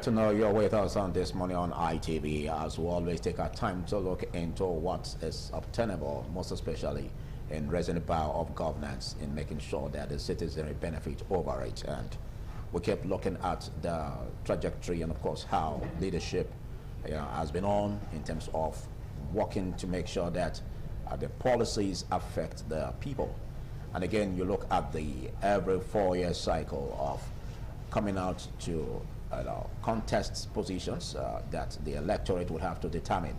to know you're with us on this Morning on ITV, as we always take our time to look into what is obtainable, most especially in raising the power of governance, in making sure that the citizenry benefit over it. And we keep looking at the trajectory and, of course, how leadership has been on in terms of working to make sure that the policies affect the people. And again, you look at the every 4-year cycle of coming out to contest positions that the electorate would have to determine.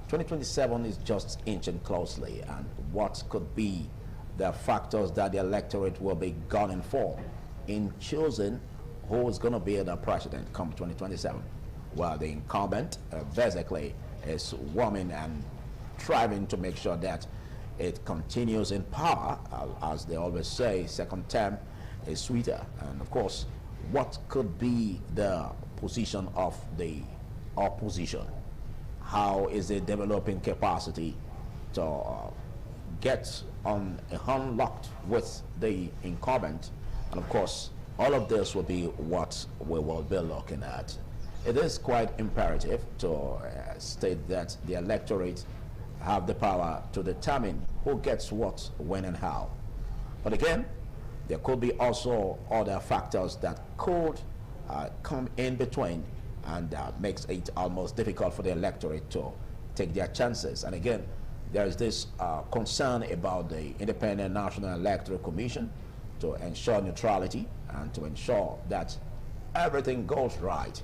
2027 is just inching closely, and what could be the factors that the electorate will be gunning for in choosing who is going to be the president come 2027? Well, the incumbent basically is warming and striving to make sure that it continues in power. As they always say, second term is sweeter. And of course, what could be the position of the opposition? How is it developing capacity to get unlocked with the incumbent? And of course, all of this will be what we will be looking at. It is quite imperative to state that the electorate have the power to determine who gets what, when, and how. But again, there could be also other factors that could come in between, and makes it almost difficult for the electorate to take their chances. And again, there is this concern about the Independent National Electoral Commission to ensure neutrality and to ensure that everything goes right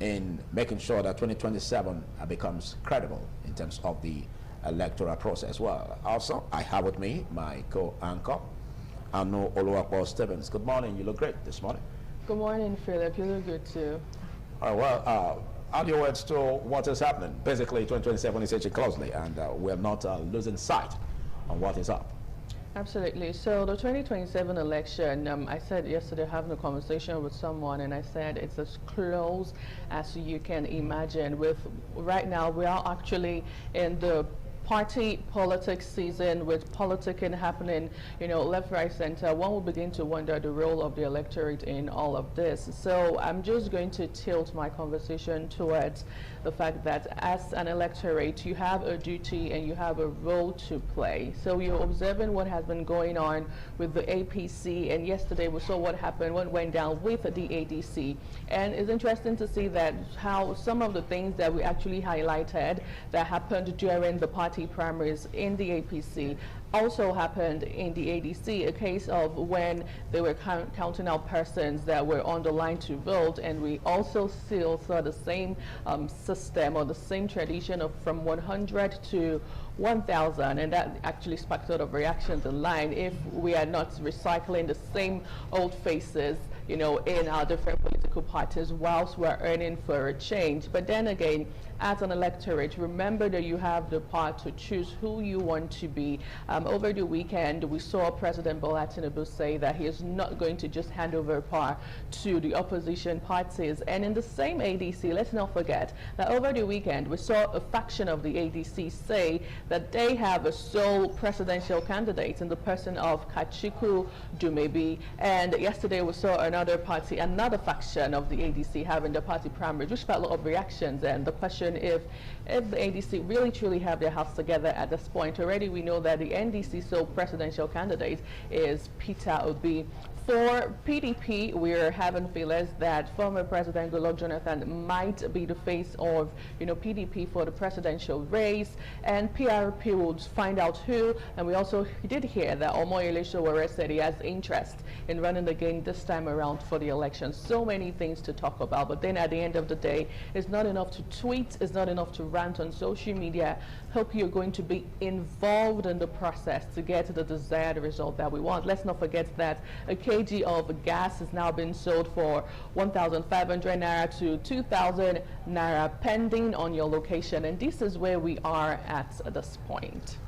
in making sure that 2027 becomes credible in terms of the electoral process. Well, also, I have with me my co-anchor, Anu Oluwapo Stevens. Good morning. You look great this morning. Good morning, Philip. You look good too. Well, add your words to what is happening. Basically, 2027 is edging closely, and we're not losing sight on what is up. Absolutely. So the 2027 election, I said yesterday having a conversation with someone, and I said it's as close as you can imagine. With right now, we are actually in the party politics season, with politicking happening, left, right, center. One will begin to wonder the role of the electorate in all of this. So I'm just going to tilt my conversation towards the fact that as an electorate, you have a duty and you have a role to play. So you're observing what has been going on with the APC, and yesterday we saw what happened, what went down with the ADC. And it's interesting to see that how some of the things that we actually highlighted that happened during the party primaries in the APC also happened in the ADC, a case of when they were counting out persons that were on the line to vote, and we also still saw the same system or the same tradition of from 100 to 1,000, and that actually sparked a lot of reactions in line if we are not recycling the same old faces, in our different political parties whilst we're earning for a change. But then again, as an electorate, remember that you have the power to choose who you want to be. Over the weekend, we saw President Bola Tinubu say that he is not going to just hand over power to the opposition parties. And in the same ADC, let's not forget that over the weekend, we saw a faction of the ADC say that they have a sole presidential candidate in the person of Kachiku Dumebi. And yesterday, we saw another faction of the ADC having the party primary, which got a lot of reactions. And the question if the ADC really truly have their house together at this point. Already we know that the NDC sole presidential candidate is Peter Obi. For PDP, we're having feelers that former President Goodluck Jonathan might be the face of, PDP for the presidential race, and PRP will find out who. And we also did hear that Omoyele Sowore said he has interest in running again this time around for the election. So many things to talk about, but then at the end of the day, it's not enough to tweet, it's not enough to rant on social media. Hope you're going to be involved in the process to get the desired result that we want. Let's not forget that a kg of gas is now being sold for 1,500 naira to 2,000 naira, pending on your location. And this is where we are at this point.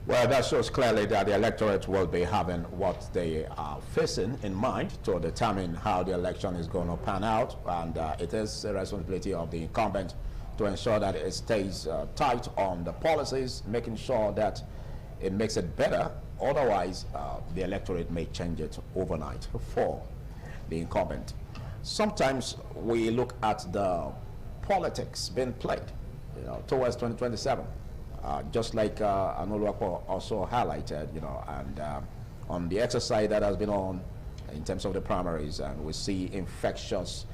Well, that shows clearly that the electorate will be having what they are facing in mind to determine how the election is going to pan out. And it is a responsibility of the incumbent to ensure that it stays tight on the policies, making sure that it makes it better. Otherwise, the electorate may change it overnight for the incumbent. sometimes we look at the politics being played, towards 2027, just like Anuluapo also highlighted, and on the exercise that has been on in terms of the primaries, and we see infectious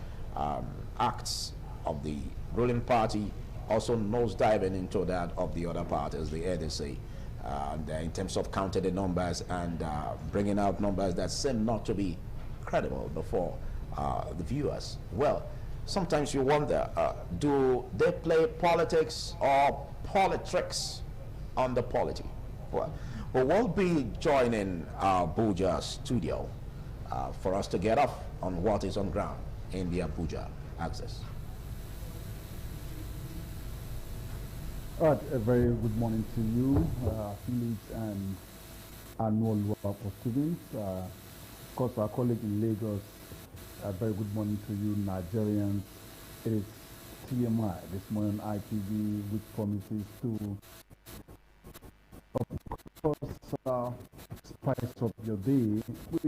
acts of the ruling party also nosediving into that of the other parties, the ADC, and in terms of counting the numbers and bringing out numbers that seem not to be credible before the viewers. Well, sometimes you wonder, do they play politics or politics on the polity? Well, we'll be joining Abuja studio for us to get off on what is on ground in the Abuja axis. All right, a very good morning to you, Felix and Annual for students. Of course, our colleague in Lagos, a very good morning to you, Nigerians. It is TMI this morning on ITV, which promises to, of course, spice up your day with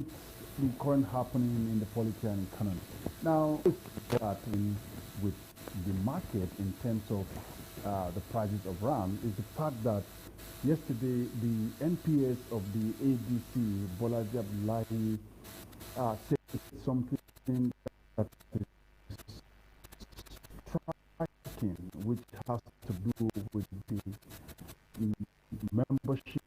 the current happening in the polity and economy. Now, starting with the market in terms of the prices of RAM is the fact that yesterday the NPS of the ADC, Bolaji Abdullahi, said something that is striking, which has to do with the membership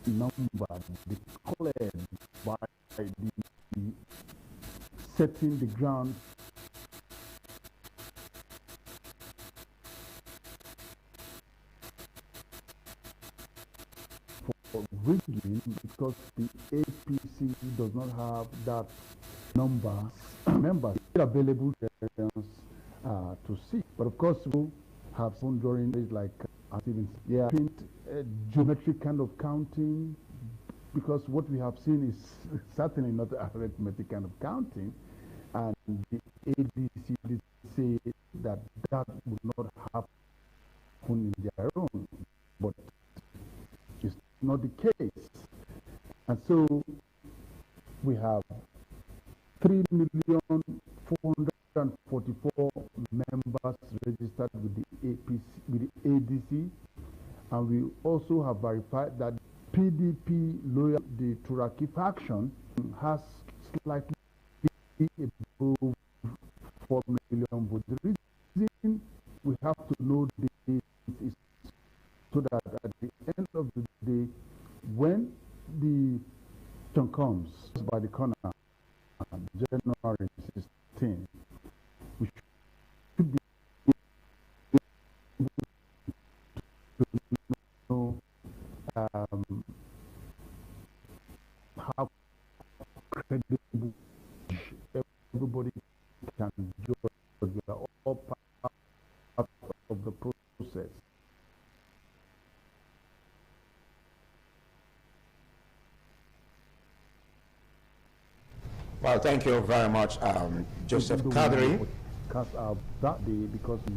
number declared by the setting the ground for rigging, because the APC does not have that number members available to see. But of course, we have some during days like geometric kind of counting, because what we have seen is certainly not arithmetic kind of counting, and the ADC did say that that would not happen in their own, but it's not the case. And so we have 3,444,000 members registered with the APC, with the ADC, and we also have verified that PDP loyal, the Turaki faction, has slightly above 4 million votes. The reason we have to know this is so that at the end of the day, when the election comes by the corner, January 16, we should be able to know how credible everybody can judge. We are all part of the process. Well, thank you very much, Joseph Kadri. That day, because we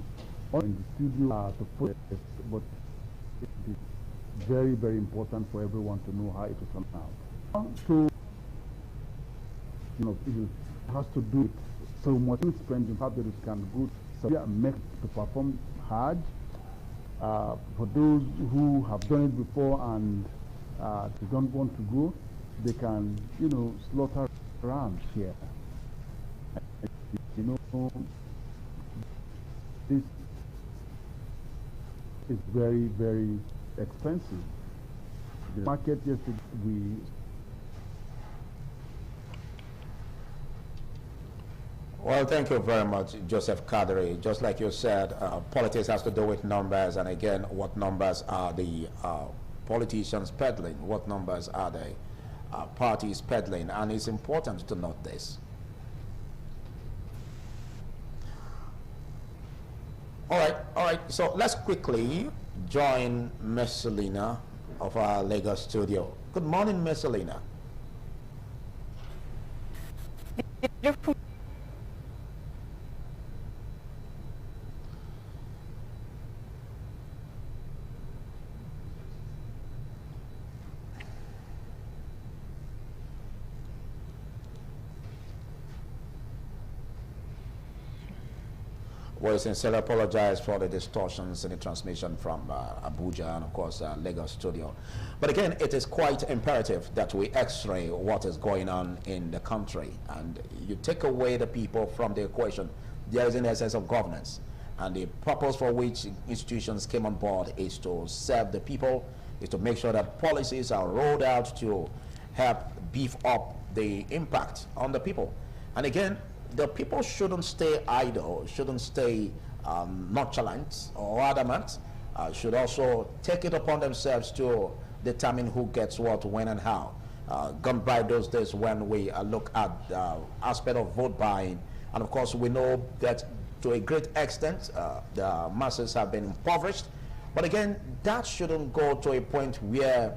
are in the studio to put it, but it is very, very important for everyone to know how it will come out. So, it has to do with so much spending, how that it can go to make to perform hard. For those who have done it before and they don't want to go, they can, slaughter rams here. This is very, very expensive. The market yesterday, Well, thank you very much, Joseph Kadri. Just like you said, politics has to do with numbers, and again, what numbers are the politicians peddling? What numbers are the parties peddling? And it's important to note this. All right. So let's quickly join Miss Selina of our Lagos studio. Good morning, Miss Selina. We sincerely apologize for the distortions in the transmission from Abuja and, of course, Lagos studio. But again, it is quite imperative that we x-ray what is going on in the country. And you take away the people from the equation, there is an essence of governance. And the purpose for which institutions came on board is to serve the people, is to make sure that policies are rolled out to help beef up the impact on the people. And again, the people shouldn't stay idle, shouldn't stay nonchalant or adamant, should also take it upon themselves to determine who gets what, when, and how. Gone by those days when we look at the aspect of vote buying, and of course we know that to a great extent the masses have been impoverished. But again, that shouldn't go to a point where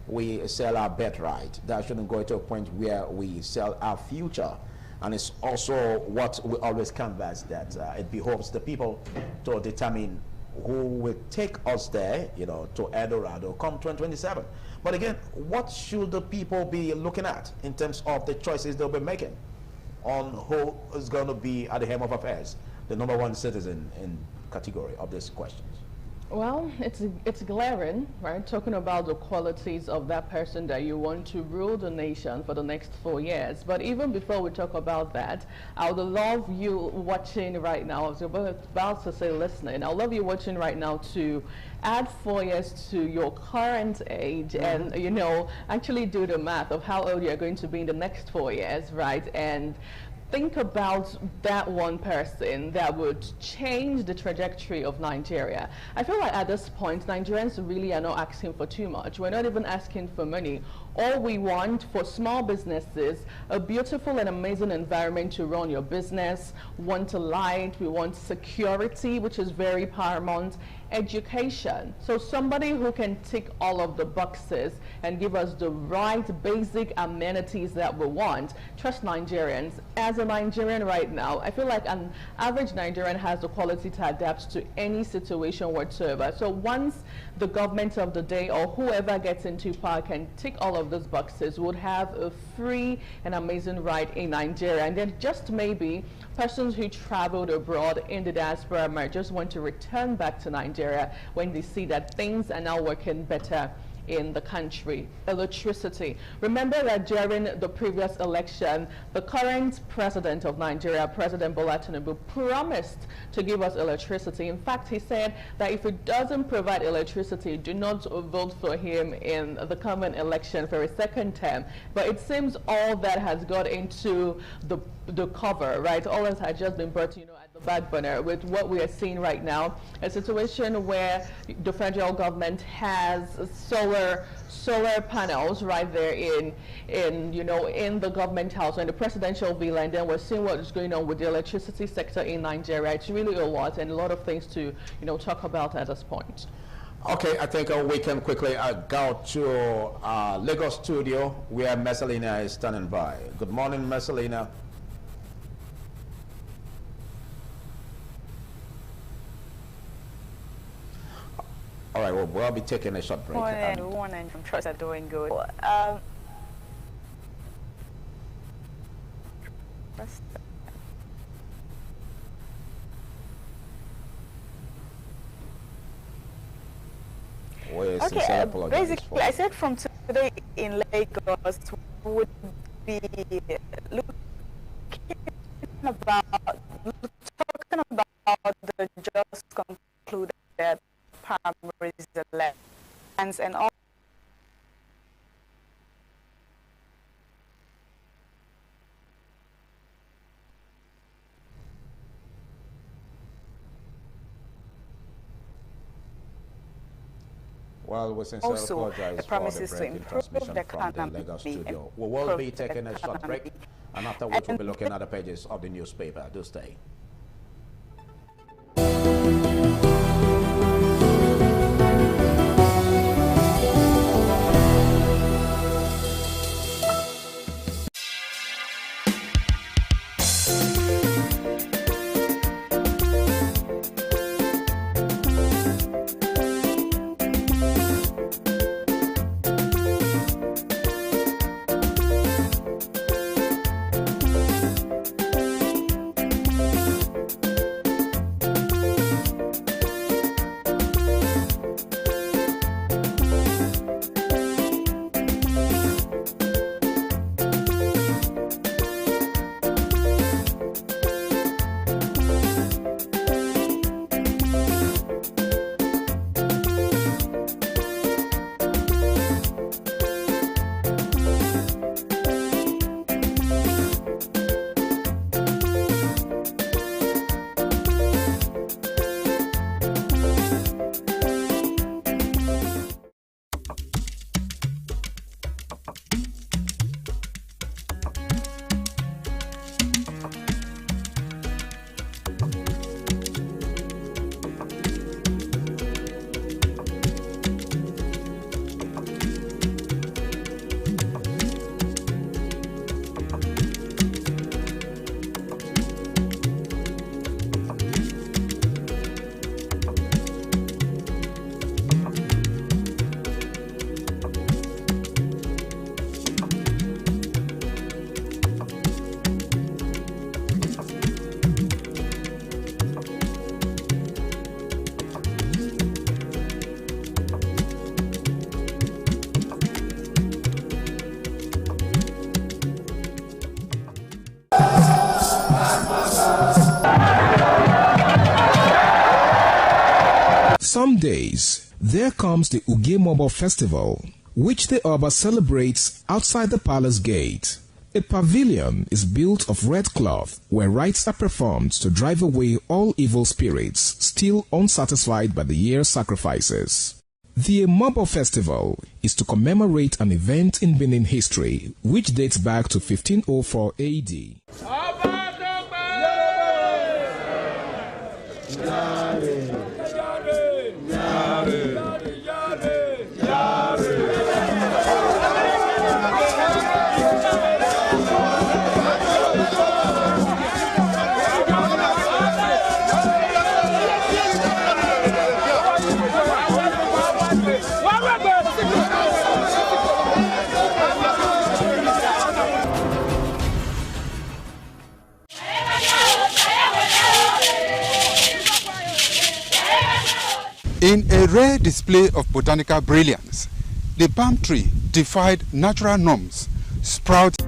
we sell our birthright. That shouldn't go to a point where we sell our future. And it's also what we always canvass, that it behoves the people to determine who will take us there, you know, to El Dorado come 2027. But again, what should the people be looking at in terms of the choices they'll be making on who is going to be at the helm of affairs, the number one citizen in category of these questions? Well, it's glaring, right? Talking about the qualities of that person that you want to rule the nation for the next 4 years. But even before we talk about that, I would love you watching right now. I was about to say listening. I would love you watching right now to add 4 years to your current age and, you know, actually do the math of how old you're going to be in the next 4 years, right? And think about that one person that would change the trajectory of Nigeria. I feel like at this point, Nigerians really are not asking for too much. We're not even asking for money. All we want for small businesses, a beautiful and amazing environment to run your business, want a light, we want security, which is very paramount, education. So somebody who can tick all of the boxes and give us the right basic amenities that we want. Trust Nigerians. As a Nigerian right now, I feel like an average Nigerian has the quality to adapt to any situation whatsoever. So once the government of the day or whoever gets into power can tick all of those boxes, would have a free and amazing ride in Nigeria. And then just maybe persons who traveled abroad in the diaspora might just want to return back to Nigeria when they see that things are now working better in the country. Electricity. Remember that during the previous election, the current president of Nigeria, President Bola Tinubu, promised to give us electricity. In fact, he said that if he doesn't provide electricity, do not vote for him in the coming election for a second term. But it seems all that has got into the cover, right? All this has just been brought, you know, at the back burner with what we are seeing right now, a situation where the federal government has solar panels right there in you know, in the government house or in the presidential villa, and then we're seeing what is going on with the electricity sector in Nigeria. It's really a lot, and a lot of things to, you know, talk about at this point. Okay, I think we can quickly go to Lagos studio where Messalina is standing by. Good morning, Messalina. All right, well, we'll be taking a short break. Morning, everyone, and I'm sure they're doing good. Okay, basically, I said from today in Lagos would be talking about the just concluded primaries elections and all. Well, we sincerely apologize the promises for to the break in improve transmission the from the economy. Lagos studio. We will be taking a short break, and afterwards we'll be looking at the pages of the newspaper. Do stay. days, there comes the Uge Mobo Festival, which the Oba celebrates outside the palace gate. A pavilion is built of red cloth where rites are performed to drive away all evil spirits still unsatisfied by the year's sacrifices. The Mobo Festival is to commemorate an event in Benin history which dates back to 1504 AD. In a rare display of botanical brilliance, the palm tree defied natural norms, sprouting.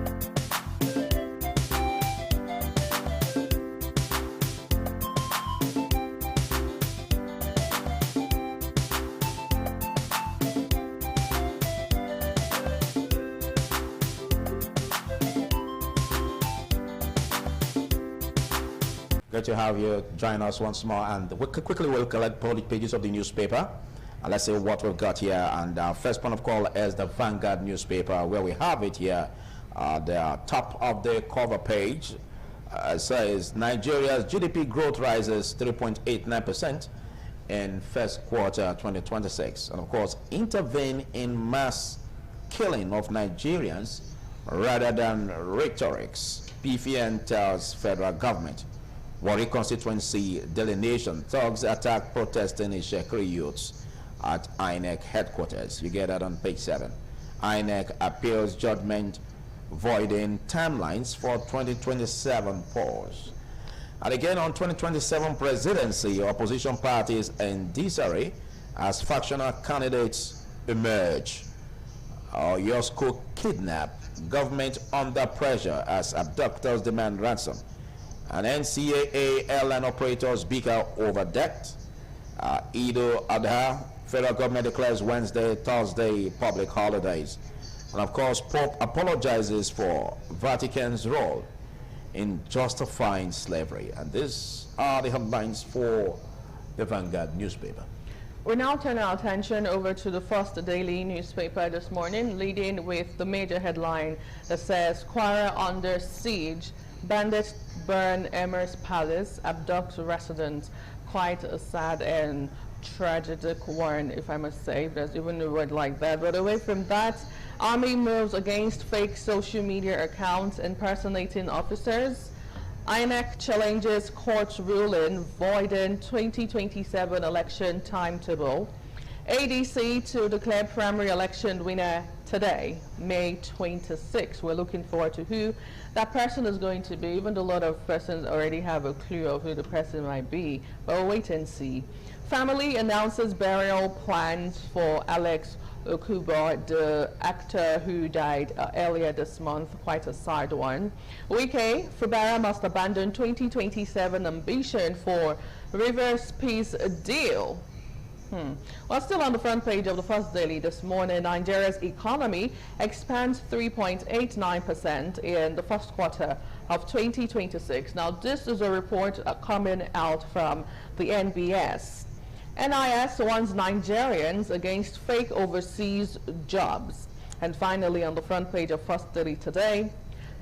Good to have you join us once more, and quickly we'll collect public pages of the newspaper. And let's see what we've got here. And our first point of call is the Vanguard newspaper, where we have it here. The top of the cover page says Nigeria's GDP growth rises 3.89% in first quarter 2026. And of course, intervene in mass killing of Nigerians rather than rhetorics. PFN tells federal government. Warri constituency delineation, thugs attack protesting Ishekri youths at INEC headquarters. You get that on page 7. INEC appeals judgment voiding timelines for 2027 polls. And again on 2027 presidency, opposition parties in disarray as factional candidates emerge. Yosko kidnap, government under pressure as abductors demand ransom. And NCAA airline operators bicker over debt. Eid al-Adha, federal government declares Wednesday, Thursday public holidays. And of course, Pope apologizes for Vatican's role in justifying slavery. And these are the headlines for the Vanguard newspaper. We now turn our attention over to the first daily newspaper this morning, leading with the major headline that says, Kwara under siege, bandits burn Emir's palace, abduct residents. Quite a sad and tragic one, if I must say, if there's even a word like that. But away from that, army moves against fake social media accounts impersonating officers. INEC challenges court's ruling voiding 2027 election timetable. ADC to declare primary election winner today, May 26. We're looking forward to who that person is going to be, even though a lot of persons already have a clue of who the person might be, but we'll wait and see. Family announces burial plans for Alex Okubo, the actor who died earlier this month, quite a sad one. Wike, Fubara must abandon 2027 ambition for Rivers Peace Deal. Well, still on the front page of the First Daily this morning, Nigeria's economy expands 3.89% in the first quarter of 2026. Now, this is a report coming out from the NBS. NIS warns Nigerians against fake overseas jobs. And finally, on the front page of First Daily today,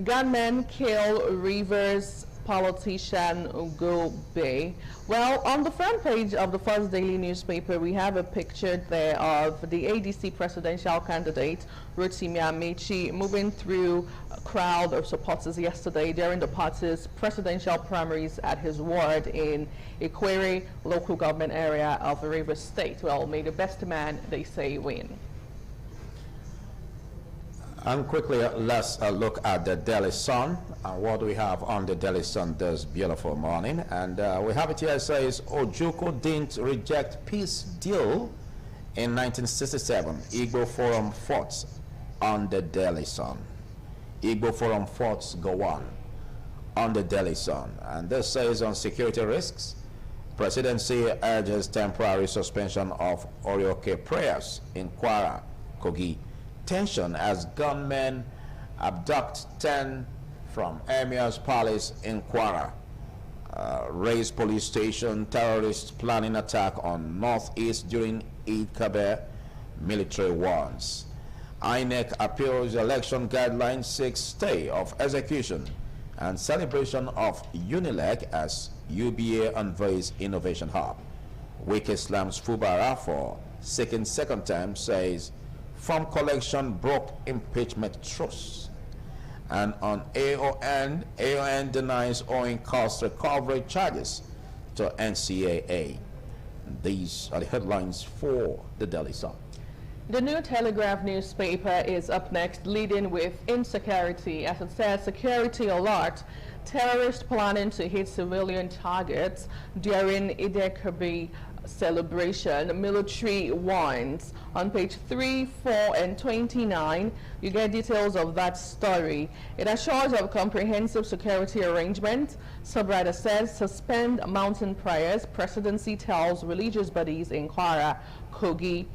gunmen kill Rivers politician Ugo Bay. Well, on the front page of the First Daily newspaper, we have a picture there of the ADC presidential candidate, Rotimi Amechi, moving through a crowd of supporters yesterday during the party's presidential primaries at his ward in Ikwere local government area of Rivers State. Well, may the best man, they say, win. And quickly, let's look at the Daily Sun. What do we have on the Daily Sun this beautiful morning? And we have it here. It says, Ojukwu didn't reject peace deal in 1967. Igbo Forum fought on the Daily Sun. Igbo Forum fought go on the Daily Sun. And this says on security risks, Presidency urges temporary suspension of Orioke prayers in Kwara, Kogi. Tension as gunmen abduct 10 from Emir's palace in Kwara. Raise police station, terrorists planning attack on northeast during Eid Kabir, military warns. INEC appeals election guidelines, seeks stay of execution and celebration of UNILEG as UBA unveils innovation hub. Wike Islam's Fubara for seeking second term says form collection broke impeachment truce. And on AON denies owing cost recovery charges to NCAA. These are the headlines for the Daily Sun. The New Telegraph newspaper is up next, leading with insecurity. As it says, security alert, terrorists planning to hit civilian targets during Eid Kabir celebration, military warns. On page 3, 4, and 29, you get details of that story. It assures of comprehensive security arrangements. Subrider says, suspend mountain prayers. Presidency tells religious bodies in Kwara, Kogi.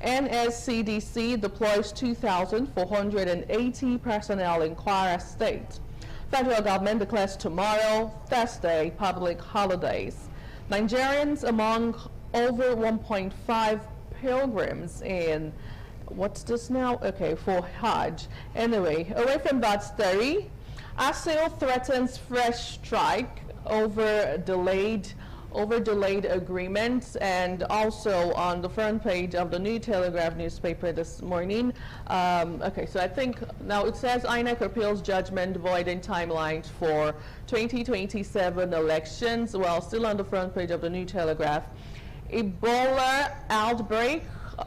NSCDC deploys 2,480 personnel in Kwara State. Federal government declares tomorrow, Thursday, public holidays. Nigerians among over 1.5 pilgrims in, what's this now? Okay, for Hajj. Anyway, away from that story, ASIL threatens fresh strike over delayed agreements. And also on the front page of the New Telegraph newspaper this morning, okay, so I think now it says INEC appeals judgment voiding timelines for 2027 elections. Well, still on the front page of the New Telegraph, Ebola outbreak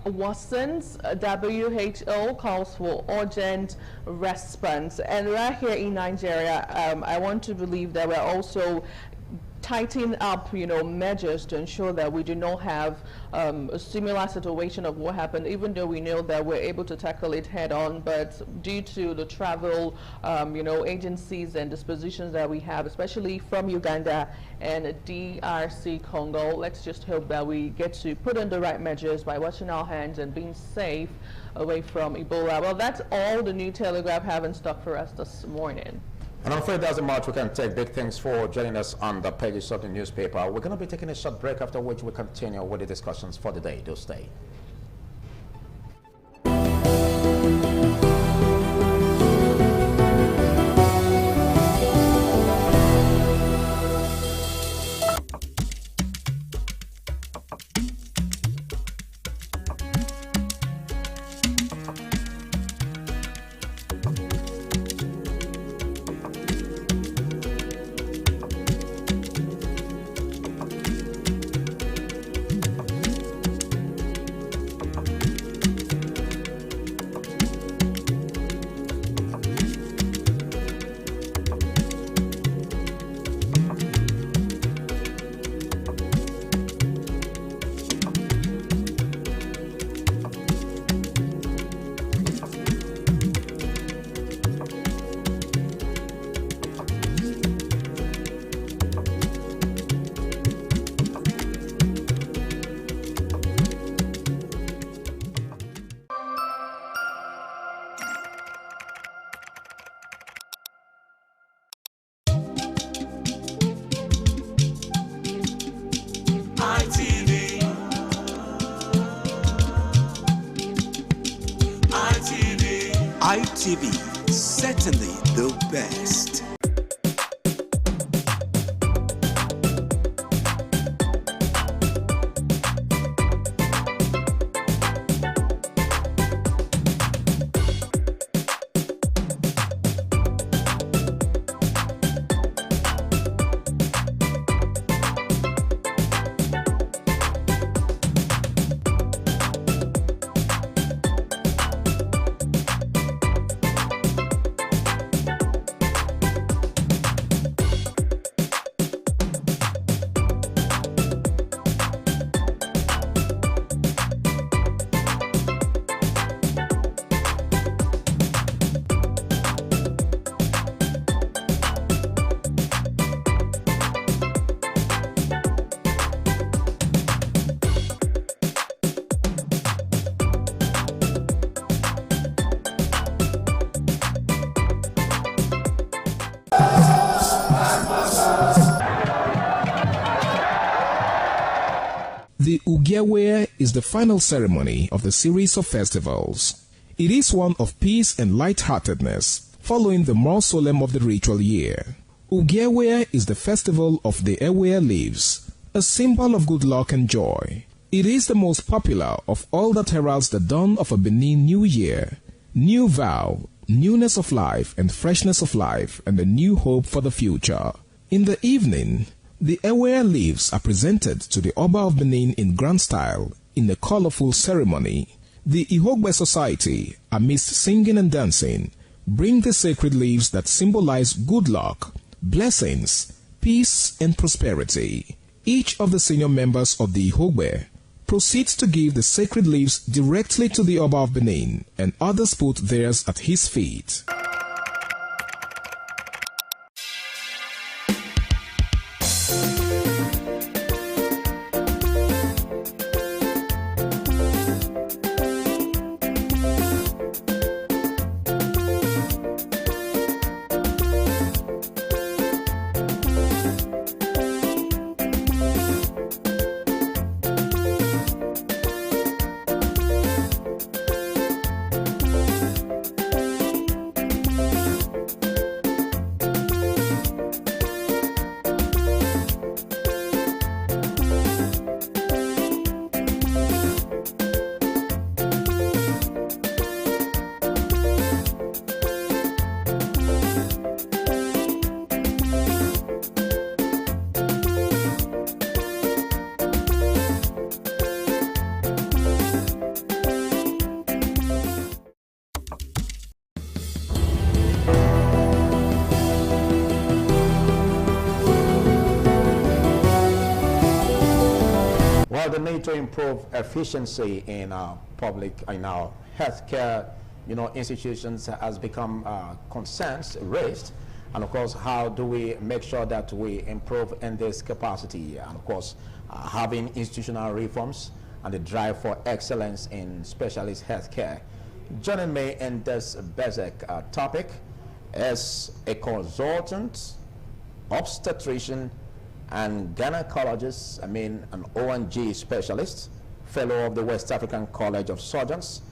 worsens, WHO calls for urgent response. And right here in Nigeria, I want to believe that we're also tighten up, measures to ensure that we do not have a similar situation of what happened, even though we know that we're able to tackle it head on. But due to the travel, agencies and dispositions that we have, especially from Uganda and DRC Congo, let's just hope that we get to put in the right measures by washing our hands and being safe away from Ebola. Well, that's all the New Telegraph have in stock for us this morning. And I'm afraid that's the much we can take. Big thanks for joining us on the pages of the newspaper. We're going to be taking a short break, after which we continue with the discussions for the day. Do stay. ITV, certainly the best. The Ugewe is the final ceremony of the series of festivals. It is one of peace and lightheartedness, following the more solemn of the ritual year. Ugewe is the festival of the Ewe leaves, a symbol of good luck and joy. It is the most popular of all that heralds the dawn of a Benin New Year, new vow, newness of life and freshness of life, and a new hope for the future. In the evening, the Ewe leaves are presented to the Oba of Benin in grand style in a colorful ceremony. The Ihogbe society, amidst singing and dancing, bring the sacred leaves that symbolize good luck, blessings, peace, and prosperity. Each of the senior members of the Ihogbe proceeds to give the sacred leaves directly to the Oba of Benin, and others put theirs at his feet. Well, the need to improve efficiency in our healthcare, institutions has become concerns raised. And of course, how do we make sure that we improve in this capacity? And of course, having institutional reforms and the drive for excellence in specialist healthcare. Joining me in this basic topic is a consultant, obstetrician, and gynecologist, an ONG specialist, fellow of the West African College of Surgeons,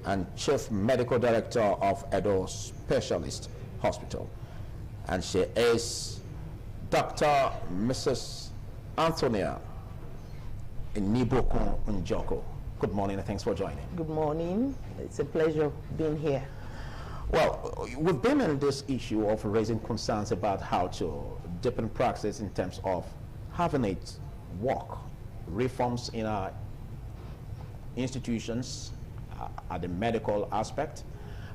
and chief medical director of Edo Specialist Hospital. And she is Dr. Mrs. Antonia Niboko Njoko. Good morning and thanks for joining. Good morning. It's a pleasure being here. Well, we've been in this issue of raising concerns about how to deepen practice in terms of having it work, reforms in our institutions at the medical aspect.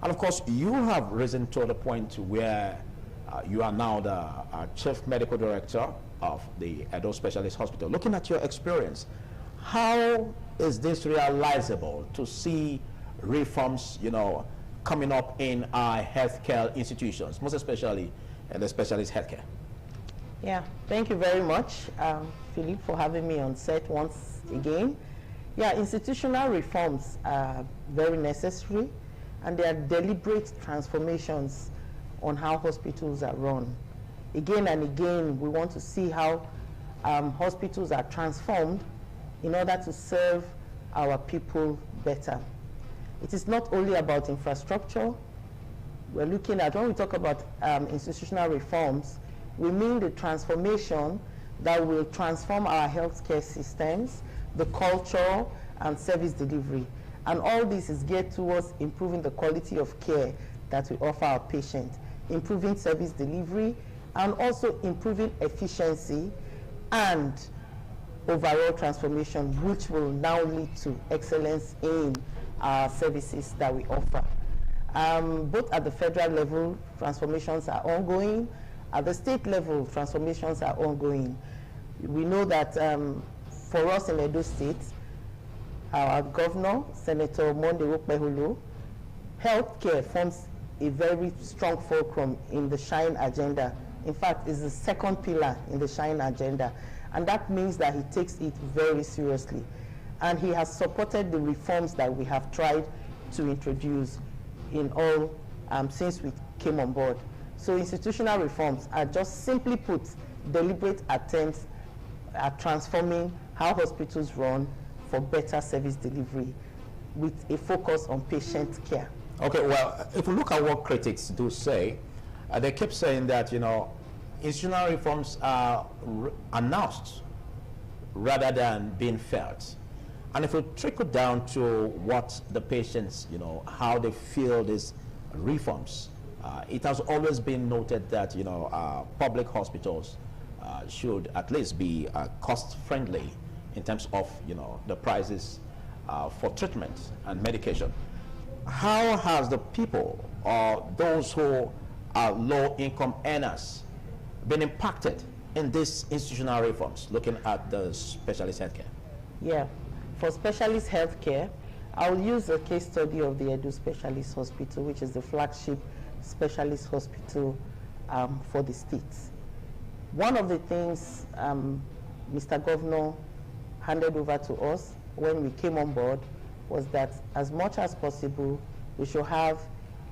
And of course, you have risen to the point where you are now the chief medical director of the Edo Specialist Hospital. Looking at your experience, how is this realizable to see reforms, coming up in our healthcare institutions, most especially in the specialist healthcare? Yeah, thank you very much, Philip, for having me on set once again. Yeah, institutional reforms are very necessary, and they are deliberate transformations on how hospitals are run. Again and again, we want to see how hospitals are transformed in order to serve our people better. It is not only about infrastructure. We're looking at, when we talk about institutional reforms, we mean the transformation that will transform our healthcare systems, the culture, and service delivery. And all this is geared towards improving the quality of care that we offer our patients, improving service delivery, and also improving efficiency and overall transformation, which will now lead to excellence in our services that we offer. Both at the federal level, transformations are ongoing. At the state level, transformations are ongoing. We know that for us in Edo State, our governor, Senator Monde Wokpeholo, healthcare forms a very strong fulcrum in the SHINE agenda. In fact, it's the second pillar in the SHINE agenda. And that means that he takes it very seriously. And he has supported the reforms that we have tried to introduce in all since we came on board. So institutional reforms are just simply put deliberate attempts at transforming how hospitals run for better service delivery with a focus on patient care. Okay, well, if we look at what critics do say, they keep saying that, you know, institutional reforms are announced rather than being felt. And if we trickle down to what the patients, you know, how they feel these reforms, it has always been noted that, you know, public hospitals should at least be cost-friendly in terms of, you know, the prices for treatment and medication. How has the people or those who are low-income earners been impacted in these institutional reforms, looking at the specialist healthcare? Yeah, for specialist healthcare, I'll use a case study of the Edo Specialist Hospital, which is the flagship specialist hospital for the states. One of the things Mr. Governor handed over to us when we came on board was that as much as possible, we should have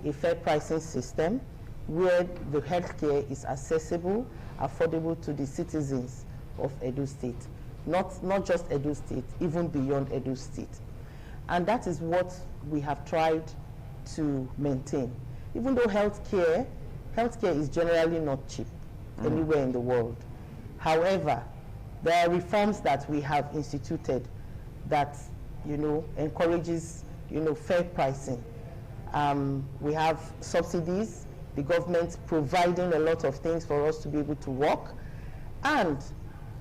a fair pricing system where the healthcare is accessible, affordable to the citizens of Edo State. Not just Edo State, even beyond Edo State. And that is what we have tried to maintain. Even though healthcare is generally not cheap anywhere in the world. However, there are reforms that we have instituted that, you know, encourages, you know, fair pricing. We have subsidies, the government providing a lot of things for us to be able to work. And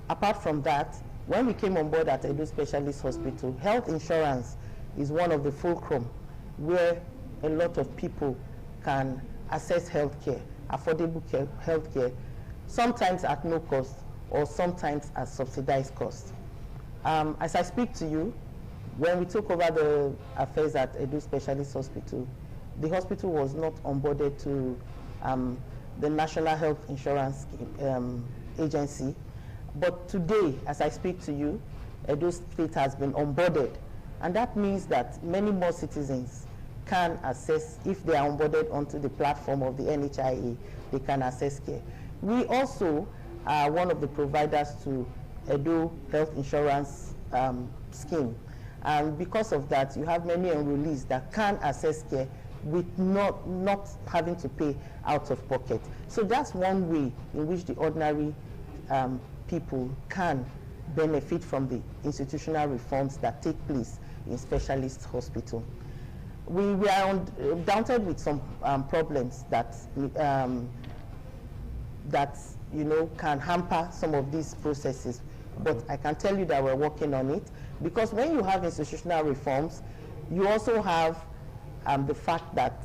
apart from that, when we came on board at Edo Specialist Hospital, health insurance is one of the fulcrum where a lot of people can access healthcare, affordable healthcare, sometimes at no cost or sometimes at subsidized cost. As I speak to you, when we took over the affairs at Edo Specialist Hospital, the hospital was not onboarded to the National Health Insurance Agency. But today, as I speak to you, Edo State has been onboarded. And that means that many more citizens can access, if they are onboarded onto the platform of the NHIA, they can access care. We also are one of the providers to Edo Health Insurance Scheme. And because of that, you have many enrollees that can access care with not having to pay out of pocket. So that's one way in which the ordinary people can benefit from the institutional reforms that take place in specialist hospital. We are encountered with some problems that you know can hamper some of these processes, but I can tell you that we're working on it, because when you have institutional reforms, you also have the fact that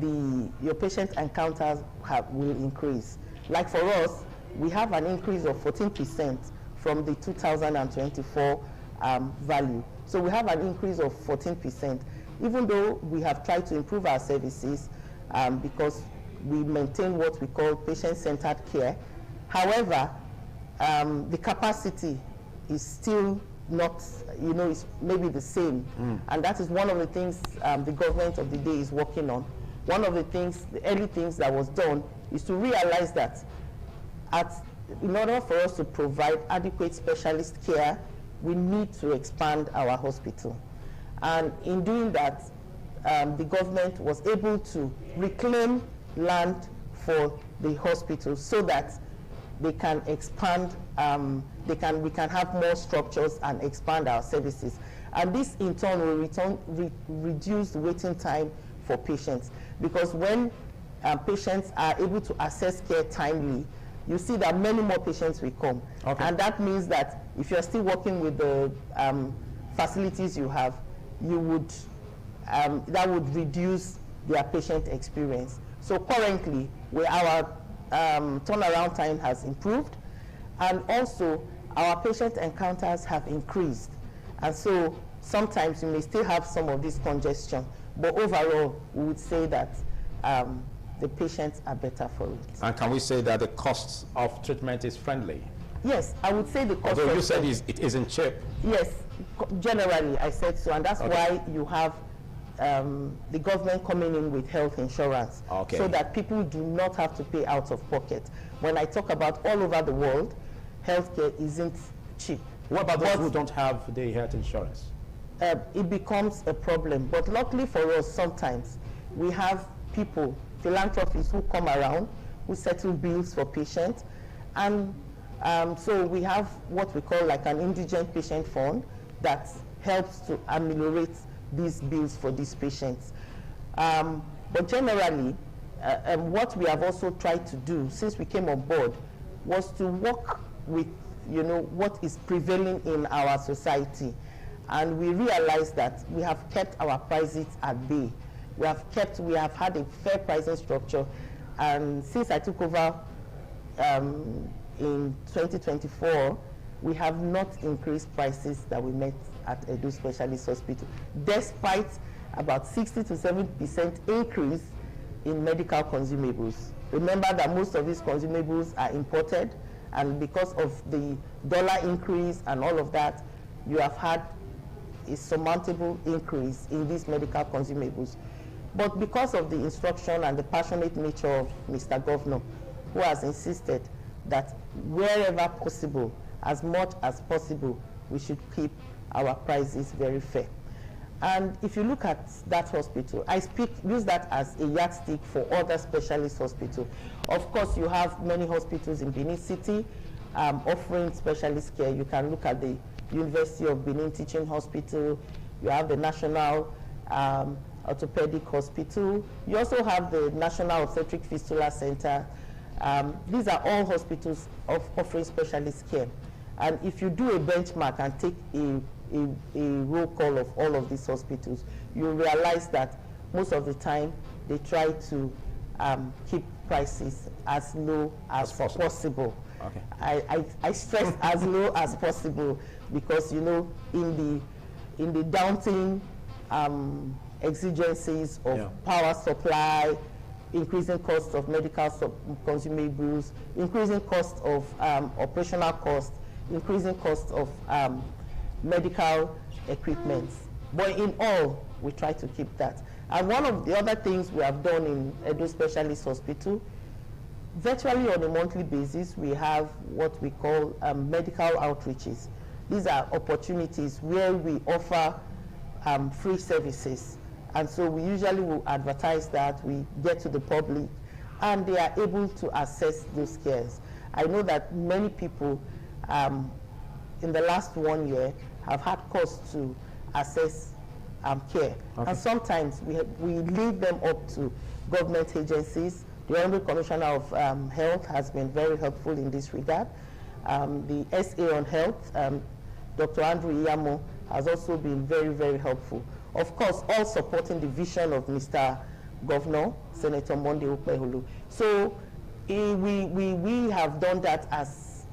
your patient encounters will increase. Like for us, we have an increase of 14% from the 2024 value. So we have an increase of 14%, even though we have tried to improve our services because we maintain what we call patient-centered care. However, the capacity is still not, you know, it's maybe the same. And that is one of the things the government of the day is working on. One of the things, the early things that was done is to realize that in order for us to provide adequate specialist care, we need to expand our hospital. And in doing that, the government was able to reclaim land for the hospital so that they can expand, we can have more structures and expand our services. And this in turn will reduce the waiting time for patients. Because when patients are able to access care timely, you see that many more patients will come. Okay. And that means that if you're still working with the facilities you have, you would, that would reduce their patient experience. So currently, our turnaround time has improved, and also our patient encounters have increased. And so sometimes you may still have some of this congestion, but overall, we would say that the patients are better for it. And can we say that the cost of treatment is friendly? Yes, I would say the cost. Although you said it isn't cheap. Yes, generally I said so, and that's why you have the government coming in with health insurance, so that people do not have to pay out of pocket. When I talk about all over the world, healthcare isn't cheap. What about those who don't have the health insurance? It becomes a problem. But luckily for us, sometimes we have people, philanthropists, who come around, who settle bills for patients. And so we have what we call like an indigent patient fund that helps to ameliorate these bills for these patients. But generally, what we have also tried to do since we came on board was to work with, you know, what is prevailing in our society. And we realized that we have kept our prices at bay. We have had a fair pricing structure. And since I took over in 2024, we have not increased prices that we met at Edo Specialist Hospital, despite about 60 to 70% increase in medical consumables. Remember that most of these consumables are imported, and because of the dollar increase and all of that, you have had a surmountable increase in these medical consumables. But because of the instruction and the passionate nature of Mr. Governor, who has insisted that wherever possible, as much as possible, we should keep our prices very fair. And if you look at that hospital, I use that as a yardstick for other specialist hospitals. Of course, you have many hospitals in Benin City offering specialist care. You can look at the University of Benin Teaching Hospital. You have the National Orthopedic Hospital. You also have the National Obstetric Fistula Center. These are all hospitals offering specialist care. And if you do a benchmark and take a roll call of all of these hospitals, you realize that most of the time they try to keep prices as low as possible. Okay. I stress as low as possible because, you know, in the daunting exigencies of power supply, increasing costs of medical consumables, increasing costs of operational costs, increasing costs of medical equipment. But in all, we try to keep that. And one of the other things we have done in Edo Specialist Hospital, virtually on a monthly basis, we have what we call medical outreaches. These are opportunities where we offer free services. And so we usually will advertise that, we get to the public, and they are able to access those cares. I know that many people in the last 1 year have had costs to access care. Okay. And sometimes we leave them up to government agencies. The Honorable Commissioner of Health has been very helpful in this regard. The SA on Health, Dr. Andrew Iyamo, has also been very, very helpful. Of course, all supporting the vision of Mr. Governor, Senator Monday Okpeholo. So we have done that as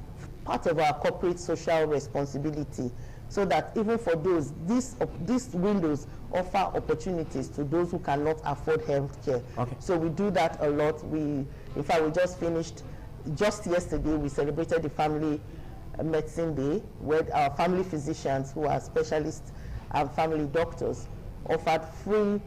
part of our corporate social responsibility, so that even for those, these windows offer opportunities to those who cannot afford health care. Okay. So we do that a lot. In fact, we just finished, just yesterday, we celebrated the Family Medicine Day, where our family physicians, who are specialists and family doctors, offered free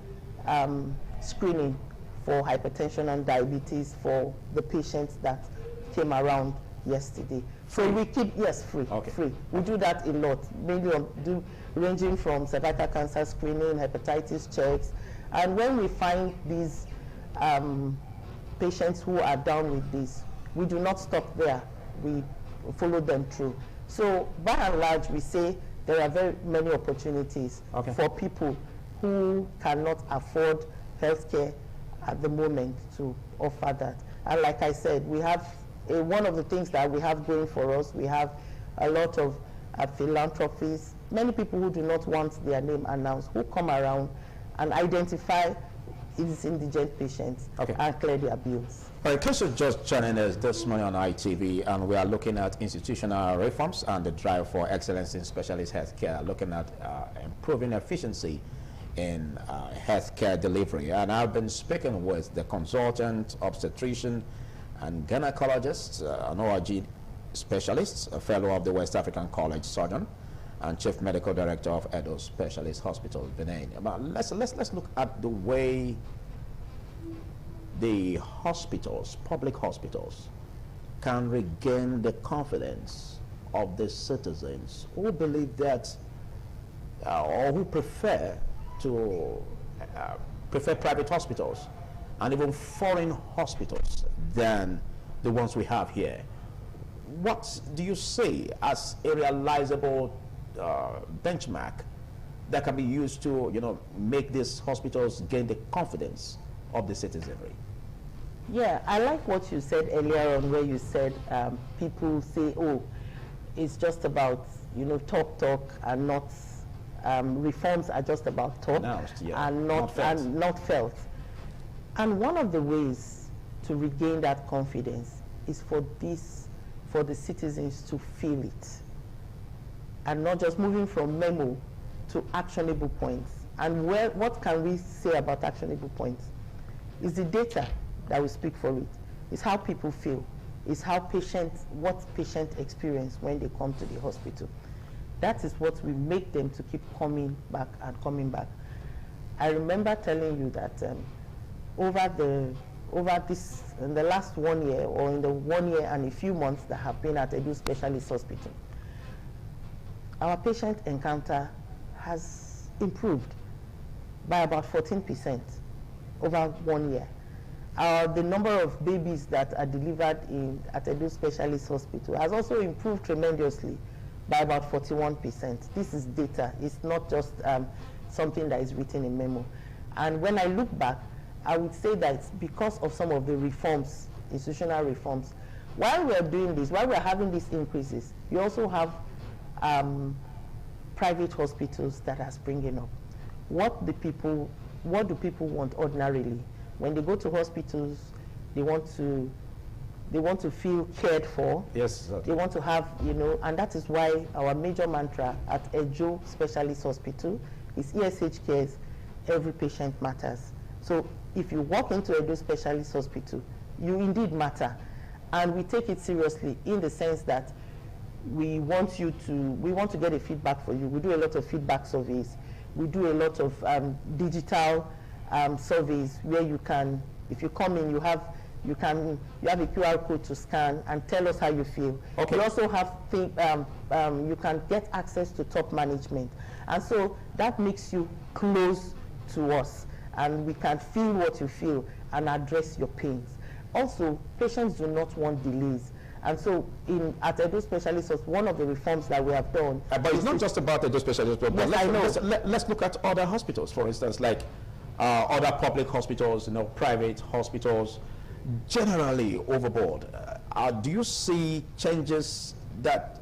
screening for hypertension and diabetes for the patients that came around yesterday. So we keep, yes, free, okay. Free. We do that a lot, mainly ranging from cervical cancer screening, hepatitis checks, and when we find these patients who are down with this, we do not stop there. We follow them through. So by and large, we say there are very many opportunities for people who cannot afford healthcare at the moment to offer that. And like I said, we have one of the things that we have going for us, we have a lot of philanthropists, many people who do not want their name announced, who come around and identify these indigent patients and clear their bills. All right, in case you're just joining us this morning on ITV, and we are looking at institutional reforms and the drive for excellence in specialist healthcare, looking at improving efficiency in healthcare delivery. And I've been speaking with the consultant obstetrician and gynecologist, an ORG specialist, a fellow of the West African College surgeon, and chief medical director of Edo Specialist Hospital, Benin. Let's look at the way the hospitals, public hospitals, can regain the confidence of the citizens who believe that, or who prefer private hospitals and even foreign hospitals than the ones we have here. What do you see as a realizable benchmark that can be used to, make these hospitals gain the confidence of the citizenry? Yeah, I like what you said earlier on, where you said people say, oh, it's just about, talk, and not reforms are just about talk, and not felt. And one of the ways to regain that confidence is for the citizens to feel it, and not just moving from memo to actionable points. And what can we say about actionable points? Is the data that will speak for it. It's how people feel. It's what patients experience when they come to the hospital. That is what will make them to keep coming back and coming back. I remember telling you that in the last 1 year, or in the 1 year and a few months that have been at Edu Specialist Hospital, our patient encounter has improved by about 14% over 1 year. The number of babies that are delivered at Edu Specialist Hospital has also improved tremendously by about 41%. This is data. It's not just something that is written in memo. And when I look back, I would say that it's because of some of the reforms, institutional reforms. While we're doing this, while we're having these increases, you also have private hospitals that are springing up. What do people want ordinarily? When they go to hospitals, they want to feel cared for. Yes, exactly. They want to have, and that is why our major mantra at Ejo Specialist Hospital is ESH cares, every patient matters. So if you walk into Edo Specialist Hospital, you indeed matter. And we take it seriously in the sense that we want to get a feedback for you. We do a lot of feedback surveys. We do a lot of digital surveys where you can, if you come in, you have a QR code to scan and tell us how you feel. Okay. You also have you can get access to top management, and so that makes you close to us, and we can feel what you feel and address your pains. Also, patients do not want delays. And so at Edo Specialist, one of the reforms that we have done. But it's not just about Edo Specialist, but yes, let's look at other hospitals, for instance, like other public hospitals, private hospitals, generally overboard. Do you see changes that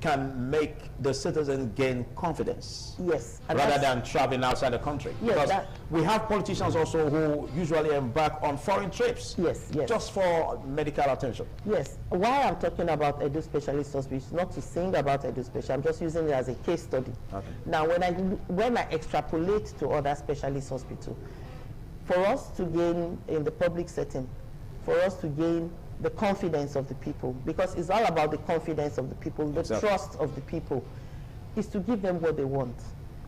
can make the citizen gain confidence? Yes. Rather than traveling outside the country? Yes, because we have politicians also who usually embark on foreign trips. Yes, yes. Just for medical attention. Yes. Why I'm talking about Edo Specialist Hospital is not to sing about Edo Special. I'm just using it as a case study. Okay. Now, when I extrapolate to other specialist hospitals, for us to gain in the public setting, for us to gain the confidence of the people, because it's all about the confidence of the people, the trust of the people, is to give them what they want.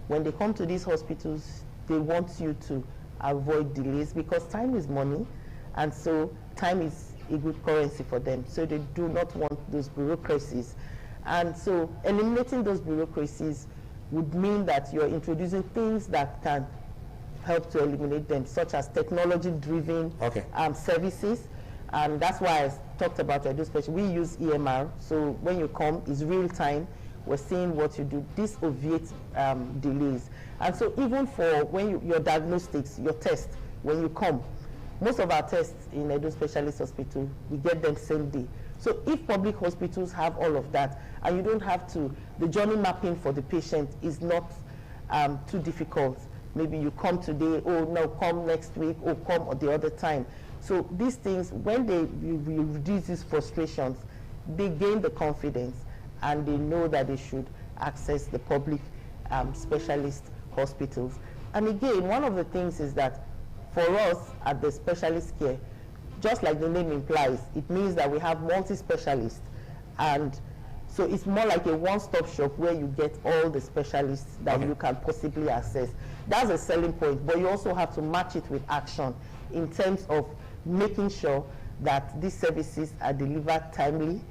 When they come to these hospitals, they want you to avoid delays, because time is money, and so time is a good currency for them. So they do not want those bureaucracies. And so eliminating those bureaucracies would mean that you're introducing things that can help to eliminate them, such as technology-driven services. And that's why I talked about Edo Special. We use EMR, so when you come, it's real time. We're seeing what you do. This obviates delays. And so even for your diagnostics, your test, when you come, most of our tests in Edo Specialist Hospital, we get them same day. So if public hospitals have all of that, and you don't have to, the journey mapping for the patient is not too difficult. Maybe you come today, oh no, come next week, or come the other time. So these things, when they reduce these frustrations, they gain the confidence, and they know that they should access the public specialist hospitals. And again, one of the things is that for us at the specialist care, just like the name implies, it means that we have multi-specialists. And so it's more like a one-stop shop where you get all the specialists that you can possibly access. That's a selling point, but you also have to match it with action in terms of making sure that these services are delivered timely,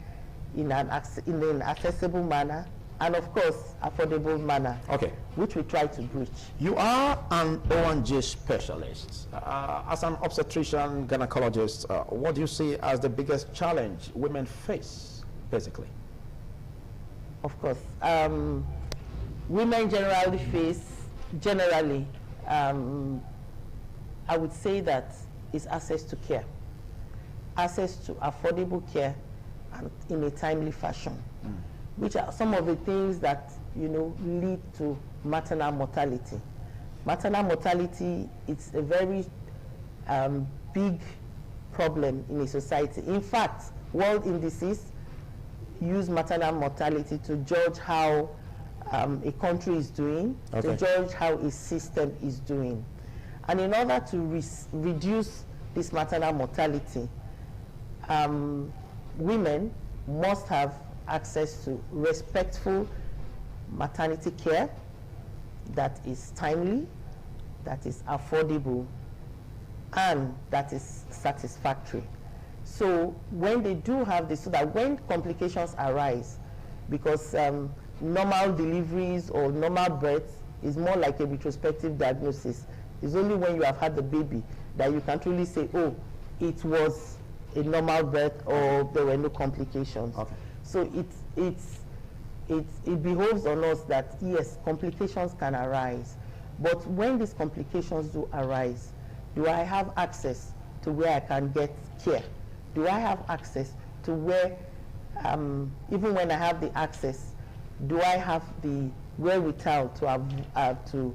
in an accessible manner, and of course, affordable manner, Okay. which we try to breach. You are an O&G specialist. As an obstetrician, gynecologist, what do you see as the biggest challenge women face, basically? Of course, women generally face, I would say that is access to care, access to affordable care, and in a timely fashion, which are some of the things that, you know, lead to maternal mortality. Maternal mortality is a very big problem in a society. In fact, world indices use maternal mortality to judge how a country is doing, to judge how a system is doing. And in order to reduce this maternal mortality, women must have access to respectful maternity care that is timely, that is affordable, and that is satisfactory. So when they do have this, so that when complications arise, because normal deliveries or normal births is more like a retrospective diagnosis. It's only when you have had the baby that you can truly say, oh, it was a normal birth or there were no complications. Okay. So it behoves on us that, yes, complications can arise. But when these complications do arise, do I have access to where I can get care? Do I have access to where, even when I have the access, do I have the wherewithal to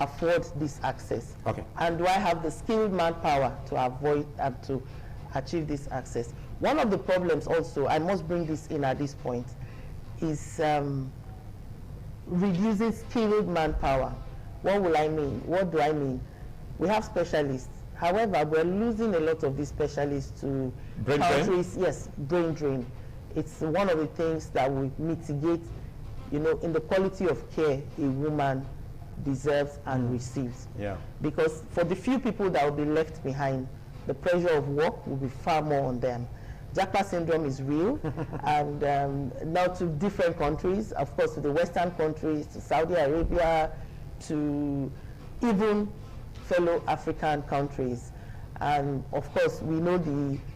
afford this access? Okay. And do I have the skilled manpower to avoid to achieve this access? One of the problems also, I must bring this in at this point, is reducing skilled manpower. What will I mean? What do I mean? We have specialists. However, we're losing a lot of these specialists to brain countries. Drain? Yes, brain drain. It's one of the things that will mitigate, you know, in the quality of care a woman deserves and receives. Yeah. Because for the few people that will be left behind, the pressure of work will be far more on them. Japa syndrome is real, and now to different countries, of course, to the Western countries, to Saudi Arabia, to even fellow African countries. And of course, we know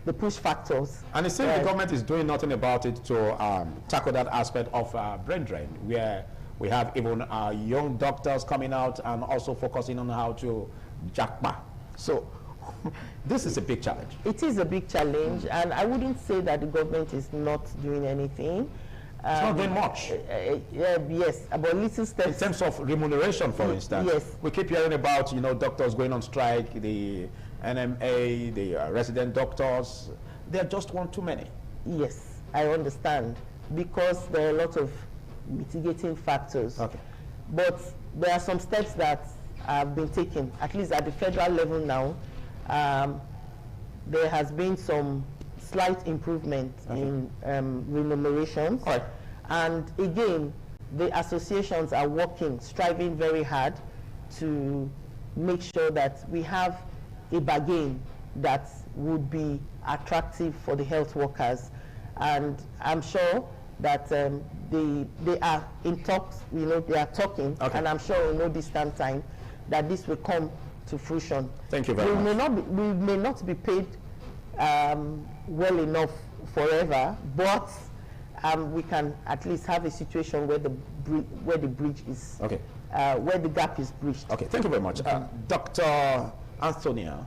the push factors. And it seems the government is doing nothing about it to tackle that aspect of brain drain, where we have even young doctors coming out and also focusing on how to jackpot. So this is a big challenge. It is a big challenge, and I wouldn't say that the government is not doing anything. It's not doing much. Yes, about little steps. In terms of remuneration, for instance. Yes. We keep hearing about, you know, doctors going on strike, the NMA, the resident doctors. They're just one too many. Yes, I understand, because there are a lot of mitigating factors. Okay. But there are some steps that have been taken, at least at the federal level now. There has been some slight improvement in remunerations. Right. And again, the associations are working, striving very hard to make sure that we have a bargain that would be attractive for the health workers. And I'm sure that they are in talks, you know, they are talking, and I'm sure in no distant time that this will come to fruition. Thank you very much. We may not be paid well enough forever, but we can at least have a situation where the bridge is, where the gap is bridged. Okay, thank you very much. Dr. Antonia,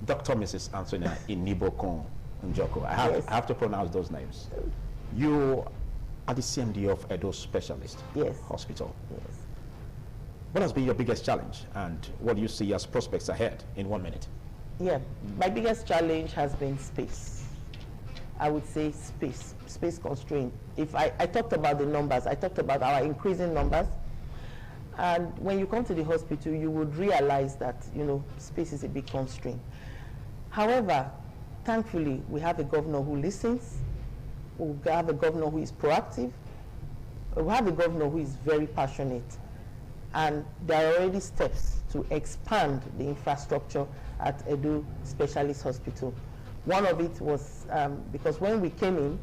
Dr. Mrs. Antonia Inibokon Njoko, I have to pronounce those names. You are the CMD of Edo Specialist Hospital. Yes. What has been your biggest challenge, and what do you see as prospects ahead in 1 minute? Yeah, my biggest challenge has been space. I would say space constraint. If I talked about the numbers, I talked about our increasing numbers, and when you come to the hospital, you would realize that, you know, space is a big constraint. However, thankfully, we have a governor who listens, we have a governor who is proactive, we have a governor who is very passionate, and there are already steps to expand the infrastructure at Edo Specialist Hospital. One of it was because when we came in,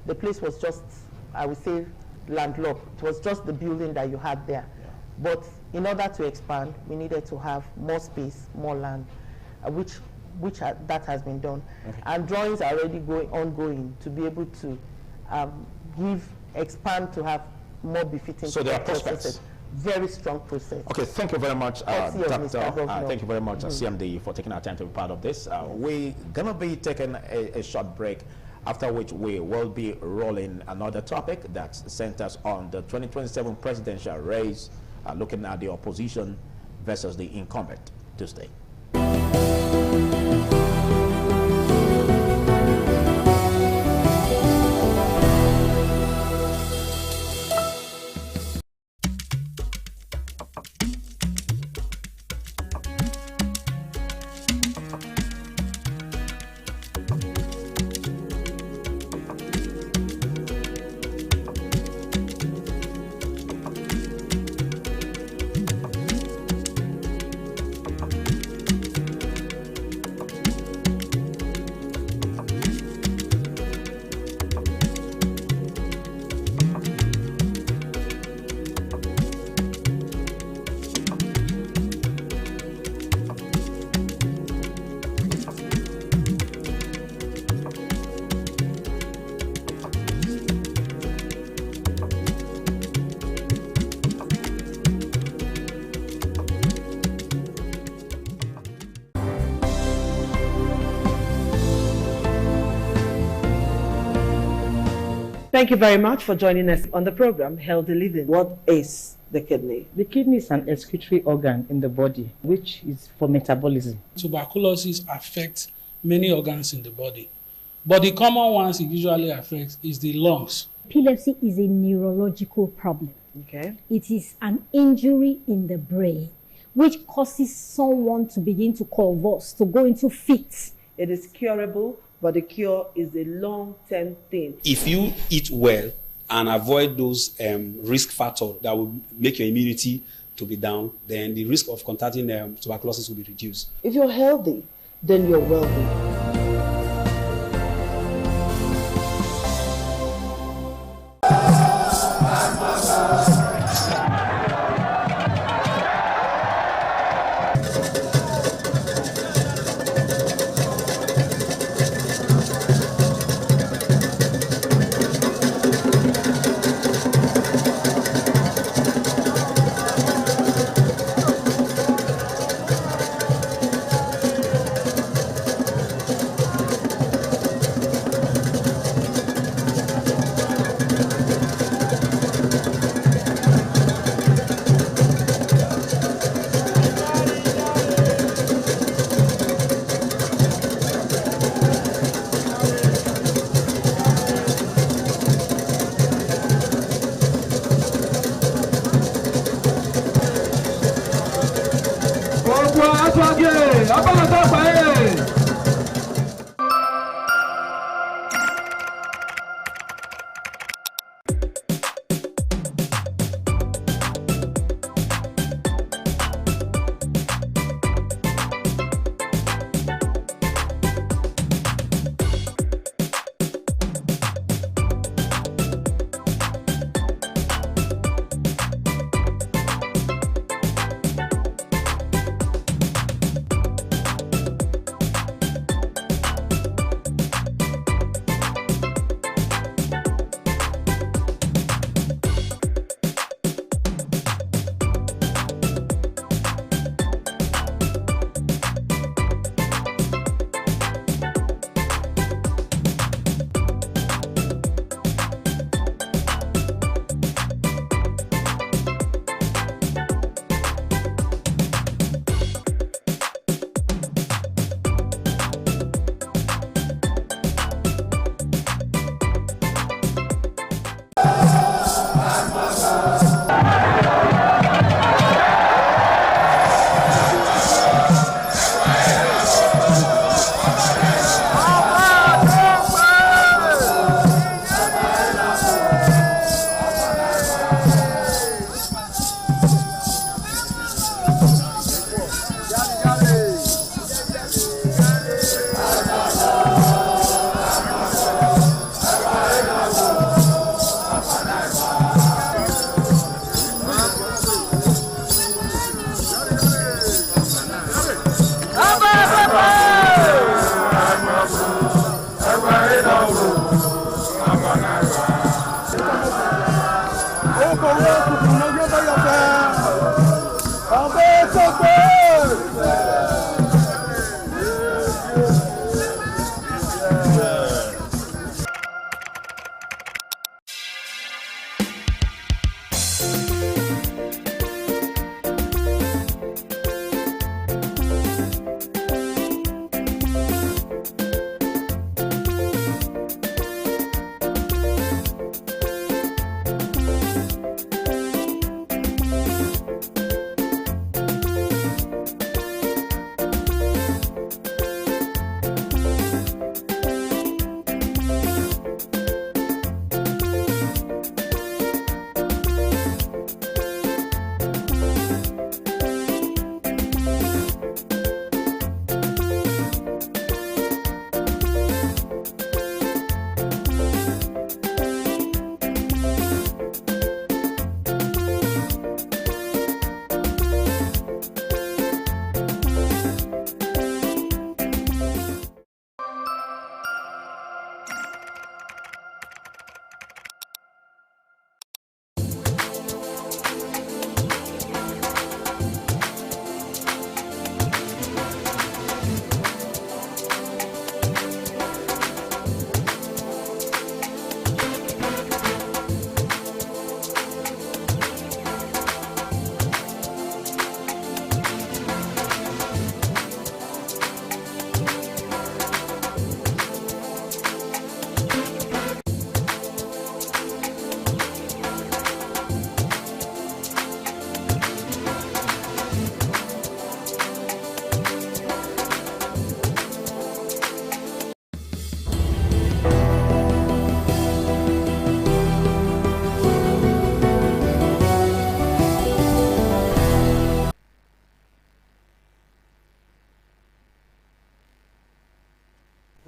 the place was just, I would say, landlocked. It was just the building that you had there. Yeah. But in order to expand, we needed to have more space, more land, which that has been done. Okay. And drawings are already ongoing to be able to expand to have more befitting. So there are processes. prospects. Very strong process. Okay, thank you very much, Courtesy of Mr. Doctor. Governor. Thank you very much, CMD, for taking our time to be part of this. We're going to be taking a short break, after which we will be rolling another topic that centers on the 2027 presidential race, looking at the opposition versus the incumbent. To stay. Thank you very much for joining us on the program, Healthy Living. What is the kidney? The kidney is an excretory organ in the body, which is for metabolism. Tuberculosis affects many organs in the body, but the common ones it usually affects is the lungs. Epilepsy is a neurological problem. Okay. It is an injury in the brain, which causes someone to begin to convulse, to go into fits. It is curable, but the cure is a long-term thing. If you eat well and avoid those risk factors that will make your immunity to be down, then the risk of contracting tuberculosis will be reduced. If you're healthy, then you're wealthy.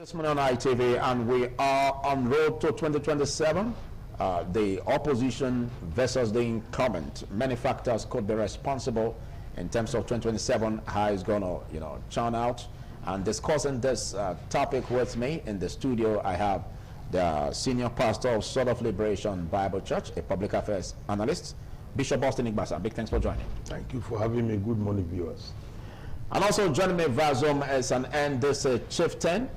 This morning on ITV, and we are on road to 2027. The opposition versus the incumbent. Many factors could be responsible in terms of 2027, how it's going to, churn out. And discussing this topic with me in the studio, I have the senior pastor of Sword of Liberation Bible Church, a public affairs analyst, Bishop Austin Igbasa. Big thanks for joining. Thank you for having me. Good morning, viewers. And also joining me via Zoom is an NDC chieftain,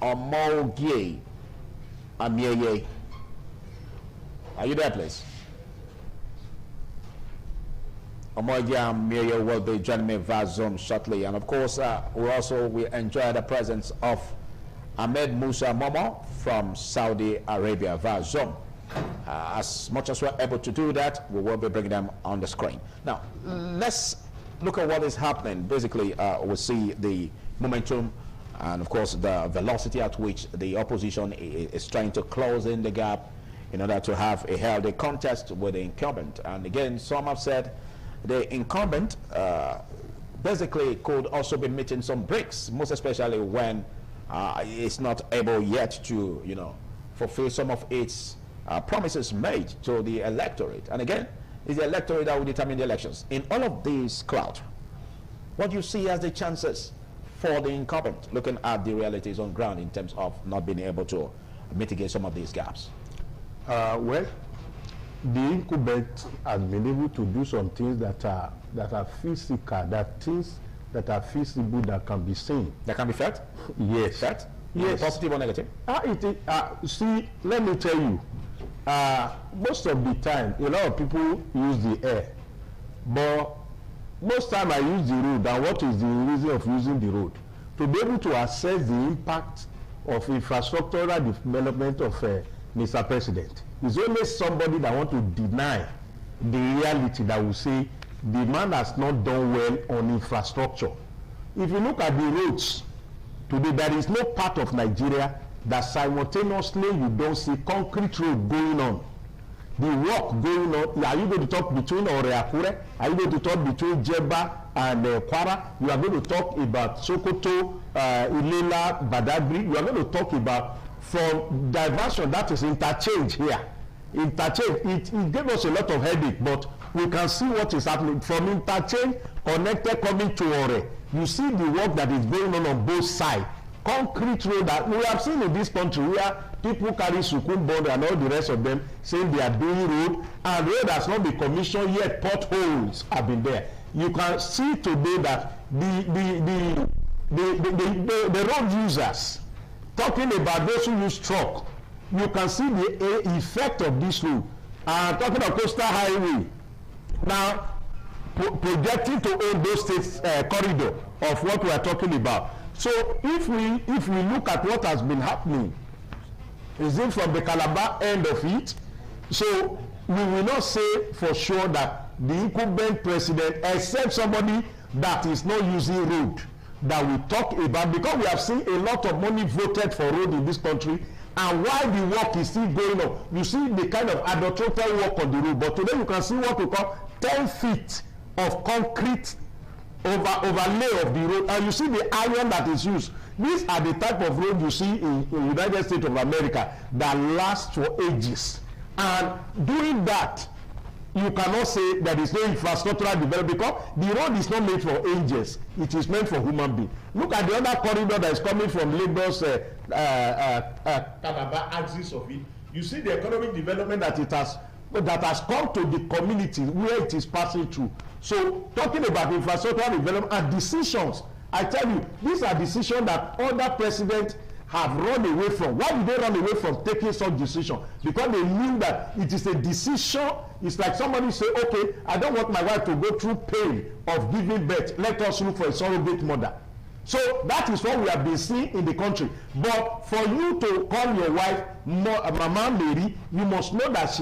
Omogie Amieye. Are you there, please? Omogie Amieye will be joining me via Zoom shortly. And of course, we enjoy the presence of Ahmed Musa Momo from Saudi Arabia via Zoom. As much as we're able to do that, we will be bringing them on the screen. Now, let's look at what is happening. Basically, we see the momentum and, of course, the velocity at which the opposition is trying to close in the gap in order to have a healthy contest with the incumbent. And again, some have said the incumbent basically could also be meeting some breaks, most especially when it's not able yet to, fulfill some of its promises made to the electorate. And again, it's the electorate that will determine the elections. In all of these cloud, what do you see as the chances for the incumbent, looking at the realities on ground in terms of not being able to mitigate some of these gaps? Well, the incumbent has been able to do some things that are physical, things that are feasible, that can be seen. That can be felt? Yes. Felt? Yes. Positive or negative? See, let me tell you, most of the time, a lot of people use the air, but most time I use the road. And what is the reason of using the road? To be able to assess the impact of infrastructural development of Mr. President. It's only somebody that want to deny the reality that will say the man has not done well on infrastructure. If you look at the roads today, there is no part of Nigeria that simultaneously you don't see concrete road going on. The work going on. Are you going to talk between Oreakure? Are you going to talk between Jeba and Kwara? You are going to talk about Sokoto, Ilela, Badagry. You are going to talk about from diversion, that is interchange here. Interchange, it gave us a lot of headache, but we can see what is happening. From interchange connected coming to Ore, you see the work that is going on both sides. Concrete road that we have seen in this country where people carry Sukun bond and all the rest of them saying they are doing road, and road has not been commissioned yet. Potholes have been there. You can see today that the road users, talking about those who use truck, you can see the effect of this road. Talking about coastal highway, now projecting to own those states corridor of what we are talking about. So if we look at what has been happening, is it from the Calabar end of it? So we will not say for sure that the incumbent president, except somebody that is not using road, that we talk about, because we have seen a lot of money voted for road in this country, and while the work is still going on, you see the kind of adulterated work on the road. But today you can see what we call 10 feet of concrete overlay of the road, and you see the iron that is used. These are the type of road you see in United States of America that last for ages. And doing that, you cannot say that there is no infrastructural development, because the road is not made for angels, it is meant for human beings. Look at the other corridor that is coming from Lagos, Calabar axis of it. You see the economic development that has come to the community where it is passing through. So talking about infrastructural development and decisions, I tell you, these are decisions that other presidents have run away from. Why did they run away from taking such decision? Because they knew that it is a decision. It's like somebody say, okay, I don't want my wife to go through pain of giving birth. Let us look for a surrogate mother. So that is what we have been seeing in the country. But for you to call your wife Mama Mary, you must know that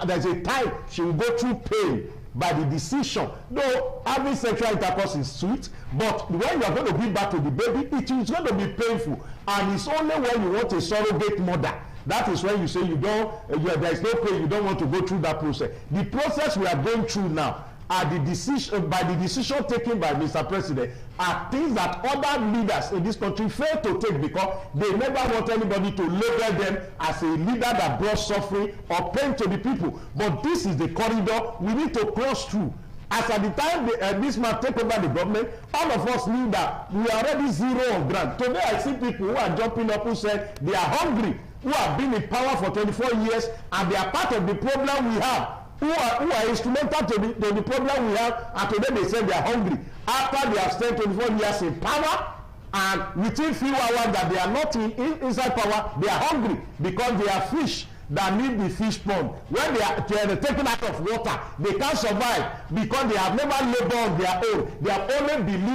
there's a time she will go through pain by the decision. Though having sexual intercourse is sweet, but when you are going to give back to the baby, it is going to be painful. And it's only when you want a surrogate mother, that is when you say there is no pain, you don't want to go through that process. The process we are going through now, are the decision taken by Mr. President are things that other leaders in this country fail to take because they never want anybody to label them as a leader that brought suffering or pain to the people. But this is the corridor we need to cross through. As at the time this man take over the government, all of us knew that we are already zero on ground. Today I see people who are jumping up who said they are hungry, who have been in power for 24 years, and they are part of the problem we have, who are instrumental to the problem we have, and today they say they are hungry. After they have spent 24 years in power, and within few hours that they are not inside power, they are hungry because they are fish that need the fish pond. When they are taken out of water, they can't survive because they have never labored on their own. They have only been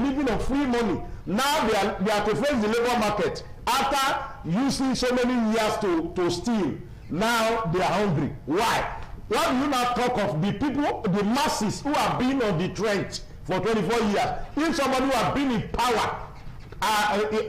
living on free money. Now they are to face the labor market after using so many years to steal. Now they are hungry. Why? Why do you now talk of the people, the masses who have been on the trench for 24 years? If somebody who has been in power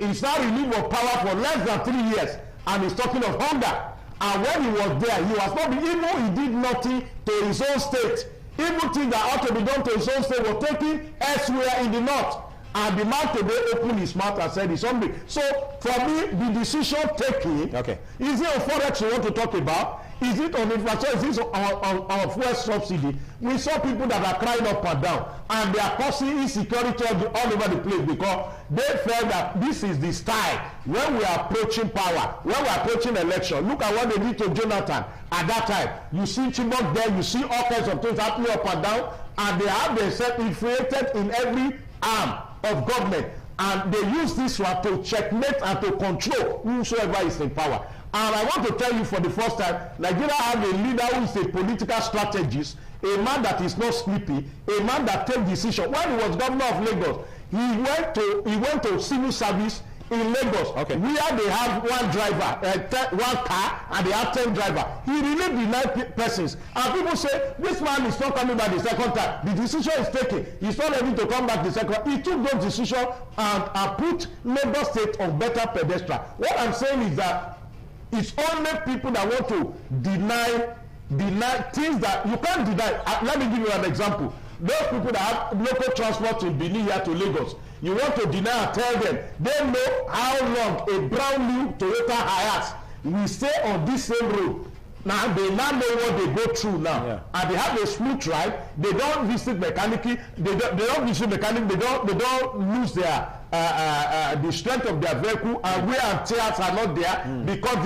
is now relieved of power for less than 3 years and is talking of hunger, and when he was there, he was not even he did nothing to his own state. Even things that ought to be done to his own state were taken elsewhere in the north. And the man today opened his mouth and said he's hungry. So for me, the decision taking, is it on forex you want to talk about? Is it on infrastructure? Is it on fuel subsidy? We saw people that are crying up and down, and they are causing insecurity all over the place because they felt that this is the style when we are approaching power, when we are approaching election. Look at what they did to Jonathan at that time. You see Chibok there, you see all kinds of things happening up and down, and they have themselves infiltrated in every arm of government, and they use this one to checkmate and to control whosoever is in power. And I want to tell you for the first time, Nigeria have a leader who is a political strategist, a man that is not sleepy, a man that takes decisions. When he was governor of Lagos, he went to civil service in Lagos, where they have one driver, one car, and they have 10 drivers. He relieved the 9 persons, and people say this man is not coming back the second time. The decision is taken. He's not ready to come back the second. He took those decisions and put Lagos State on better pedestal. What I'm saying is that it's only people that want to deny things that you can't deny. Let me give you an example. Those people that have local transport in Benin here to Lagos, you want to deny and tell them they know how long a brand new Toyota Hiace will stay on this same road. Now they now know what they go through now, and they have a smooth ride. They don't visit mechanic. They don't visit mechanic. They don't lose their the strength of their vehicle, and wear and tears are not there because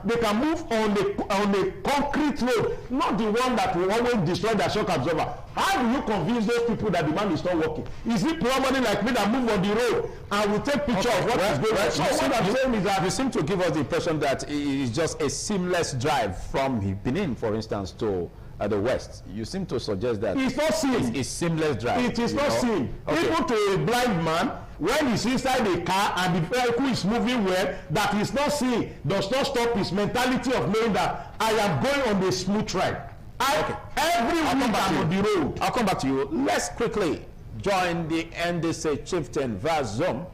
they can move on the concrete road, not the one that will always destroy their shock absorber. How do you convince those people that the man is not working? Is it somebody like me that move on the road and will take picture of what is going on? So what I'm saying is that you seem to give us the impression that it is just a seamless drive from Benin, for instance, to the west. You seem to suggest that it's not seen. It's seamless drive. It is not seen. Even to a blind man, when he's inside a car and the vehicle is moving well, that is not seen, does not stop his mentality of knowing that I am going on a smooth ride. Every week I'm on the road. I'll come back to you. Let's quickly join the NDC chieftain Vazom,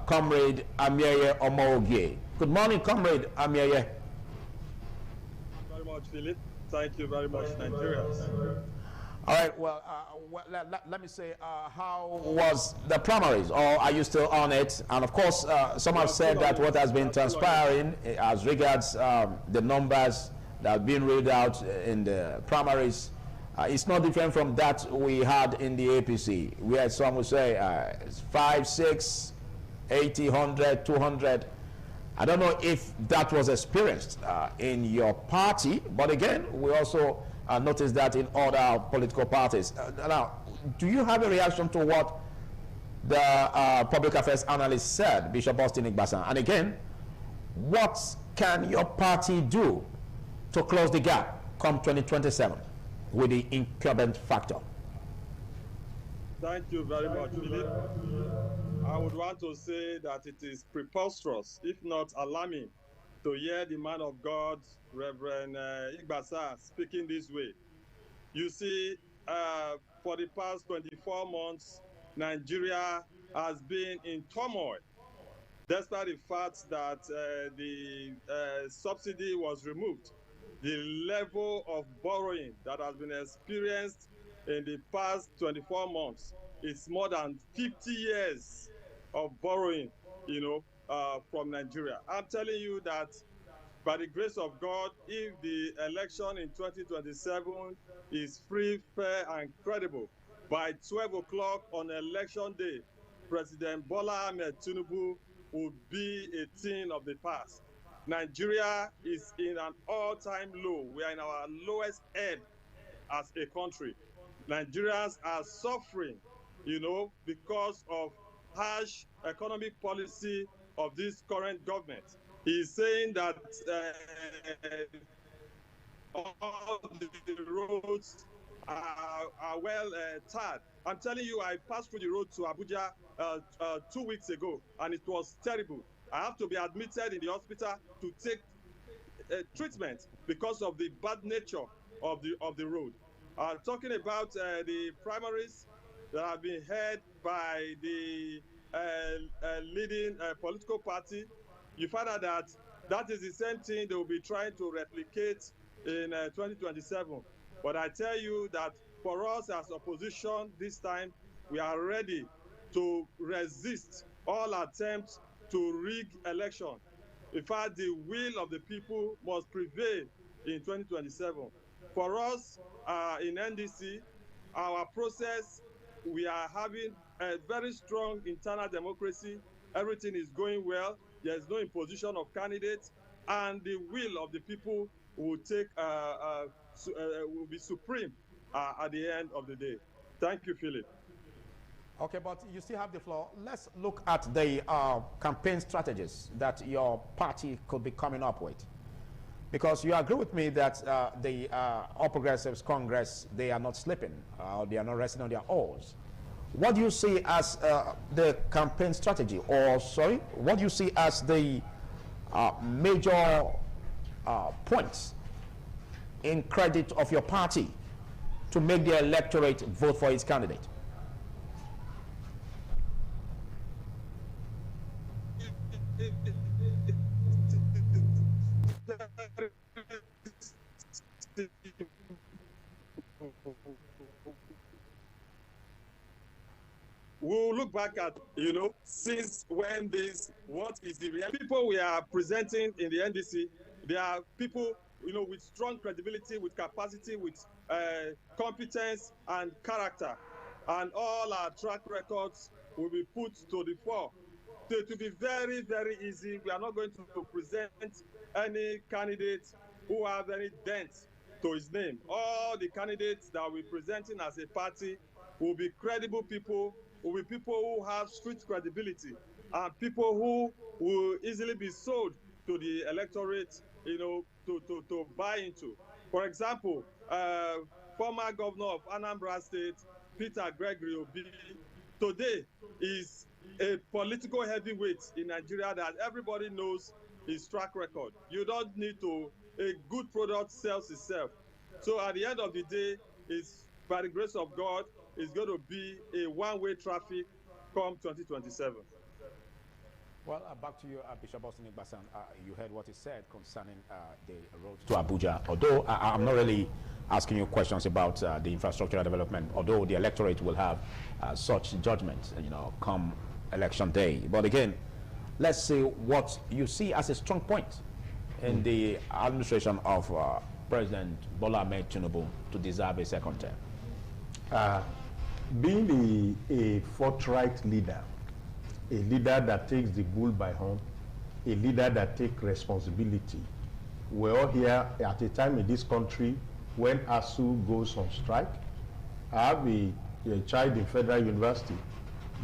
Comrade Amieye Omogie. Good morning, Comrade Amieye. Very much, Philip. Thank you very much, Nigerians. All right, well, let me say, how was the primaries, or are you still on it? And of course, some have said that what has been transpiring as regards the numbers that have been read out in the primaries, it's not different from that we had in the APC. We had some who say 5, 6, 80, 100, 200. I don't know if that was experienced in your party, but again, we also noticed that in other political parties. Now, do you have a reaction to what the public affairs analyst said, Bishop Austin Igbasan? And again, what can your party do to close the gap come 2027 with the incumbent factor? Thank you very much, Philip. I would want to say that it is preposterous, if not alarming, to hear the man of God, Reverend Igbasa, speaking this way. You see, for the past 24 months, Nigeria has been in turmoil, despite the fact that the subsidy was removed. The level of borrowing that has been experienced in the past 24 months. It's more than 50 years of borrowing, from Nigeria. I'm telling you that by the grace of God, if the election in 2027 is free, fair, and credible, by 12 o'clock on election day, President Bola Ahmed Tinubu will be a thing of the past. Nigeria is in an all-time low. We are in our lowest ebb as a country. Nigerians are suffering, because of harsh economic policy of this current government. He's saying that all the roads are well tarred. I'm telling you, I passed through the road to Abuja 2 weeks ago, and it was terrible. I have to be admitted in the hospital to take treatment because of the bad nature of the road. Talking about the primaries that have been held by the leading political party, you find out that is the same thing they will be trying to replicate in 2027. But I tell you that for us as opposition this time, we are ready to resist all attempts to rig election. In fact, the will of the people must prevail in 2027. For us in NDC, our process, we are having a very strong internal democracy. Everything is going well. There's no imposition of candidates, and the will of the people will will be supreme at the end of the day. Thank you, Philip. Okay, but you still have the floor. Let's look at the campaign strategies that your party could be coming up with. Because you agree with me that the All Progressives Congress, they are not sleeping. They are not resting on their oars. What do you see as the campaign strategy? Or, sorry, what do you see as the major points in credit of your party to make the electorate vote for its candidate? We'll look back at, since when what is the real people we are presenting in the NDC. They are people, with strong credibility, with capacity, with competence and character. And all our track records will be put to the fore. So it will be very, very easy. We are not going to present any candidates who have any dent to his name. All the candidates that we're presenting as a party will be credible people, will be people who have street credibility, and people who will easily be sold to the electorate, to buy into. For example, former governor of Anambra State, Peter Gregory Obi, today is a political heavyweight in Nigeria that everybody knows his track record. You don't need to, a good product sells itself. So at the end of the day, it's by the grace of God, it's going to be a one-way traffic come 2027. Well, back to you, Bishop Austin Igbasan. You heard what he said concerning the road to Abuja. Although I'm not really asking you questions about the infrastructural development, although the electorate will have such judgments, come election day. But again, let's see what you see as a strong point in the administration of President Bola Ahmed Tinubu to deserve a second term. Being a forthright leader, a leader that takes the bull by horn, a leader that takes responsibility. We're all here at a time in this country when ASU goes on strike. I have a child in Federal University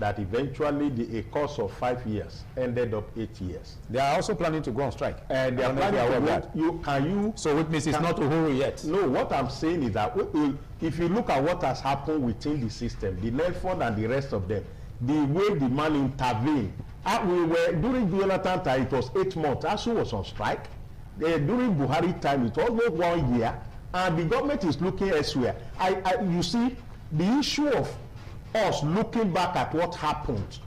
that eventually a course of 5 years ended up 8 years. They are also planning to go on strike. And they are planning to go. So it means it's not Uhuru yet. No, what I'm saying is that if you look at what has happened within the system, the Nelford and the rest of them, the way the man intervened, we were during the Jonathan time, it was 8 months. ASU was on strike. During Buhari time, it was almost 1 year, and the government is looking elsewhere. You see, the issue of us looking back at what happened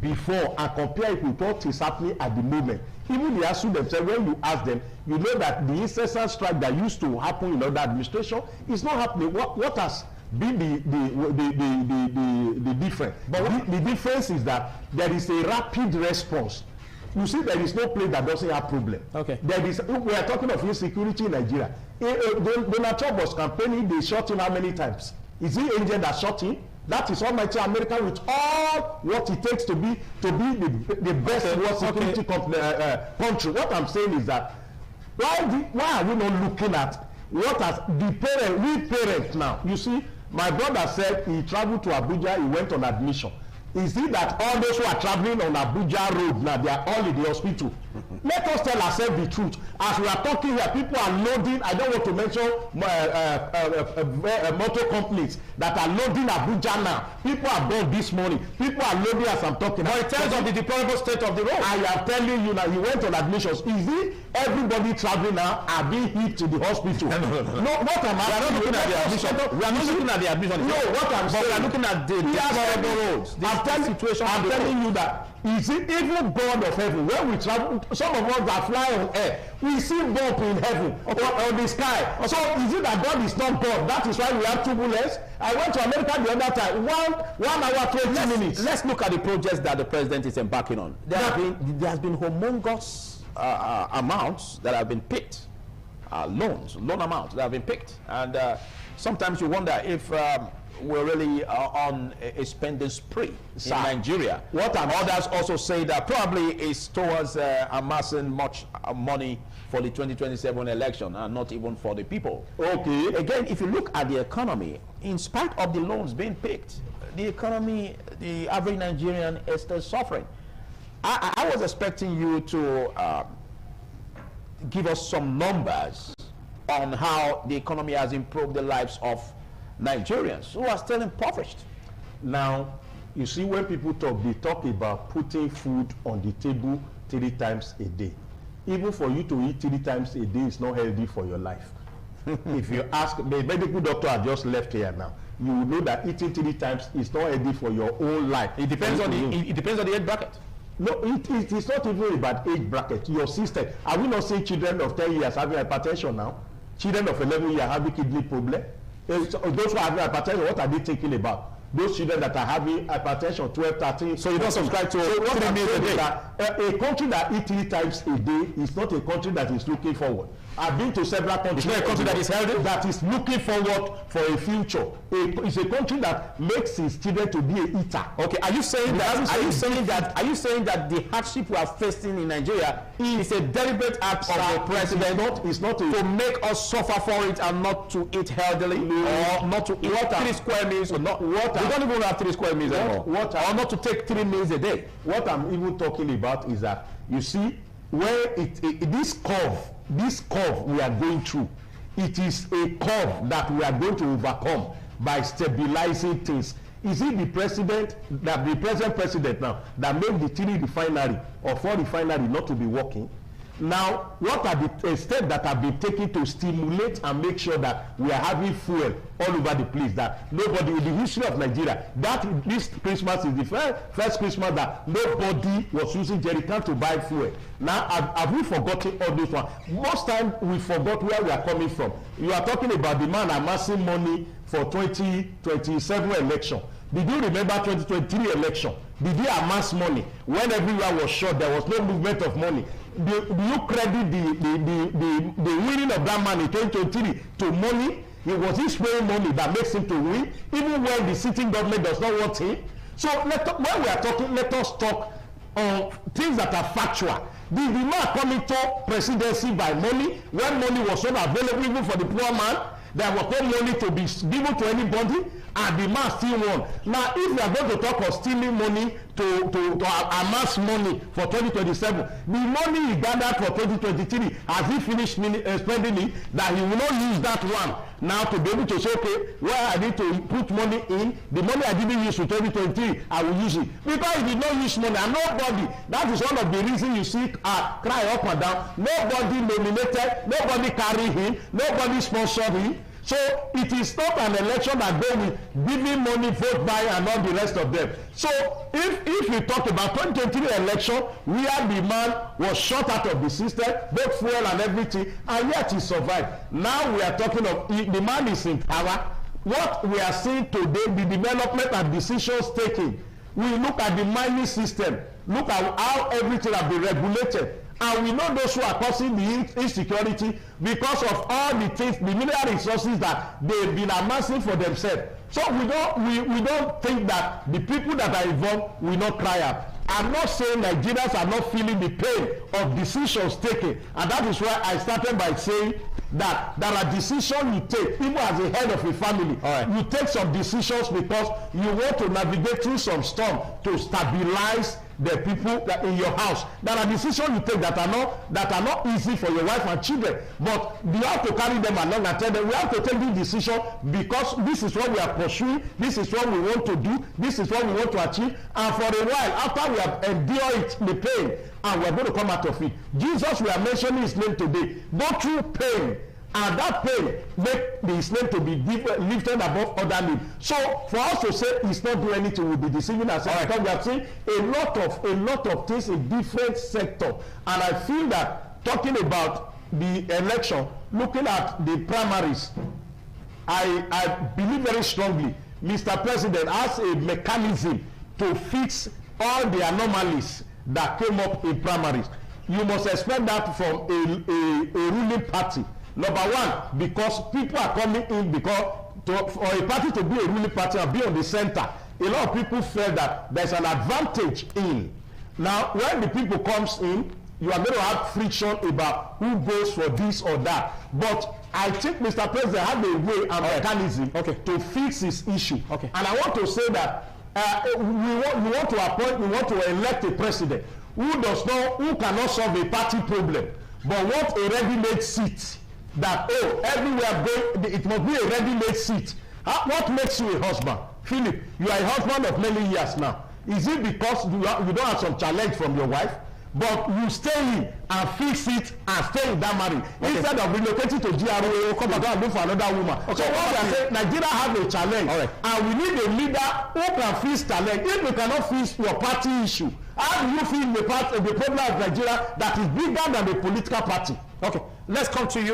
before and compare it with what is happening at the moment. Even the ASU themselves, when you ask them, you know that the incessant strike that used to happen in other administration is not happening. What has be the difference. But the difference is that there is a rapid response. You see, there is no place that doesn't have problem. Okay. There is. We are talking of insecurity in Nigeria. Donald Trump was campaigning. They shot him how many times? Is he agent that shot him? That is almighty America with all what it takes to be the best world security country. What I'm saying is that why are we not looking at what has the parents now? You see, my brother said he traveled to Abuja. He went on admission. Is it that all those who are traveling on Abuja road now, they are all in the hospital? Let us tell ourselves the truth. As we are talking here, people are loading. I don't want to mention motor companies that are loading Abuja now. People are gone this morning. People are loading as I'm talking. But in terms of the deplorable state of the road, I am telling you now, he went on admissions. Is it everybody traveling now are being hit to the hospital? No, what I'm asking, we are not looking at the admission. We are not looking at the admission. No, what I'm saying, we are looking at the deplorable roads. I'm telling you that is it even God of heaven when we travel? Some of us are flying on air. We see bump in heaven or the sky. So is it that God is not God? That is why we have turbulence. I went to America the other time. 1 hour 20 minutes. Let's look at the projects that the president is embarking on. There has been humongous amounts that have been picked, loan amounts that have been picked, and sometimes you wonder if we're really on a spending spree in Nigeria. Others also say that probably is towards amassing much money for the 2027 election and not even for the people. Okay. Again, if you look at the economy, in spite of the loans being picked, the economy, the average Nigerian is still suffering. I was expecting you to give us some numbers on how the economy has improved the lives of Nigerians who are still impoverished. Now, you see, when people talk, they talk about putting food on the table 3 times a day. Even for you to eat 3 times a day is not healthy for your life. If you ask, the medical doctor has just left here now, you will know that eating 3 times is not healthy for your own life. It depends on the age bracket. No, it is not even about age bracket. Your system. Are we not seeing children of 10 years having hypertension now? Children of 11 years having kidney problem? Those who are having hypertension, what are they thinking about? Those children that are having hypertension, 12, 13. So you don't subscribe to 3 meals a day? A country that eats 3 times a day is not a country that is looking forward. I've been to several countries. It's not a country that is healthy? That is looking forward for a future. It's a country that makes its children to be a eater. Okay, are you saying that? Are you saying that the hardship we are facing in Nigeria is a deliberate act of the president? It's not to make us suffer for it and not to eat healthily, or not to eat 3 square meals, or not. We don't even have 3 square meals anymore. Or not to take 3 meals a day. What I'm even talking about is that you see where this curve we are going through, it is a curve that we are going to overcome by stabilizing things. Is it the present president now that made the 3 refinery or 4 refinery not to be working? Now, what are the steps that have been taken to stimulate and make sure that we are having fuel all over the place, that nobody in the history of Nigeria, that this Christmas is the first Christmas that nobody was using jerrycan to buy fuel. Now, have we forgotten all those ones? Most time we forgot where we are coming from. You are talking about the man amassing money for 2027 election. Did you remember 2023 election? Did he amass money when everywhere was short? There was no movement of money. Do you credit the winning of that man in 2023 to money? It was his spraying money that makes him to win, even when the sitting government does not want him. So when we are talking, let us talk on things that are factual. Did the man coming to presidency by money when money was not available even for the poor man? There was no money to be given to anybody, and the man still won. Now, if we are going to talk of stealing money to amass money for 2027, the money he gathered for 2023, has he finished spending it, that he will not use that one now to be able to say, okay, where I need to put money in, the money I didn't use for 2023, I will use it. Because he did not use money, and nobody, that is one of the reasons you see cry up and down, nobody nominated, nobody carried him, nobody sponsored him. So it is not an election that go with giving money, vote buy, and all the rest of them. So if we talk about 2023 election, where the man was shot out of the system, both fuel and everything, and yet he survived. Now we are talking of the man is in power. what we are seeing today, the development and decisions taken, we look at the mining system, look at how everything has been regulated, and we know those who are causing the insecurity because of all the things, the mineral resources that they've been amassing for themselves. So we don't think that the people that are involved will not cry out. I'm not saying Nigerians are not feeling the pain of decisions taken, and that is why I started by saying that there are decisions you take, even as a head of a family. You take some decisions because you want to navigate through some storm to stabilize the people that in your house. There are decisions you take that are not easy for your wife and children, but you have to carry them along and tell them we have to take this decision because this is what we are pursuing, this is what we want to do, this is what we want to achieve, and for a while after we have endured the pain and we are going to come out of it. Jesus, we are mentioning his name today, go through pain, and that pain make his name to be lifted above other names. So for us to say he's not doing anything, we'll be deceiving ourselves, because we have seen a lot of things in different sectors. And I feel that talking about the election, looking at the primaries, I believe very strongly Mr. President has a mechanism to fix all the anomalies that came up in primaries. You must expect that from a ruling party. Number one, because people are coming in because for a party to be a ruling party and be on the center, a lot of people feel that there's an advantage in. Now, when the people comes in, you are going to have friction about who goes for this or that. But I think Mr. President had a way and mechanism to fix this issue. And I want to say that we want to elect a president who cannot solve a party problem, but want a ready-made seat. That everywhere going, it must be a ready-made seat. What makes you a husband? Philip, you are a husband of many years now. Is it because you don't have some challenge from your wife, but you stay in and fix it and stay in that marriage instead of relocating to GRA, come back and look for another woman? So what we are saying, Nigeria have a challenge, and we need a leader who can fix challenge. If you cannot fix your party issue, how do you feel the problem of Nigeria that is bigger than the political party? Okay, let's come to you,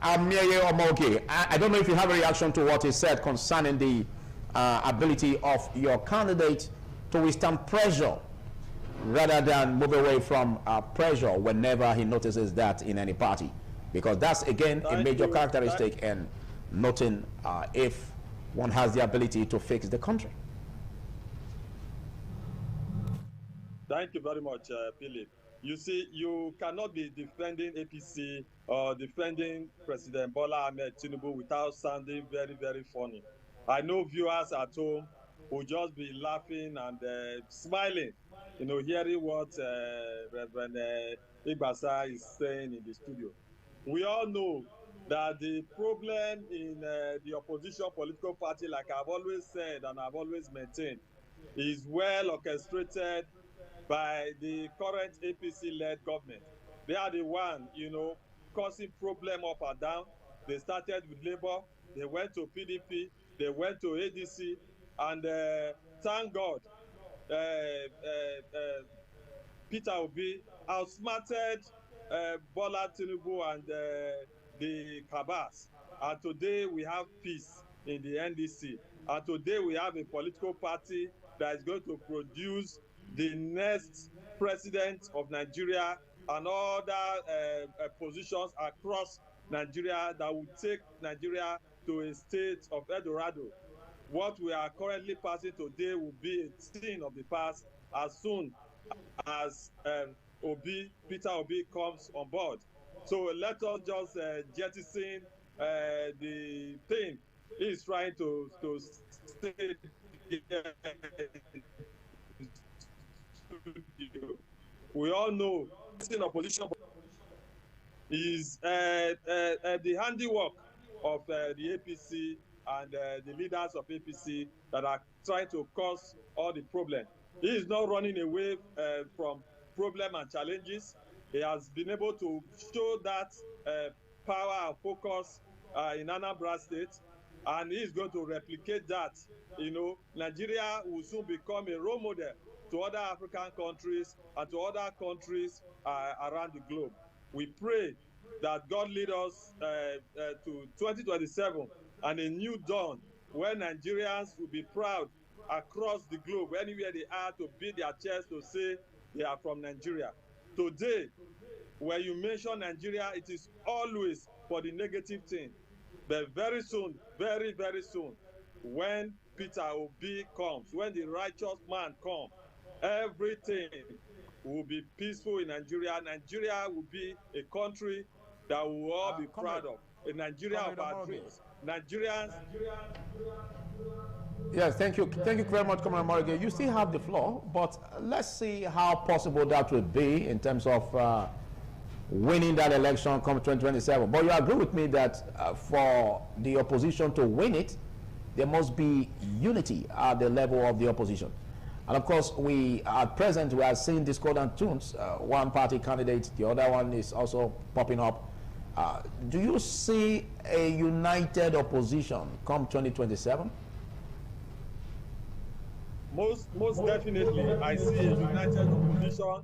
Amiye Omoge. I don't know if you have a reaction to what he said concerning the ability of your candidate to withstand pressure rather than move away from pressure whenever he notices that in any party. Because that's, again, a major characteristic in noting if one has the ability to fix the country. Thank you very much, Philip. You see, you cannot be defending APC or defending President Bola Ahmed Tinubu without sounding very, very funny. I know viewers at home will just be laughing and smiling, hearing what Reverend Igbasa is saying in the studio. We all know that the problem in the opposition political party, like I've always said and I've always maintained, is well orchestrated by the current APC-led government. They are the one, causing problem up and down. They started with Labour, they went to PDP, they went to ADC, and thank God, Peter Obi outsmarted Bola Tinubu and the Kabas. And today we have peace in the NDC. And today we have a political party that is going to produce the next president of Nigeria and other positions across Nigeria that will take Nigeria to a state of Eldorado. What we are currently passing today will be a thing of the past as soon as Peter Obi comes on board. So let us just jettison the thing he is trying to say. We all know in opposition is the handiwork of the APC and the leaders of APC that are trying to cause all the problem. He is not running away from problem and challenges. He has been able to show that power and focus in Anambra State, and he is going to replicate that. Nigeria will soon become a role model to other African countries and to other countries around the globe. We pray that God lead us to 2027 and a new dawn where Nigerians will be proud across the globe, anywhere they are, to beat their chest to say they are from Nigeria. Today, when you mention Nigeria, it is always for the negative thing. But very soon, very, very soon, when Peter Obi comes, when the righteous man comes, everything will be peaceful in Nigeria. Nigeria will be a country that we will all be proud of. A Nigeria of our dreams. Nigerians. Yes, thank you. Thank you very much, Comrade Morgan. You still have the floor, but let's see how possible that would be in terms of winning that election come 2027. But you agree with me that for the opposition to win it, there must be unity at the level of the opposition. And of course, at present, we are seeing discordant tunes. One party candidate, the other one is also popping up. Do you see a united opposition come 2027? Most definitely, I see a united opposition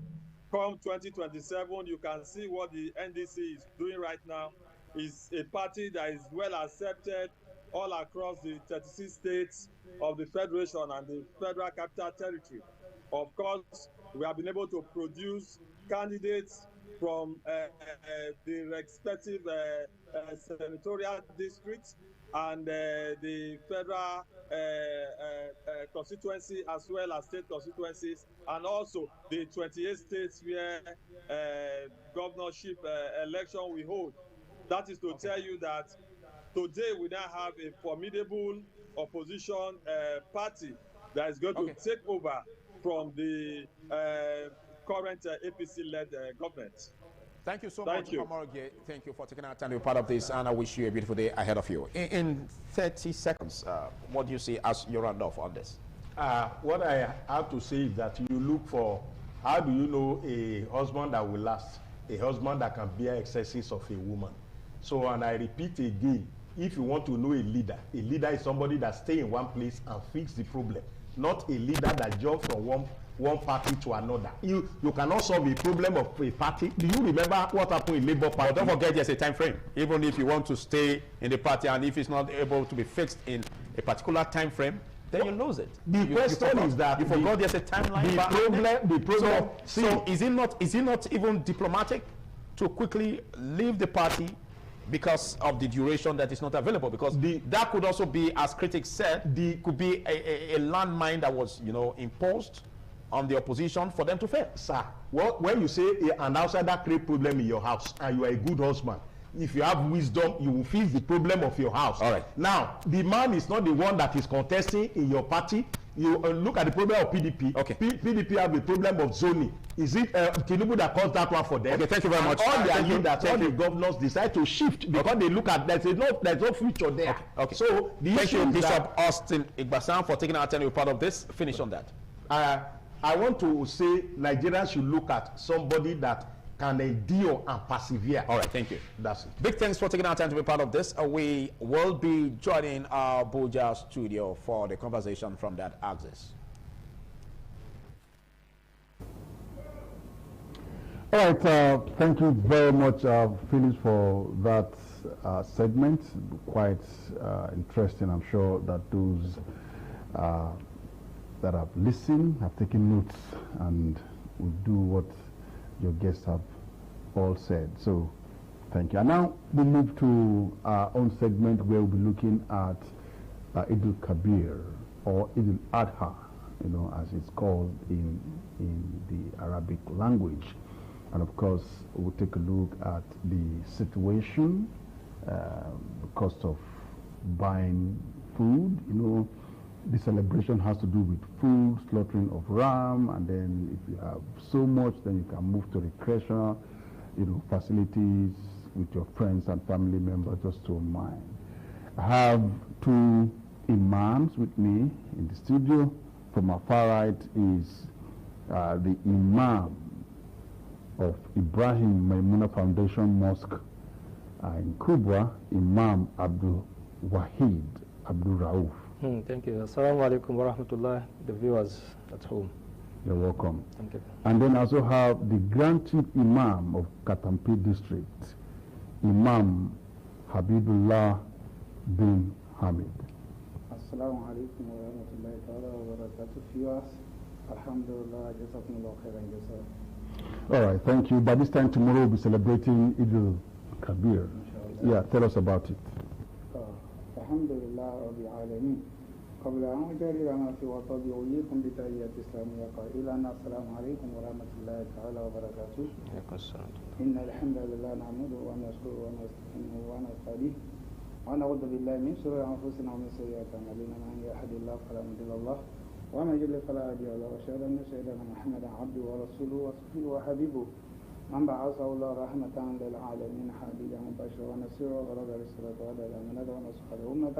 come 2027. You can see what the NDC is doing right now. Is a party that is well accepted all across the 36 states of the Federation and the Federal Capital Territory. Of course, we have been able to produce candidates from the respective senatorial districts and the federal constituency, as well as state constituencies, and also the 28 states where governorship election we hold. That is to tell you that today we now have a formidable opposition party that is going to take over from the current APC-led government. Thank you so much, Amorge. Thank you for taking our time to be part of this, and I wish you a beautiful day ahead of you. In 30 seconds, what do you see as your round-off on this? What I have to say is that you look for, how do you know a husband that will last? A husband that can bear excesses of a woman. So, and I repeat again, if you want to know a leader is somebody that stays in one place and fix the problem, not a leader that jumps from one party to another. You cannot solve a problem of a party. Do you remember what happened in Labour Party? But don't forget there's a time frame. Even if you want to stay in the party and if it's not able to be fixed in a particular time frame, then you lose it. The question is that you forgot there's a timeline. The problem. So is it not even diplomatic to quickly leave the party because of the duration that is not available? Because that could also be, as critics said, could be a landmine that was, imposed on the opposition for them to fail. Sir, when you say an outsider create problem in your house and you are a good husband, if you have wisdom, you will fix the problem of your house. All right. Now, the man is not the one that is contesting in your party. You look at the problem of PDP. Okay. PDP have the problem of zoning. Is it Tinubu that caused that one for them? Okay, thank you very much. All they are that all the governors decide to shift because they look at there's no future there. Okay. So thank you, Bishop Austin Igbasan, for taking our time to be part of this. Finish on that. I want to say Nigerians should look at somebody that can endure and persevere. All right, thank you. That's it. Big thanks for taking our time to be part of this. We will be joining our Abuja studio for the conversation from that axis. All right, thank you very much, Phyllis, for that segment. Quite interesting. I'm sure that those that have listened have taken notes and will do what your guests have all said. So thank you. And now we move to our own segment where we'll be looking at Eid al-Kabir, or Eid al-Adha, as it's called in the Arabic language. And of course, we'll take a look at the situation, the cost of buying food. The celebration has to do with food, slaughtering of ram, and then if you have so much, then you can move to recreational, facilities with your friends and family members, just to mind. I have two imams with me in the studio. From my far right is the imam of Ibrahim Maimuna Foundation Mosque in Kubwa, Imam Abdul Wahid Abdul Rauf. Thank you. Assalamu alaikum wa rahmatullah, the viewers at home. You're welcome. Thank you. And then I also have the Grand Chief Imam of Katampi District, Imam Habibullah bin Hamid. Assalamu alaikum wa rahmatullahi ta'ala wa barakatuh. Viewers, alhamdulillah, jazakumullah khairan jazak. All right, thank you. By this time tomorrow we'll be celebrating Eid al-Kabir. Yeah, tell us about it. Alhamdulillah rabbil alameen. قبل أن أجري ما في وطبي أويكم بتحية إسلامية قائلا السلام عليكم ورحمة الله تعالى وبركاته. إن الحمد لله نحمده ونشكره ونستعينه ونستهديه ونعوذ بالله من شرور أنفسنا ومن سيئات أعمالنا من يهد الله فلا مضل له ومن يضلل فلا هادي له وأشهد أن سيدنا محمدا عبده ورسوله وصفيه وحبيبه من بعثه الله رحمة للعالمين حبيبا مبشرا ونصيرا ورد رسالته وهدى الأمانة ونصح الأمة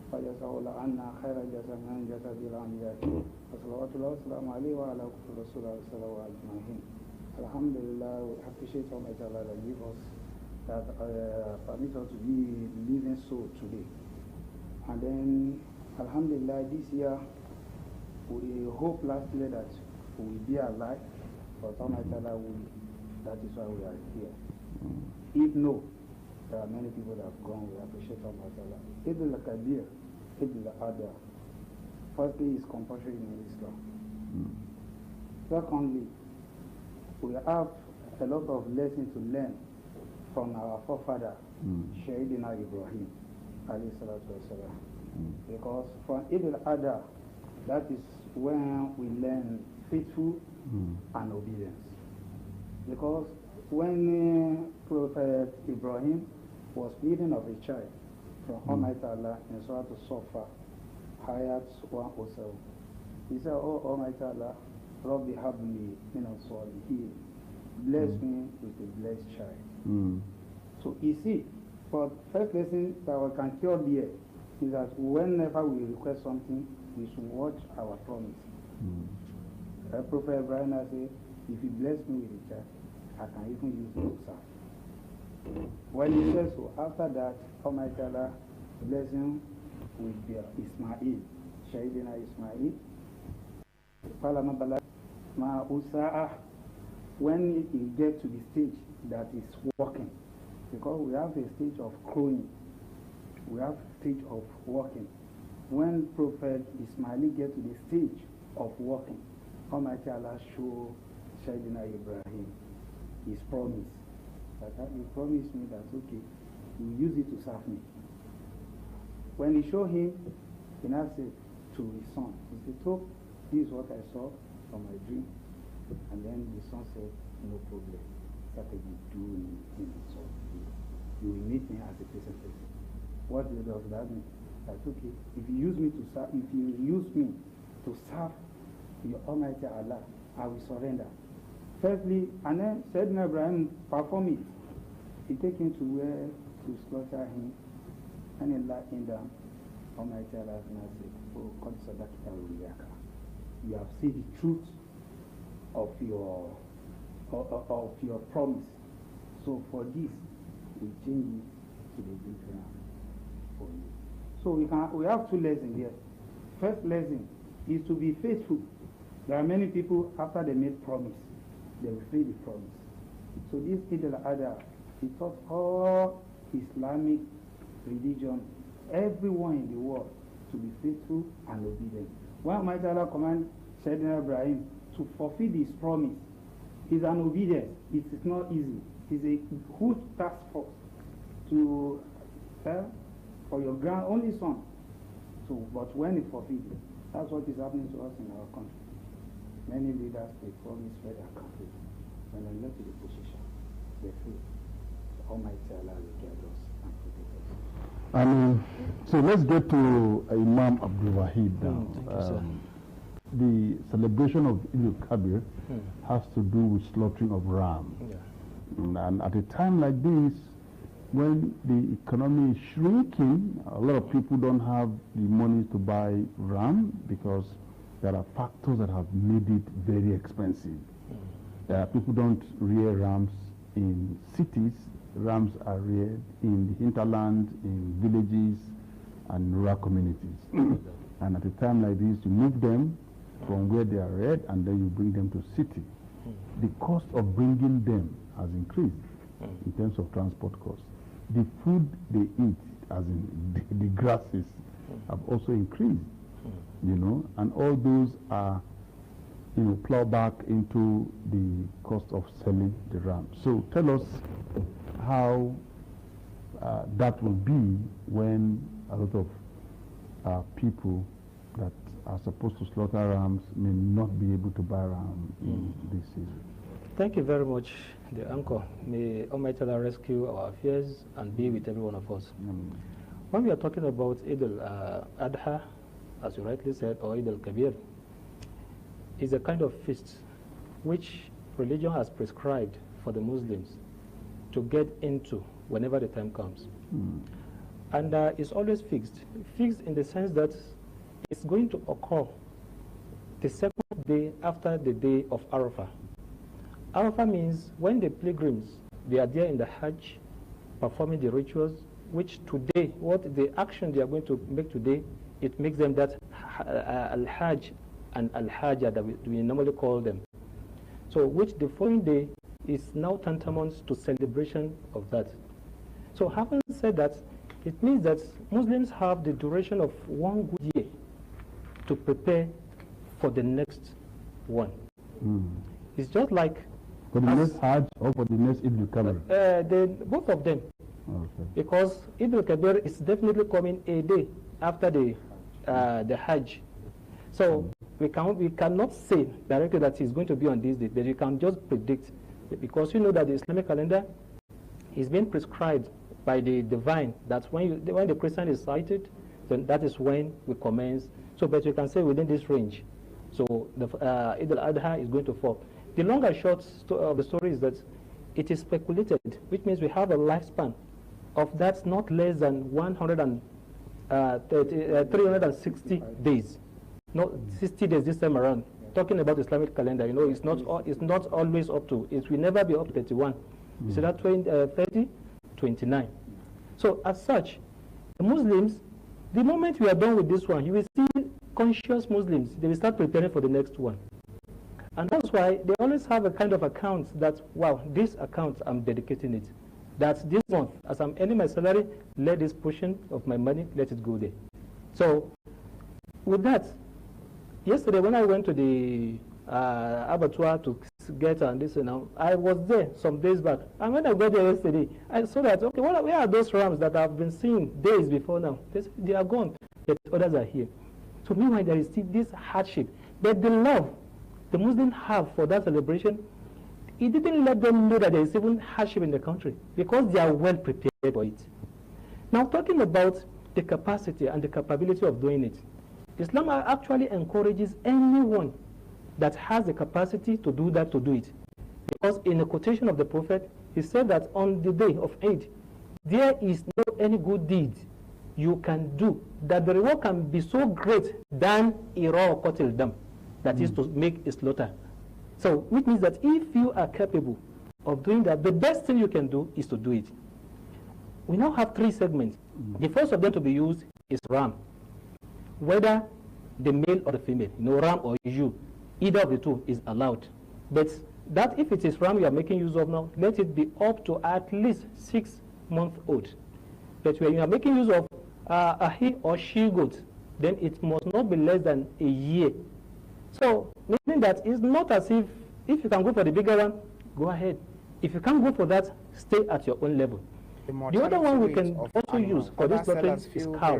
فجزاه الله عنا خير الجزاء من جزاء بالأنبياء وصلوات الله وسلامه عليه وعلى كل رسول الله صلى الله عليه وسلم. Alhamdulillah, we appreciate so much Allah that give us that permit us to be living soul today. And then Alhamdulillah, this year we hope last year that we will be alive, but Allah will. That is why we are here. If no, there are many people that have gone. We appreciate Allah. Eid al-Kabir, Eid al-Adha. Firstly, is compulsory in Islam. Secondly, we have a lot of lessons to learn from our forefather, Shaykh Ibrahim, alayhi salatu wasalam. Because from Eid al-Adha, that is when we learn faithful and obedience. Because when Prophet Ibrahim was pleading of a child from Almighty Allah in Surah Al-Safa, Ayat 107, he said, "Oh Almighty Allah, Rabbi habli min al-salihin, bless me with a blessed child." So you see, for first lesson that we can cure here is that whenever we request something, we should watch our promise. Prophet Ibrahim said, "If you bless me with a child, I can even use it to serve." When he says so, after that, Almighty Allah bless him with Ismail, Shaydina Ismail. When he gets to the stage that is walking, because we have a stage of crowing, we have a stage of walking. When Prophet Ismail gets to the stage of walking, Almighty Allah show Shaydina Ibrahim his promise. That he promised me that, okay, you use it to serve me. When he showed him, he now said to his son, he said, "So, this is what I saw from my dream." And then the son said, "No problem." Started doing it. So you will meet me as a person. What does that mean? That's okay. If you use me to serve, if you use me to serve your Almighty Allah, I will surrender. Firstly, and then Sayyidina Ibrahim perform it. He take him to where to slaughter him, and he lie him down. Almighty Allah said, "Oh, God, you have seen the truth of your promise. So for this, we change it to the different for you." So we have two lessons here. First lesson is to be faithful. There are many people after they made promise, they will fail the promise. So this Eid al-Adha, he taught all Islamic religion, everyone in the world, to be faithful and obedient. When Almighty Allah command Sayyidina Ibrahim to fulfill his promise, is an obedience. It is not easy. It is a huge task force to for your only son. So, but when he fulfills it, that's what is happening to us in our country. Many leaders, they promise for their country. When they get to the position, they fail. So Almighty Allah will guide us and protect us. So let's get to Imam Abdul Wahid now. The celebration of Eid al-Kabir has to do with slaughtering of ram. And at a time like this, when the economy is shrinking, a lot of people don't have the money to buy ram because there are factors that have made it very expensive. People don't rear rams in cities. Rams are reared in the hinterland, in villages and rural communities. And at a time like this, you move them from where they are reared and then you bring them to city. The cost of bringing them has increased in terms of transport costs. The food they eat as in the grasses have also increased, you know, and all those are, you know, plow back into the cost of selling the ram. So tell us how that will be when a lot of people that are supposed to slaughter rams may not be able to buy ram in this season. Thank you very much, the uncle. May Almighty Allah rescue our affairs and be with every one of us. When we are talking about Eid al-Adha, as you rightly said, or Eid al-Kabir, is a kind of feast which religion has prescribed for the Muslims to get into whenever the time comes. And it's always fixed. Fixed in the sense that it's going to occur the second day after the day of Arafah. Arafah means when the pilgrims, they are there in the Hajj, performing the rituals, which today, what the action they are going to make today, it makes them that Al-Hajj and Al-Hajjah that we normally call them. So which the following day is now tantamount to celebration of that. So having said that, it means that Muslims have the duration of 1 good year to prepare for the next one. It's just like for the next Hajj or for the next Eid al-Kabir? Both of them. Okay. Because Eid al-Kabir is definitely coming a day after the Hajj. So we cannot say directly that it's going to be on this date, but we can just predict, because you know that the Islamic calendar is being prescribed by the divine, that when the Christian is sighted, then that is when we commence. So but you can say within this range. So the Eid al-Adha is going to fall. The long and short of the story is that it is speculated, which means we have a lifespan of that's not less than 360 days. Not 60 days this time around. Talking about Islamic calendar, you know, it's not always up to, it will never be up to 31. So that 30, 29. So as such, the Muslims, the moment we are done with this one, you will see conscious Muslims, they will start preparing for the next one. And that's why they always have a kind of account that, wow, this account, I'm dedicating it. That this month, as I'm earning my salary, let this portion of my money, let it go there. So with that, yesterday when I went to the abattoir to get and this and now, I was there some days back. And when I got there yesterday, I saw that, okay, where are those rams that I've been seeing days before now? They are gone, but others are here. So meanwhile, there is still this hardship. But the love the Muslims have for that celebration, it didn't let them know that there is even hardship in the country, because they are well prepared for it. Now, talking about the capacity and the capability of doing it, Islam actually encourages anyone that has the capacity to do that to do it. Because in a quotation of the Prophet, he said that on the day of Eid, there is no any good deed you can do that the reward can be so great than ira qatil dam, that is to make a slaughter. So, which means that if you are capable of doing that, the best thing you can do is to do it. We now have 3 segments. The first of them to be used is ram. Whether the male or the female, ram or ewe, either of the two is allowed. But that if it is ram you are making use of now, let it be up to at least 6 months old. But when you are making use of a he or she goat, then it must not be less than a year. So, meaning that it's not as if you can go for the bigger one, go ahead. If you can't go for that, stay at your own level. The other one we can also use for this slaughtering is cow.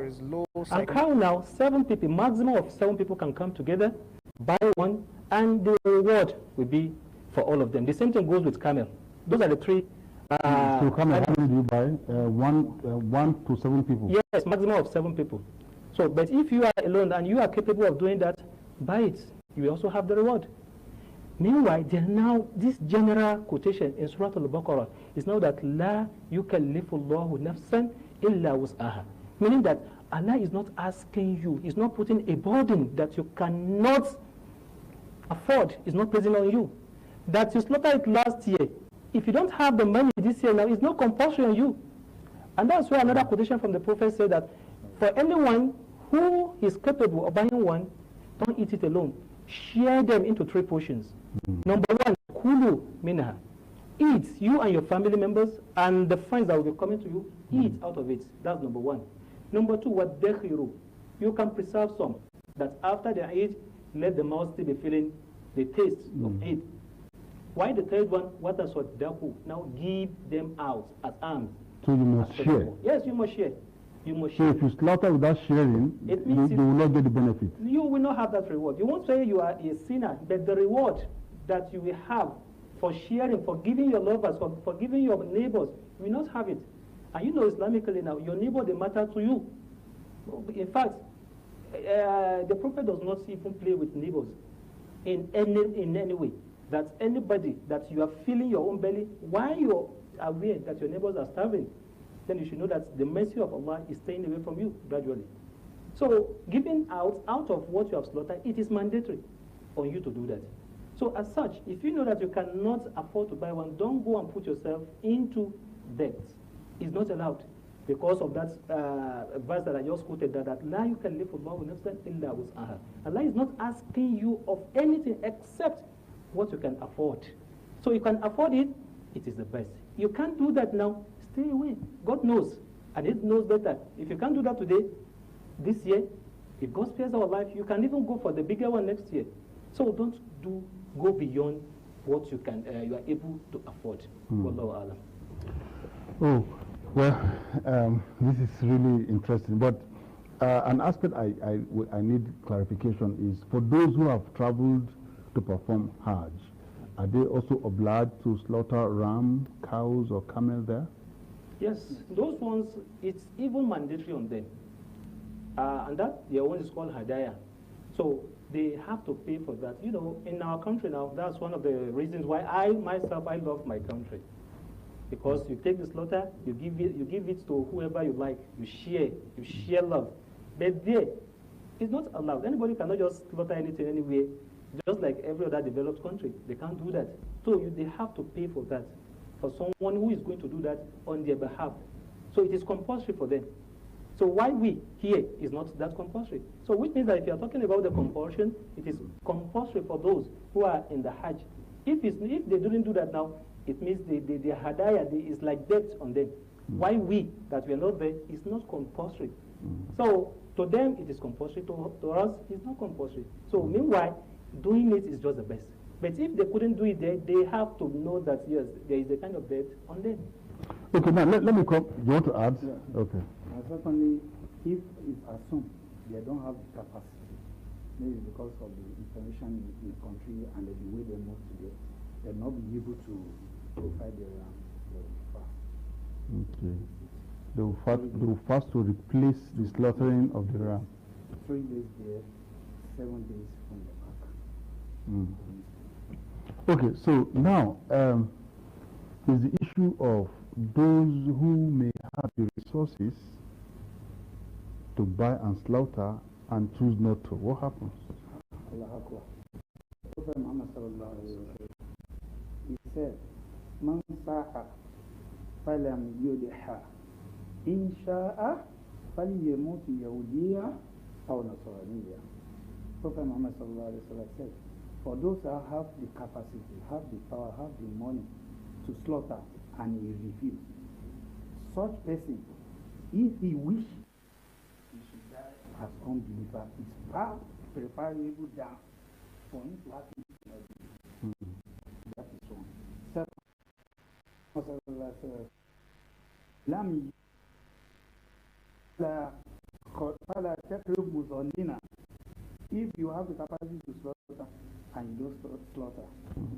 And cow now, 7 people, maximum of 7 people can come together, buy one, and the reward will be for all of them. The same thing goes with camel. Those are the 3. So camel, how many do you buy? 1 to 7 people? Yes, maximum of 7 people. So, but if you are alone and you are capable of doing that, buy it. You will also have the reward. Meanwhile, there now this general quotation in Surah Al-Baqarah is now that La yukallifullahu nafsan illa wus'aha, meaning that Allah is not asking you, He's not putting a burden that you cannot afford, is not placing on you. That you slaughtered it last year. If you don't have the money this year now, it's not compulsory on you. And that's why another quotation from the Prophet said that for anyone who is capable of buying one, don't eat it alone. Share them into 3 portions. Number 1, kulu minha. Eat, you and your family members and the friends that will be coming to you, eat out of it. That's number one. Number two, what dekhiru. You can preserve some, that after they eat, let the mouth still be feeling the taste of it. Why the third one, what is what daku? Now give them out as alms. So you must share. Yes, you must share. You must So share. if you slaughter without sharing, It you means will not get the benefit. You will not have that reward. You won't say you are a sinner, but the reward that you will have for sharing, for giving your lovers, for giving your neighbors, you will not have it. And you know Islamically now, your neighbor, they matter to you. In fact, the Prophet does not even play with neighbors in any way. That anybody that you are feeling your own belly, while you are aware that your neighbors are starving, then you should know that the mercy of Allah is staying away from you gradually. So giving out of what you have slaughtered, it is mandatory on you to do that. So as such, if you know that you cannot afford to buy one, don't go and put yourself into debt. It's not allowed because of that verse that I just quoted, that la yukallifu Allahu nafsan illa wus'aha. Allah is not asking you of anything except what you can afford. So you can afford it, it is the best. You can't do that now, stay away. God knows, and He knows better. If you can't do that today, this year, if God spares our life, you can even go for the bigger one next year. So don't go beyond what you can, you are able to afford. Wallahu alam. Oh, well, this is really interesting. But an aspect I need clarification is for those who have traveled to perform Hajj, are they also obliged to slaughter ram, cows, or camel there? Yes, those ones, it's even mandatory on them. And that their one is called hadaya. So they have to pay for that. You know, in our country now, that's one of the reasons why I love my country. Because you take the slaughter, you give it to whoever you like. You share love. But there, it's not allowed. Anybody cannot just slaughter anything anyway, just like every other developed country. They can't do that. So they have to pay for that, for someone who is going to do that on their behalf. So it is compulsory for them. So why we here is not that compulsory. So which means that if you are talking about the compulsion, it is compulsory for those who are in the Hajj. If they didn't do that now, it means the hadaya is like debt on them. Why we, that we are not there, is not compulsory. So to them it is compulsory, to us it's not compulsory. So meanwhile, doing it is just the best. But if they couldn't do it there, they have to know that yes, there is a kind of debt on them. Okay, now let me come. You want to add? Yeah. Okay. Secondly, if it's assumed they don't have the capacity, maybe because of the information in the country and the way they move today, they'll not be able to provide their fast. Okay. They will fast to replace the slaughtering of the ram. 3 days there, 7 days from the back. Okay, so now is the issue of those who may have the resources to buy and slaughter and choose not to. What happens? Allah Akbar. Prophet Muhammad sallallahu alayhi wa sallam, he said, Man sa'a falam yudiha, in sha'a falyamut yahudiya aw nasraniya. Prophet Muhammad sallallahu alayhi wa sallam said, for those who have the capacity, have the power, have the money to slaughter and he refuse, such person, if he wish, he should die as unbeliever. It's far preferable down for him to have that is one. Second, if you have the capacity to slaughter and you don't slaughter,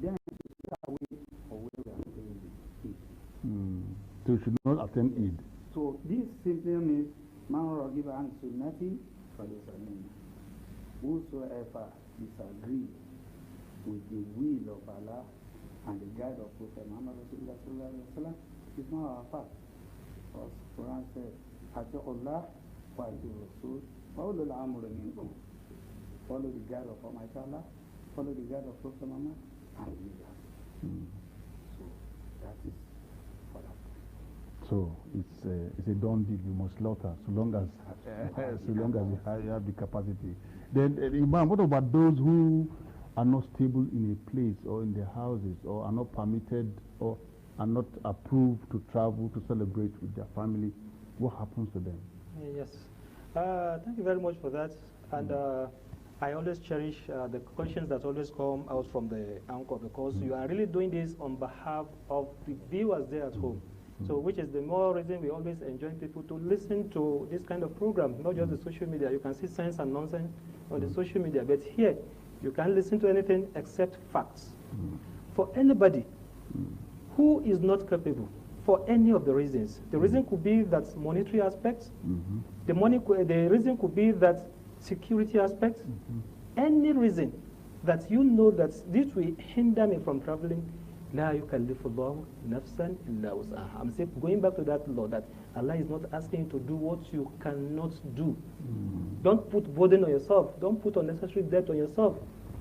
then you stay away from where we are doing the Eid. So you should not attend Eid. So this simply means man ragiba an sunnati falaysa minni. Whosoever disagrees with the will of Allah and the guide of Prophet Muhammad sallallahu alaihi wasallam is not our part. Because Quran says, "Atiqullah wa atiqur Rasul wa ulul amri minkum." Follow the guide of Almighty Allah, follow the guide of Prophet Muhammad, and leaders. So that is for that. So it's a done deal. You must slaughter so long as you have the capacity. Then Imam, what about those who are not stable in a place or in their houses, or are not permitted or are not approved to travel to celebrate with their family, what happens to them? Yes. Thank you very much for that. And I always cherish the questions that always come out from the anchor, because you are really doing this on behalf of the viewers there at home. So which is the more reason we always enjoy people to listen to this kind of program, not just the social media. You can see sense and nonsense on the social media, but here you can't listen to anything except facts. For anybody who is not capable, for any of the reasons, the reason could be that monetary aspects, the reason could be that security aspects, any reason that you know that this will hinder me from traveling, لا يكلف الله نفسا إلا وسعها. I'm saying, going back to that law, that Allah is not asking you to do what you cannot do. Don't put burden on yourself. Don't put unnecessary debt on yourself.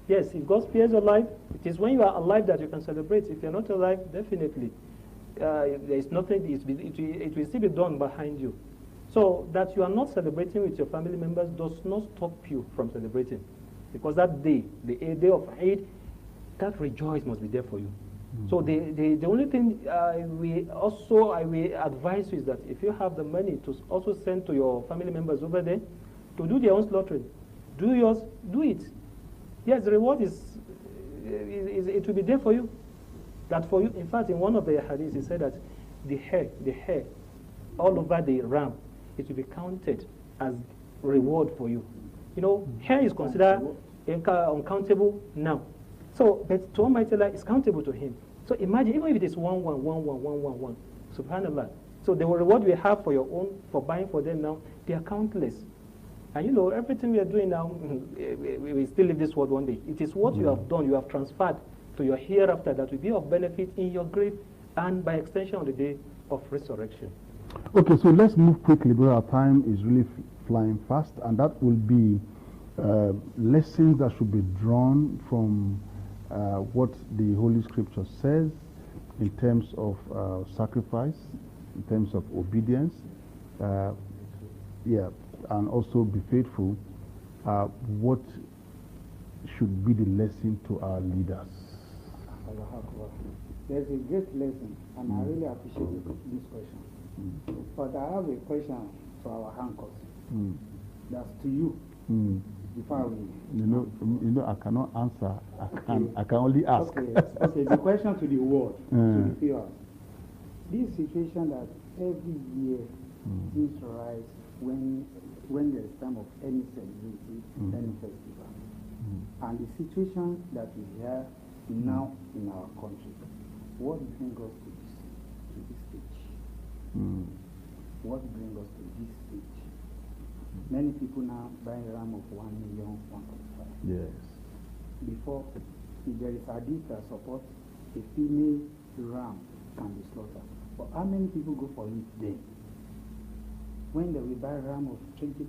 Yes, if God spares your life, it is when you are alive that you can celebrate. If you're not alive, definitely there is nothing. It will still be done behind you. So that you are not celebrating with your family members does not stop you from celebrating, because that day, the day of Eid, that rejoice must be there for you. So the only thing I will advise you is that if you have the money to also send to your family members over there to do their own slaughtering, do yours, do it. Yes, the reward it will be there for you. That for you, in fact, in one of the hadiths, he said that the hair all over the ram, it will be counted as reward for you. You know, hair is considered uncountable now. So, but to Almighty Allah is countable to Him. So imagine, even if it is 1, 1, 1, 1, 1, 1, 1, subhanallah. So the reward we have for your own, for buying for them now, they are countless. And you know, everything we are doing now, we still leave this world one day. It is what you have done, you have transferred to your hereafter that will be of benefit in your grave and by extension on the day of resurrection. Okay, so let's move quickly because our time is really flying fast, and that will be lessons that should be drawn from what the Holy Scripture says in terms of sacrifice, in terms of obedience, and also be faithful. What should be the lesson to our leaders? There's a great lesson, and I really appreciate this question. But I have a question to our anchors. That's to you. Before we, you know, I cannot answer. I can only ask. Okay. The question to the world, to the viewers. This situation that every year seems to rise when there is time of any celebration, any festival, and the situation that we have now in our country, what brings us to this stage? What brings us to this stage? Many people now buying a ram of 1 million, 1.5. Yes. Before, if there is a hadith that supports a female ram can be slaughtered. But how many people go for it then? When they will buy a ram of 20,000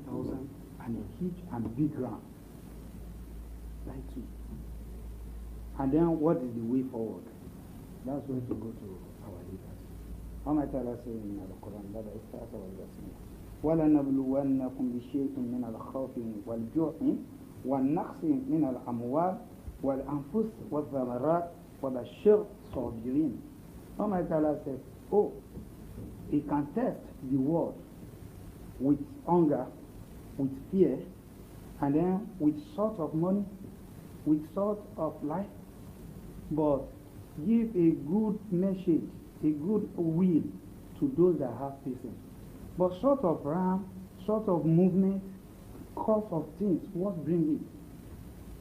and a huge and big ram, like it. And then what is the way forward? That's where to go to our leaders. Almighty Allah says in the Quran that it starts our lesson. وَلَنَبْلُوَنَّكُمْ بِشَيْءٍ مِنَ الْخَوْفِ وَالْجُوعِ وَالنَّقْصِ مِنَ الْأَمْوَالِ وَالْأَنفُسِ وَالثَّمَرَاتِ وَبَشِّرِ الصَّابِرِينَ. Almighty Allah says, He can test the world with hunger, with fear, and then with sort of money, with sort of life, but give a good message, a good will to those that have patience. But sort of ram, sort of movement, cause of things, what bring it?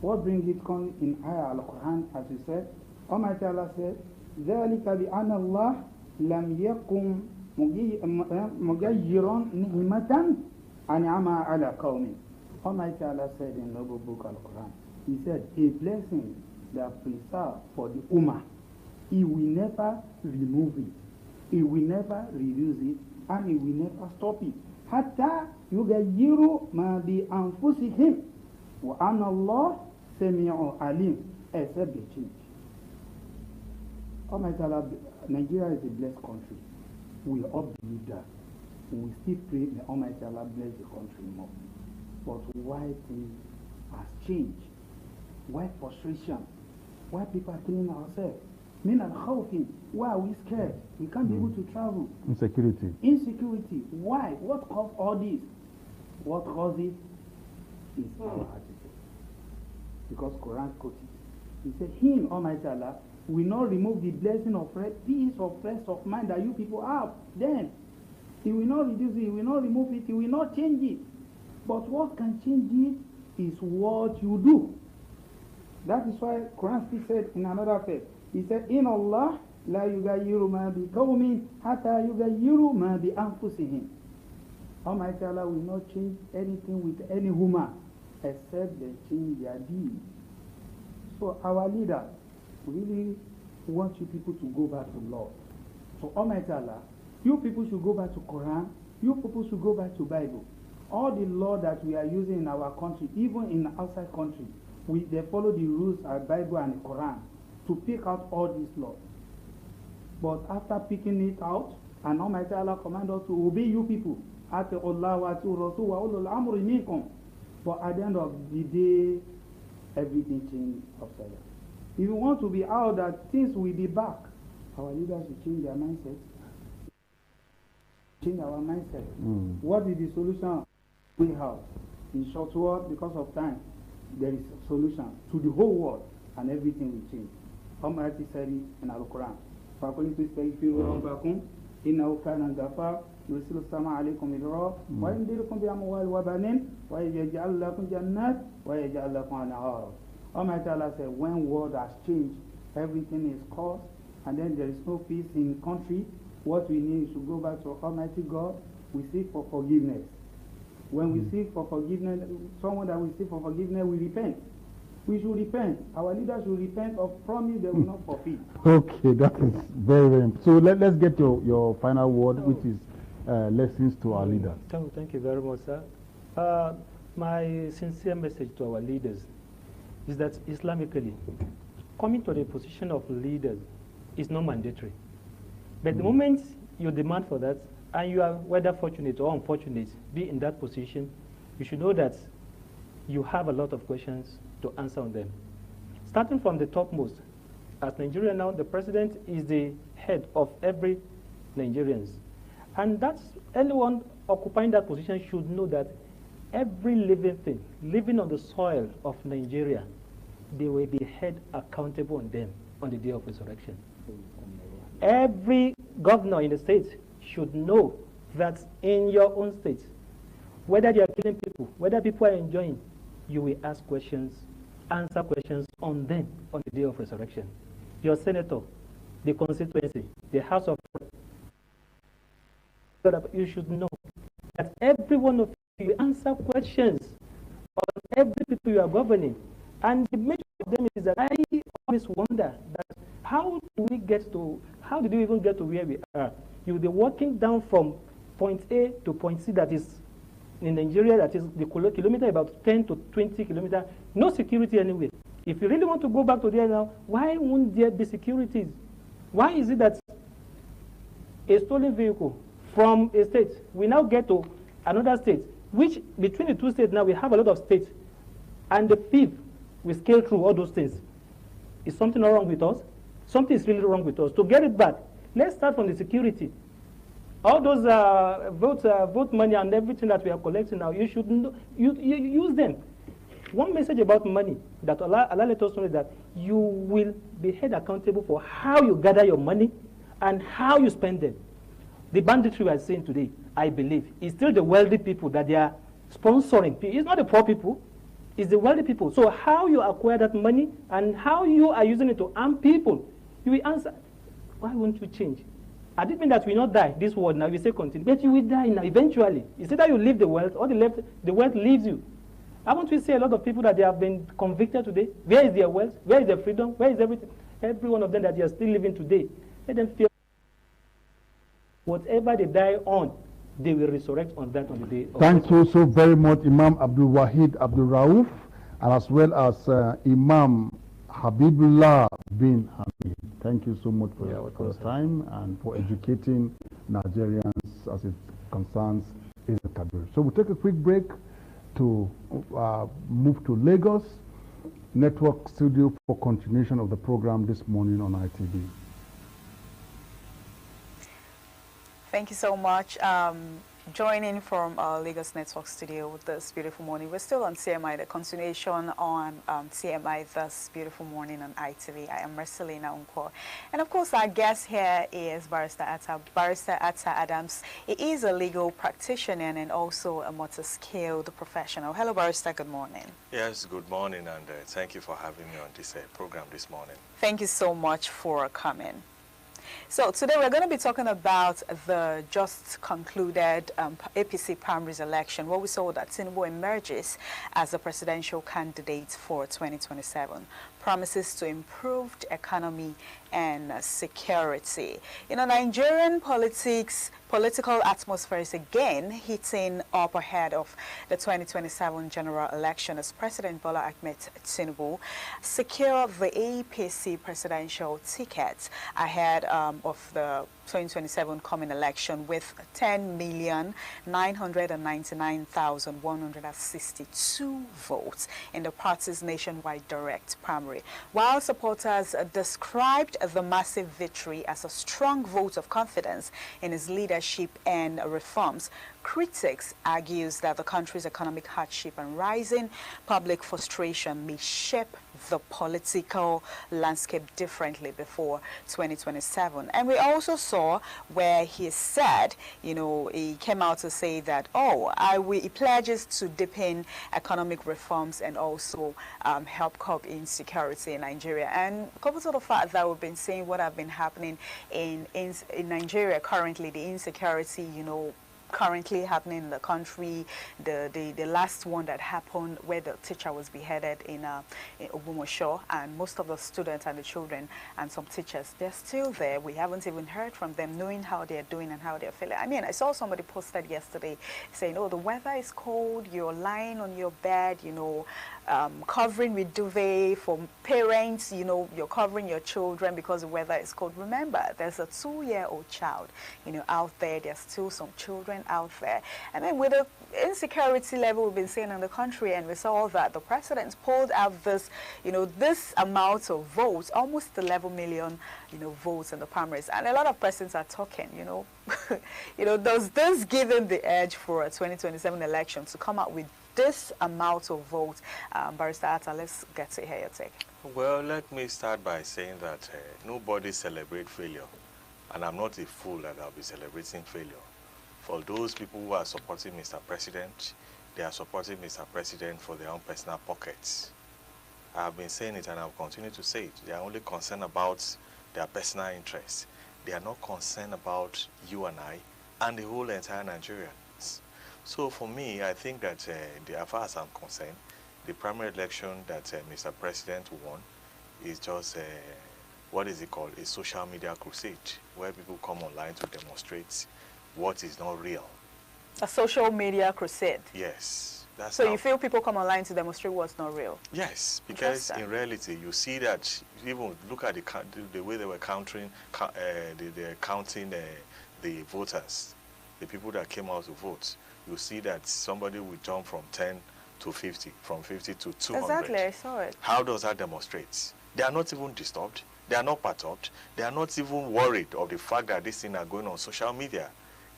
What bring it come in Ayah al-Quran, as we said? Almighty Allah said, ذَلِكَ بِأَنَّ اللَّهِ لَمْ يَقُمْ مُغَيِّرًا نِعْمَةً أَنْعَمَهَا عَلَى قَوْمٍ. Almighty Allah said in the noble book al-Quran, He said, a blessing that preserved for the Ummah, He will never remove it, He will never reduce it, and He will never stop it. حتى يغيروا ما بأنفسهم وأن الله سميع عليم. Except the change. Almighty Allah, Nigeria is a blessed country. We all believe that. We still pray that Almighty Allah bless the country more. But why things has changed? Why frustration? Why people are killing ourselves? Men are hoping. Why are we scared? We can't be able to travel. Insecurity. Insecurity. Why? What caused all this? What caused it is our attitude. Because Quran quotes it. He said, Him, Almighty Allah, will not remove the blessing of peace or rest of mind that you people have. Then He will not reduce it, He will not remove it, He will not change it. But what can change it is what you do. That is why Quran still said in another verse, He said, In Allah la yugayiru ma bi qawmin hatta yugayiru ma bi anfusihim. Almighty Allah will not change anything with any human except they change their deeds. So our leader really wants you people to go back to Lord. So Almighty Allah, you people should go back to Quran, you people should go back to Bible. All the law that we are using in our country, even in outside country, they follow the rules of Bible and the Quran to pick out all these laws. But after picking it out, and Almighty Allah command us to obey you people. But at the end of the day, everything changed upside down. If you want to be out that things will be back, our leaders should change their mindset. Change our mindset. What is the solution we have? In short word, because of time, there is a solution to the whole world, and everything will change. Almighty said it in Al-Quran. فَقُلْ تُسْتَغْفِرُوا رَبَّكُمْ إِنَّهُ كَانَ غَفَّارًا يُرْسِلُ السَّمَاءَ عَلَيْكُمْ مِدْرَارًا وَيُمْدِدْكُم بِأَمْوَالٍ وَبَنِينَ وَيَجْعَل لَّكُمْ جَنَّاتٍ وَيَجْعَل لَّكُمْ أَنْهَارًا. Almighty Allah said, when world has changed, everything is caused, and then there is no peace in country, what we need is to go back to Almighty God. We seek for forgiveness. When we seek for forgiveness, someone that we seek for forgiveness, we repent. We should repent. Our leaders should repent of promise they will not fulfill. Okay, that is very, very important. So let's get your final word, which is lessons to our leaders. Thank you very much, sir. My sincere message to our leaders is that Islamically, coming to the position of leaders is not mandatory. But the moment you demand for that, and you are whether fortunate or unfortunate, be in that position, you should know that you have a lot of questions to answer on them. Starting from the topmost, as Nigeria now, the president is the head of every Nigerians. And that's anyone occupying that position should know that every living thing, living on the soil of Nigeria, they will be held accountable on them on the day of resurrection. Every governor in the state should know that in your own state, whether they are killing people, whether people are enjoying, you will ask questions, answer questions on them on the day of resurrection. Your senator, the constituency, the House of Representatives, you should know that every one of you answer questions on every people you are governing. And the major of them is that I always wonder that how did we even get to where we are? You'll be walking down from point A to point C that is in Nigeria, that is the kilometer about 10 to 20 kilometers, no security anywhere. If you really want to go back to there now, why won't there be securities? Why is it that a stolen vehicle from a state, we now get to another state, which between the two states now we have a lot of states, and the thief will scale through all those things. Is something wrong with us? Something is really wrong with us. To get it back, let's start from the security. All those vote money and everything that we are collecting now, you should you use them. One message about money that Allah let us know is that you will be held accountable for how you gather your money and how you spend them. The banditry we are seeing today, I believe, is still the wealthy people that they are sponsoring. It's not the poor people, it's the wealthy people. So how you acquire that money and how you are using it to arm people, you will answer, why won't you change? I didn't mean that we will not die this world now, we say continue, but you will die now eventually. It's either you leave the wealth or the wealth leaves you. Haven't we see a lot of people that they have been convicted today? Where is their wealth? Where is their freedom? Where is everything? Every one of them that they are still living today. Let them feel whatever they die on, they will resurrect on that on the day of Thank you so very much, Imam Abdul Wahid Abdul Rauf, and as well as Imam Habibullah bin Hamid. Thank you so much for your time and for educating Nigerians as it concerns Eid al-Kabir. So we'll take a quick break to move to Lagos, network studio for continuation of the program this morning on ITV. Thank you so much. Joining from our Lagos Network studio this beautiful morning. We're still on CMI, the continuation on CMI this beautiful morning on ITV. I am Marcelina Unko. And of course, our guest here is Barrister Atta Adams. He is a legal practitioner and also a multi-skilled professional. Hello, Barrister. Good morning. Yes, good morning, and thank you for having me on this program this morning. Thank you so much for coming. So today we're going to be talking about the just concluded APC primaries election, where we saw that Tinubu emerges as the presidential candidate for 2027. Promises to improved economy and security. You know, Nigerian political atmosphere is again heating up ahead of the 2027 general election as President Bola Ahmed Tinubu secured the APC presidential ticket ahead of the 2027 coming election with 10,999,162 votes in the party's nationwide direct primary. While supporters described the massive victory as a strong vote of confidence in his leadership and reforms, critics argues that the country's economic hardship and rising public frustration may shape the political landscape differently before 2027. And we also saw where he said, you know, he came out to say that, he pledges to deepen economic reforms and also help curb insecurity in Nigeria. And coupled to the fact that we've been seeing what have been happening in Nigeria currently, the insecurity, you know, currently happening in the country, the last one that happened where the teacher was beheaded in Ogbomoso, and most of the students and the children and some teachers, they're still there. We haven't even heard from them, knowing how they're doing and how they're feeling. I mean, I saw somebody posted yesterday saying, oh, the weather is cold, you're lying on your bed, you know, covering with duvet. For parents, you know, you're covering your children because the weather is cold. Remember, there's a 2-year-old child, you know, out there. There's still some children out there. And then with the insecurity level we've been seeing in the country, and we saw that the president pulled out this, you know, this amount of votes, almost 11 million, you know, votes in the primaries. And a lot of persons are talking, you know, you know, does this give him the edge for a 2027 election to come out with this amount of votes? Barrister Atta, let's get to hear your take. Well, let me start by saying that nobody celebrates failure, and I'm not a fool that I'll be celebrating failure. For those people who are supporting Mr. President, they are supporting Mr. President for their own personal pockets. I've been saying it and I'll continue to say it. They are only concerned about their personal interests. They are not concerned about you and I and the whole entire Nigerians. So for me, I think that as far as I'm concerned, the primary election that Mr. President won is just, what is it called, a social media crusade, where people come online to demonstrate what is not real. A social media crusade? Yes. That's so you feel people come online to demonstrate what's not real? Yes, because in reality, you see that, even look at the way they were counting, they're counting the voters, the people that came out to vote. You see that somebody will jump from 10 to 50, from 50 to 200. Exactly, I saw it. How does that demonstrate? They are not even disturbed. They are not perturbed. They are not even worried of the fact that these things are going on social media.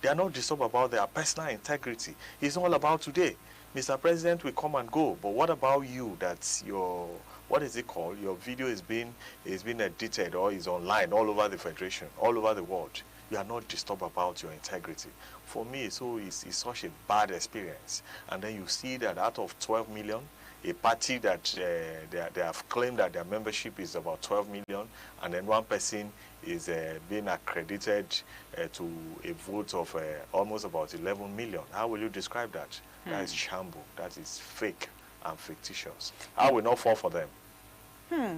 They are not disturbed about their personal integrity. It's all about today. Mr. President will come and go, but what about you? That's your, what is it called? Your video is being edited or is online all over the Federation, all over the world. You are not disturbed about your integrity. For me, so it's such a bad experience. And then you see that out of 12 million, a party that they have claimed that their membership is about 12 million, and then one person is being accredited to a vote of almost about 11 million. How will you describe that? That is shamble. That is fake and fictitious. I will not fall for them.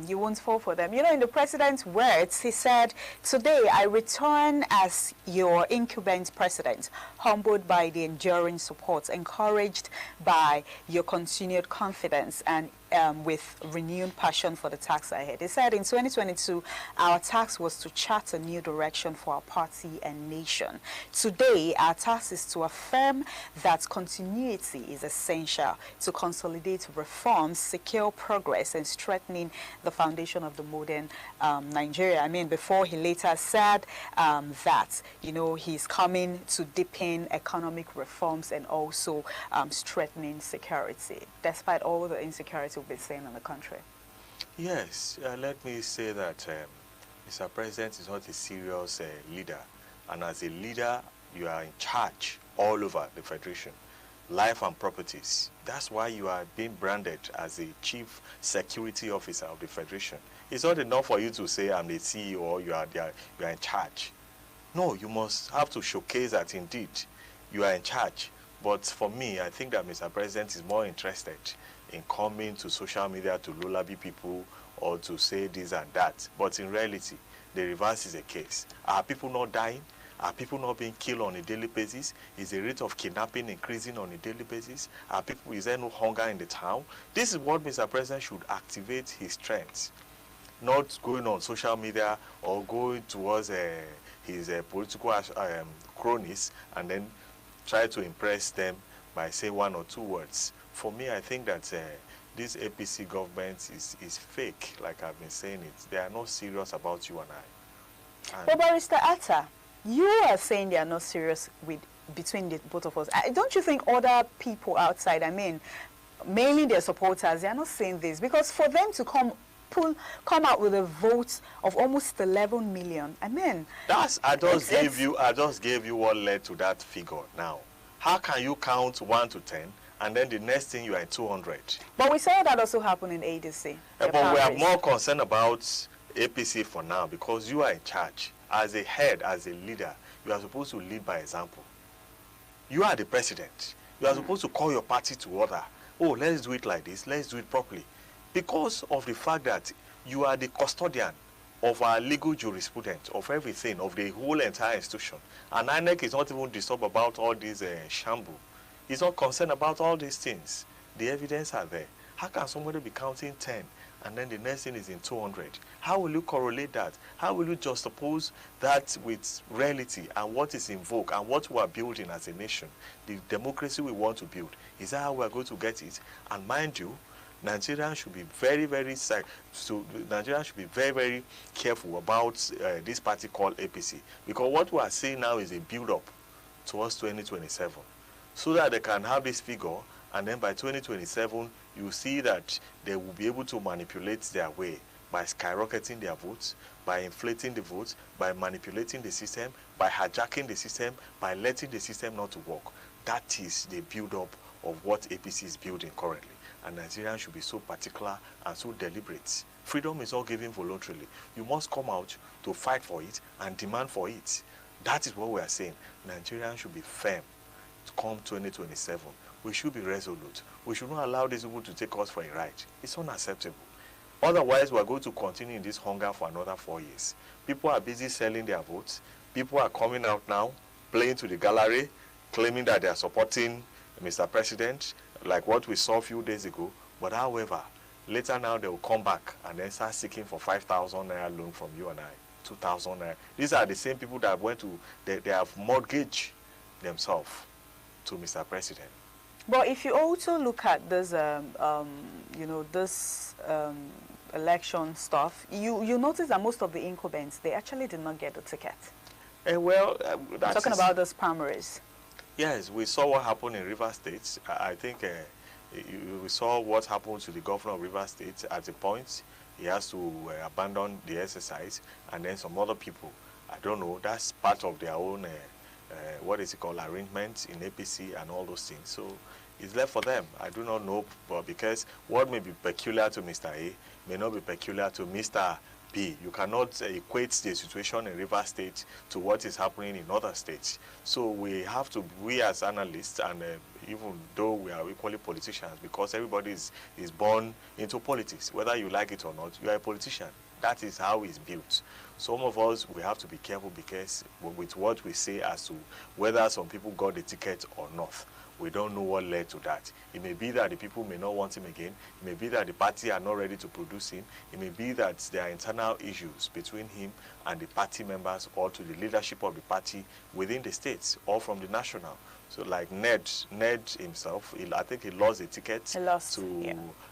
You won't fall for them. You know, in the president's words, he said, "Today I return as your incumbent president, humbled by the enduring support, encouraged by your continued confidence, and with renewed passion for the task ahead. He said in 2022, our task was to chart a new direction for our party and nation. Today, our task is to affirm that continuity is essential to consolidate reforms, secure progress, and strengthening the foundation of the modern Nigeria. I mean, before he later said that, you know, he's coming to deepen economic reforms and also strengthening security, despite all the insecurity we've been seeing in the country. Yes, let me say that Mr. President is not a serious leader, and as a leader, you are in charge all over the Federation, life and properties. That's why you are being branded as a Chief Security Officer of the Federation. It's not enough for you to say, I'm the CEO, or you are in charge. No, you must have to showcase that indeed you are in charge. But for me, I think that Mr. President is more interested in coming to social media to lullaby people or to say this and that. But in reality, the reverse is the case. Are people not dying? Are people not being killed on a daily basis? Is the rate of kidnapping increasing on a daily basis? Is there no hunger in the town? This is what Mr. President should activate his strengths, not going on social media or going towards his political cronies and then try to impress them by saying one or two words. For me, I think that this APC government is fake, like I've been saying it. They are not serious about you and I. But Barrister Atta, you are saying they are not serious between the both of us. Don't you think other people outside, I mean, mainly their supporters, they are not saying this? Because for them to come out with a vote of almost 11 million, I mean, I just gave you what led to that figure. Now, how can you count 1 to 10 and then the next thing you are at 200? But we saw that also happen in ADC. But we are more concerned about APC for now because you are in charge. As a head, as a leader, you are supposed to lead by example. You are the president. You are supposed to call your party to order. Oh, let's do it like this. Let's do it properly. Because of the fact that you are the custodian of our legal jurisprudence, of everything, of the whole entire institution. And INEC is not even disturbed about all these shambles. He's not concerned about all these things. The evidence are there. How can somebody be counting 10 and then the next thing is in 200? How will you correlate that? How will you juxtapose that with reality and what is in vogue and what we are building as a nation? The democracy we want to build. Is that how we are going to get it? And mind you, Nigerians should be very, very careful about this party called APC, because what we are seeing now is a build-up towards 2027, so that they can have this figure, and then by 2027, you see that they will be able to manipulate their way by skyrocketing their votes, by inflating the votes, by manipulating the system, by hijacking the system, by letting the system not to work. That is the build-up of what APC is building currently. And Nigerians should be so particular and so deliberate. Freedom is not given voluntarily. You must come out to fight for it and demand for it. That is what we are saying. Nigerians should be firm to come 2027. We should be resolute. We should not allow these people to take us for a ride. It's unacceptable. Otherwise, we are going to continue in this hunger for another 4 years. People are busy selling their votes. People are coming out now, playing to the gallery, claiming that they are supporting Mr. President, like what we saw a few days ago. But however, later now they will come back and then start seeking for 5,000 naira loan from you and I, 2,000 naira. These are the same people that went to, they have mortgaged themselves to Mr. President. But if you also look at this, election stuff, you notice that most of the incumbents, they actually did not get the ticket. Talking about those primaries. Yes, we saw what happened in Rivers State. I think we saw what happened to the governor of Rivers State at a point. He has to abandon the exercise, and then some other people, I don't know, that's part of their own, arrangements in APC and all those things. So it's left for them. I do not know, but because what may be peculiar to Mr. A may not be peculiar to Mr. B. You cannot equate the situation in Rivers State to what is happening in other states. So we have to, we as analysts, and even though we are equally politicians, because everybody is born into politics, whether you like it or not, you are a politician. That is how it's built. Some of us, we have to be careful because with what we say as to whether some people got the ticket or not. We don't know what led to that. It may be that the people may not want him again. It may be that the party are not ready to produce him. It may be that there are internal issues between him and the party members or to the leadership of the party within the states or from the national. So like Ned himself, I think he lost a ticket to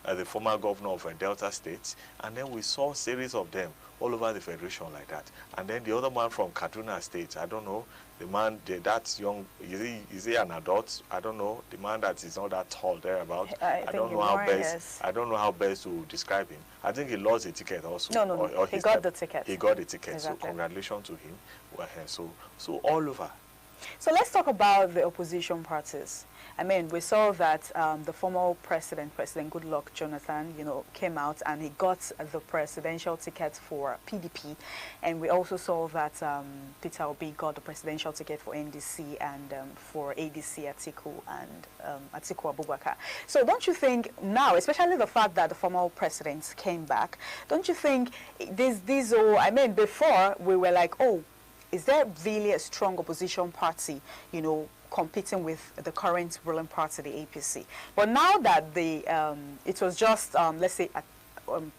the former governor of Delta State. And then we saw a series of them all over the federation like that. And then the other man from Kaduna State, I don't know, the man that's young, is he an adult? I don't know. The man that is not that tall thereabout. I don't know how best to describe him. I think he lost a ticket also. No. He got the ticket. He got the ticket. Exactly. So congratulations to him. So all over. So let's talk about the opposition parties. I mean, we saw that the former President Goodluck Jonathan, came out and he got the presidential ticket for PDP. And we also saw that Peter Obi got the presidential ticket for NDC and for ADC Atiku and Atiku Abubakar. So don't you think now, especially the fact that the former president came back, don't you think before we were like, oh, is there really a strong opposition party, competing with the current ruling party, the APC? But now that it was just, let's say,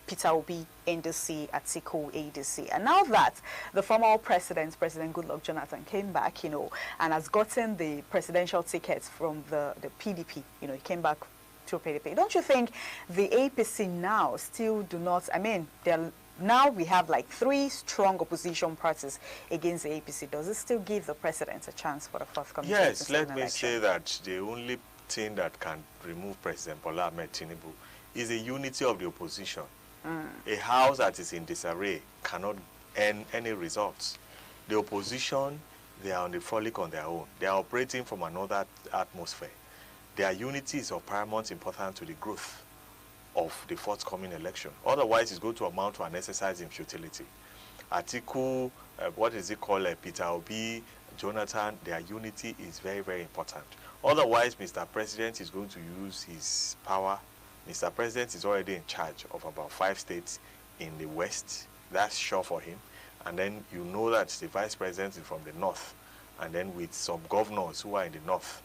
Peter Obi, NDC, Atiku, ADC, and now that the former President Goodluck Jonathan came back, and has gotten the presidential tickets from the PDP, he came back to PDP. Don't you think the APC now still do not, now we have like 3 strong opposition parties against the APC. Does it still give the president a chance for the forthcoming Yes, let me say that the only thing that can remove President Bola Ahmed Tinubu is the unity of the opposition. A house that is in disarray cannot earn any results. The opposition, they are on the frolic on their own. They are operating from another atmosphere. Their unity is of paramount importance to the growth of the forthcoming election. Otherwise, it's going to amount to an exercise in futility. Atiku, Peter Obi, Jonathan, their unity is very, very important. Otherwise, Mr. President is going to use his power. Mr. President is already in charge of about 5 states in the West. That's sure for him. And then you know that the Vice President is from the North. And then with some governors who are in the North,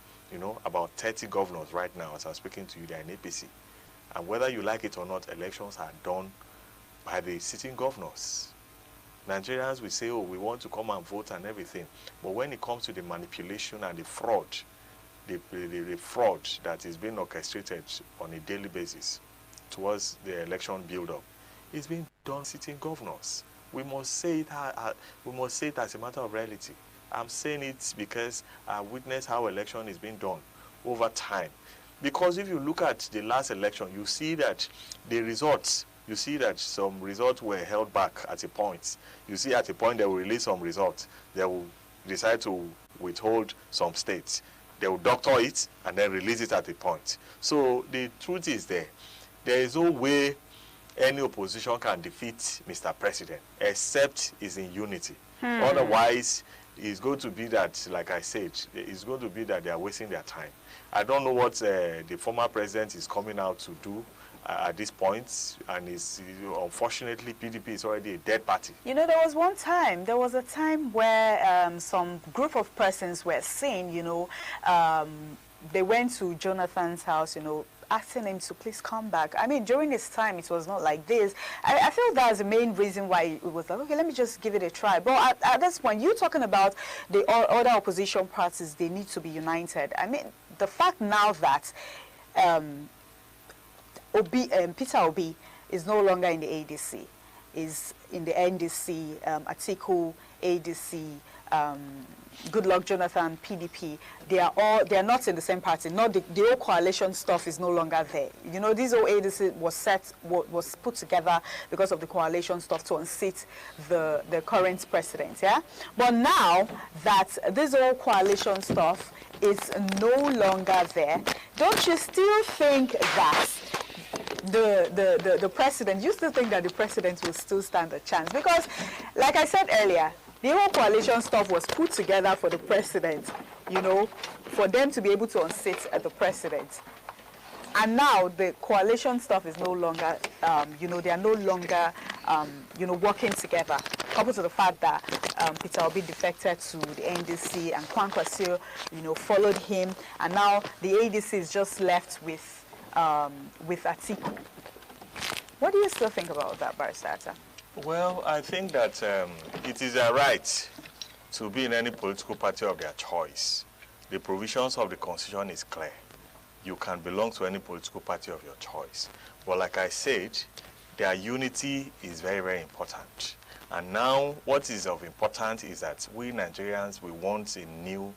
about 30 governors right now, as I'm speaking to you, they're in APC. And whether you like it or not, elections are done by the sitting governors. Nigerians will say, oh, we want to come and vote and everything. But when it comes to the manipulation and the fraud, the fraud that is being orchestrated on a daily basis towards the election build-up, it's being done by sitting governors. We must say it as a matter of reality. I'm saying it because I witnessed how election is being done over time. Because if you look at the last election, you see that some results were held back at a point. You see at a point they will release some results. They will decide to withhold some states. They will doctor it and then release it at a point. So the truth is there is no way any opposition can defeat Mr. President except it's in unity. Otherwise, it's going to be that, like I said, it's going to be that they are wasting their time. I don't know what the former president is coming out to do at this point, and unfortunately, PDP is already a dead party. There was a time where some group of persons were seen, they went to Jonathan's house, asking him to please come back. During his time, it was not like this. I feel that's the main reason why it was like, okay, let me just give it a try. But at this point, you're talking about the other opposition parties, they need to be united. The fact now that Peter Obi is no longer in the ADC, is in the NDC, Atiku, ADC, Goodluck Jonathan, PDP, they are not in the same party. The whole coalition stuff is no longer there. This whole ADC was put together because of the coalition stuff to unseat the current president. Yeah, but now that this whole coalition stuff is no longer there, don't you still think that the president? You still think that the president will still stand a chance? Because, like I said earlier, the whole coalition stuff was put together for the president, for them to be able to unseat the president. And now the coalition stuff is no longer, you know, they are no longer, you know, working together. Coupled to the fact that Peter Obi defected to the NDC and Kwankwaso, you know, followed him, and now the ADC is just left with Atiku. What do you still think about that, Barrister Atta? Well, I think that it is a right to be in any political party of their choice. The provisions of the Constitution is clear. You can belong to any political party of your choice. But like I said, their unity is very, very important. And now what is of importance is that we Nigerians, we want a new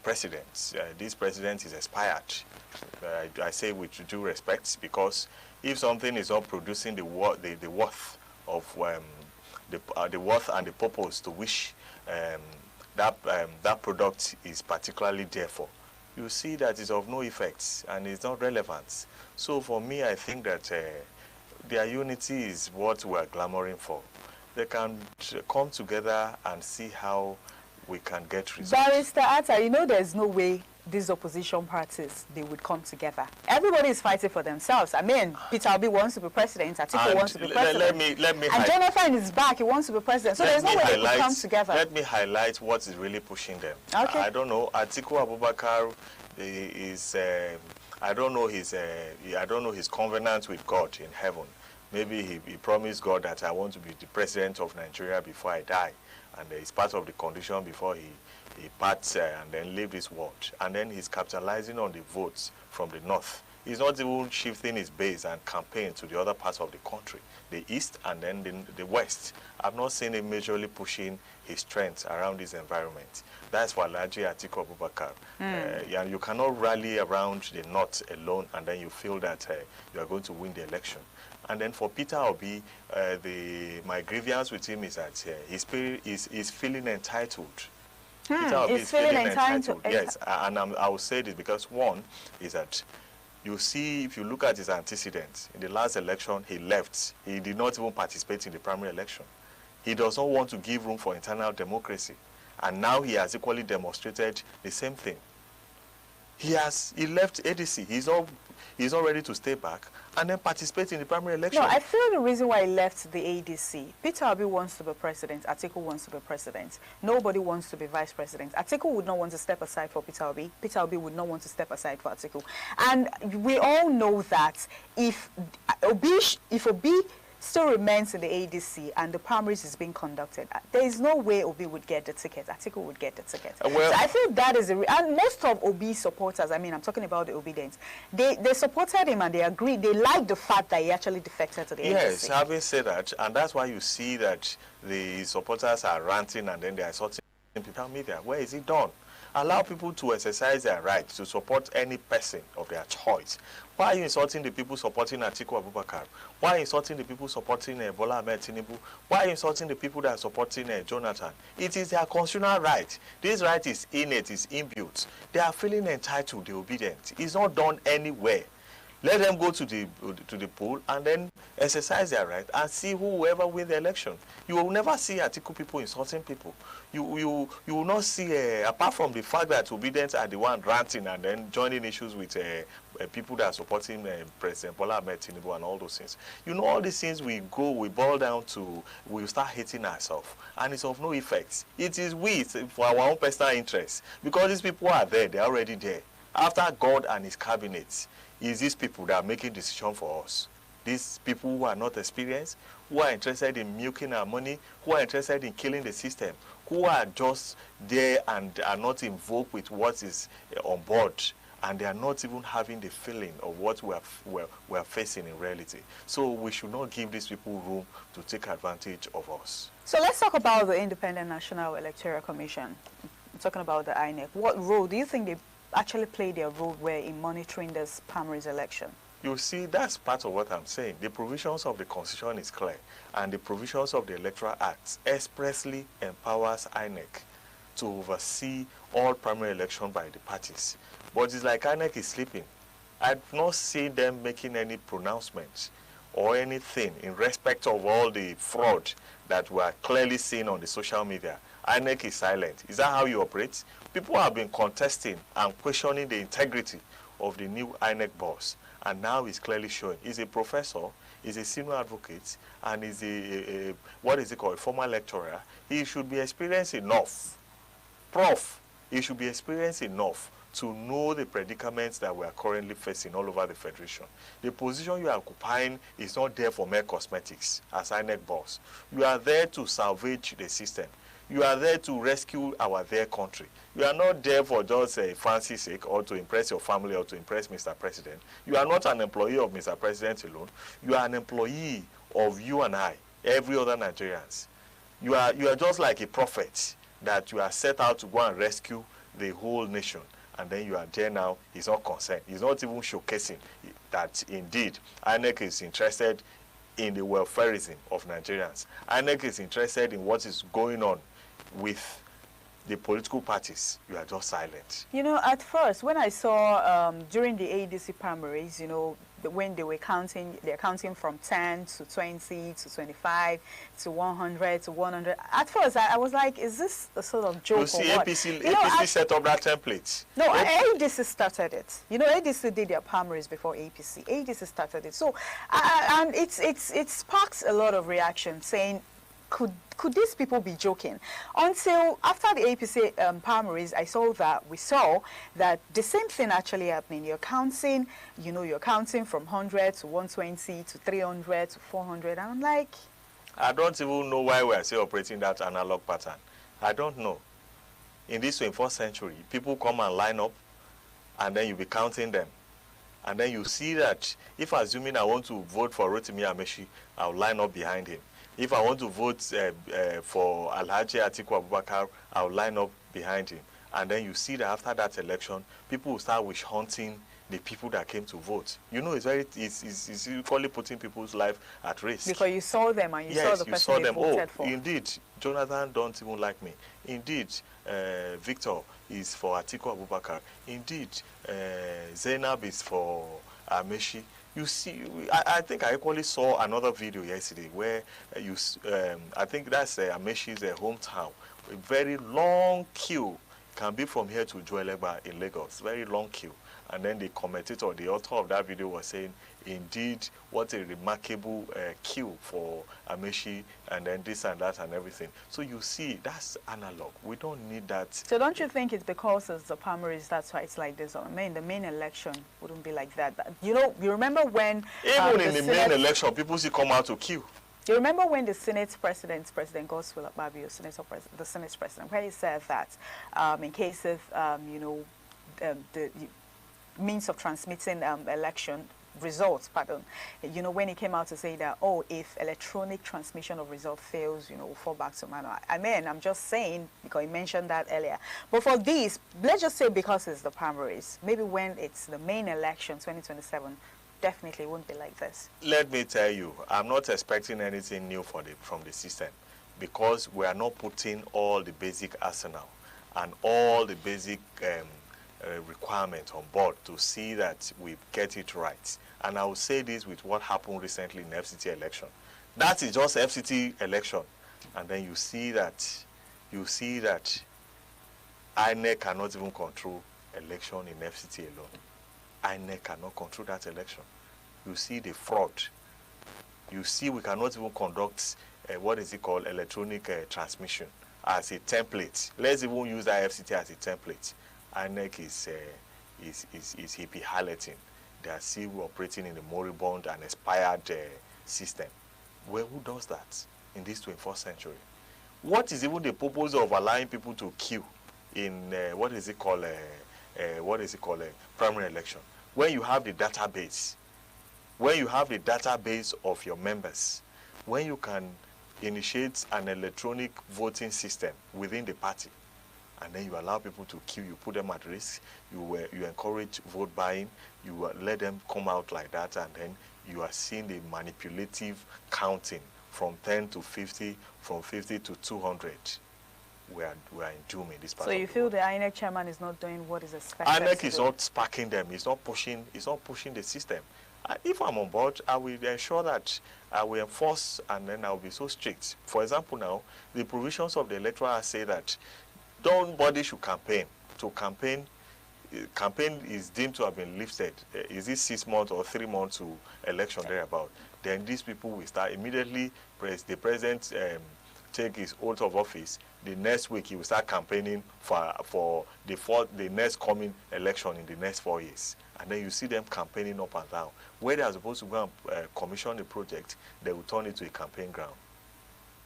president. This president is expired. I say with due respect, because if something is not producing the worth of the worth and the purpose to which that product is particularly there for, you see that it's of no effect and it's not relevant. So for me, I think that their unity is what we're clamoring for. They can come together and see how we can get results. Barrister Atta, you know there's no way these opposition parties, they would come together. Everybody is fighting for themselves. I mean, Peter Obi wants to be president, Atiku wants to be president. Let me and Jonathan is back, he wants to be president. So there's no way they could come together. Let me highlight what is really pushing them. Okay. I don't know, Atiku Abubakar is, I don't know his covenant with God in heaven. Maybe he promised God that I want to be the president of Nigeria before I die. And it's part of the condition before he parts and then leave this world. And then he's capitalizing on the votes from the north. He's not even shifting his base and campaign to the other parts of the country, the east and then the west. I've not seen him majorly pushing his strength around this environment. That's for Alhaji Atiku Abubakar. You cannot rally around the north alone and then you feel that you are going to win the election. And then for Peter Obi, my grievance with him is that he's feeling entitled. Peter Obi is feeling entitled. Yes, and I will say this because one is that you see, if you look at his antecedents, in the last election, he left. He did not even participate in the primary election. He does not want to give room for internal democracy. And now he has equally demonstrated the same thing. He left ADC. He's not ready to stay back and then participate in the primary election. No, I feel the reason why he left the ADC, Peter Obi wants to be president, Atiku wants to be president. Nobody wants to be vice president. Atiku would not want to step aside for Peter Obi. Peter Obi would not want to step aside for Atiku. And we all know that if Obi still remains in the ADC and the primaries is being conducted, there is no way Obi would get the ticket. Atiku would get the ticket. Well, so I feel that is and most of Obi's supporters, I mean, I'm talking about the Obedients, they supported him and they agreed. They liked the fact that he actually defected to the ADC. Yes, having said that, and that's why you see that the supporters are ranting and then they are sorting people media. Where is it done? Allow people to exercise their right to support any person of their choice. Why are you insulting the people supporting Atiku Abubakar? Why are you insulting the people supporting Bola Ahmed Tinubu? Why are you insulting the people that are supporting Jonathan? It is their constitutional right. This right is innate, it's inbuilt. They are feeling entitled, they're obedient. It's not done anywhere. Let them go to the poll and then exercise their right and see whoever wins the election. You will never see Atiku people insulting people. You will not see, apart from the fact that obedience are the one ranting and then joining issues with people that are supporting President Bola Ahmed Tinubu and all those things. You know, all these things we boil down to, we start hating ourselves. And it's of no effect. It is for our own personal interests. Because these people are there, they're already there. After God and his cabinet, is these people that are making decisions for us. These people who are not experienced, who are interested in milking our money, who are interested in killing the system, who are just there and are not involved with what is on board, and they are not even having the feeling of what we are facing in reality. So we should not give these people room to take advantage of us. So let's talk about the Independent National Electoral Commission. I'm talking about the INEC. What role do you think they actually play their role in monitoring this primaries election? You see, that's part of what I'm saying. The provisions of the Constitution is clear, and the provisions of the Electoral Act expressly empowers INEC to oversee all primary elections by the parties. But it's like INEC is sleeping. I've not seen them making any pronouncements or anything in respect of all the fraud that we are clearly seeing on the social media. INEC is silent. Is that how you operate? People have been contesting and questioning the integrity of the new INEC boss. And now it's clearly showing. He's a professor, he's a senior advocate, and he's a what is it called, former lecturer. He should be experienced enough. Prof, he should be experienced enough to know the predicaments that we are currently facing all over the Federation. The position you are occupying is not there for mere cosmetics as INEC boss. You are there to salvage the system. You are there to rescue our dear country. You are not there for just a fancy sake or to impress your family or to impress Mr. President. You are not an employee of Mr. President alone. You are an employee of you and I, every other Nigerians. You are just like a prophet that you are set out to go and rescue the whole nation. And then you are there now, he's not concerned. He's not even showcasing that indeed INEC is interested in the welfareism of Nigerians. INEC is interested in what is going on with the political parties. You are just silent. You know, at first, when I saw during the ADC primaries, you know, when they were counting, they're counting from 10 to 20 to 25 to 100 to 100. At first, I was like, is this a sort of joke? You see, or what? APC set up that template. No, ADC started it. You know, ADC did their primaries before APC. ADC started it. So, and it sparks a lot of reaction saying, could these people be joking? Until after the APC primaries, we saw that the same thing actually happening. You're counting, you know, you're counting from 100 to 120 to 300 to 400. I'm like, I don't even know why we are still operating that analog pattern. I don't know. In this 21st century, people come and line up, and then you be counting them. And then you see that if assuming I want to vote for Rotimi Amechi, I'll line up behind him. If I want to vote for Alhaji Atiku Abubakar, I'll line up behind him. And then you see that after that election, people will start wish hunting the people that came to vote. You know, it's equally putting people's life at risk. because you saw them and you saw the person they voted for. Indeed, Jonathan don't even like me. Indeed, Victor is for Atiku Abubakar. Indeed, Zainab is for Amechi. You see, I think I equally saw another video yesterday where I think that's Amechi's hometown. A very long queue, can be from here to Joeleba in Lagos, very long queue. And then the commentator, the author of that video was saying, indeed, what a remarkable queue for Amechi, and then this and that and everything. So you see, that's analog. We don't need that. So don't you think it's because it's the primaries, that's why it's like this? I mean, the main election wouldn't be like that. You know, you remember when... Even in the main election, people still come out to queue. You remember when the Senate President Godswill Akpabio, the Senate President, where he said that in case of, you know, the means of transmitting election results, you know, when he came out to say that, oh, if electronic transmission of result fails, you know, we'll fall back to manual. I mean, I'm just saying, because he mentioned that earlier. But for these, let's just say because it's the primaries, maybe when it's the main election, 2027, definitely won't be like this. Let me tell you, I'm not expecting anything new from the system, because we are not putting all the basic arsenal and all the basic requirements on board to see that we get it right. And I will say this with what happened recently in the FCT election. That is just FCT election. And then you see that INEC cannot even control election in FCT alone. INEC cannot control that election. You see the fraud. You see we cannot even conduct what is it called, electronic transmission as a template. Let's even use that FCT as a template. INEC is hippie harloting. They are still operating in the moribund and expired system. Well, who does that in this 21st century? What is even the purpose of allowing people to queue in what is it called primary election? When you have the database, of your members, when you can initiate an electronic voting system within the party, and then you allow people to queue, you put them at risk, you encourage vote buying, you let them come out like that, and then you are seeing the manipulative counting from 10 to 50, from 50 to 200. We are in doom in this part. So you feel the INEC chairman is not doing what is expected? INEC is not sparking them. It's not pushing the system. If I'm on board, I will ensure that I will enforce, and then I will be so strict. For example, now the provisions of the electoral act say that nobody should campaign. To campaign, campaign is deemed to have been lifted, is it 6 months or 3 months to election thereabout, then these people will start immediately. The president take his oath of office. The next week he will start campaigning for the next coming election in the next 4 years. And then you see them campaigning up and down. Where they are supposed to go and commission a project, they will turn it to a campaign ground.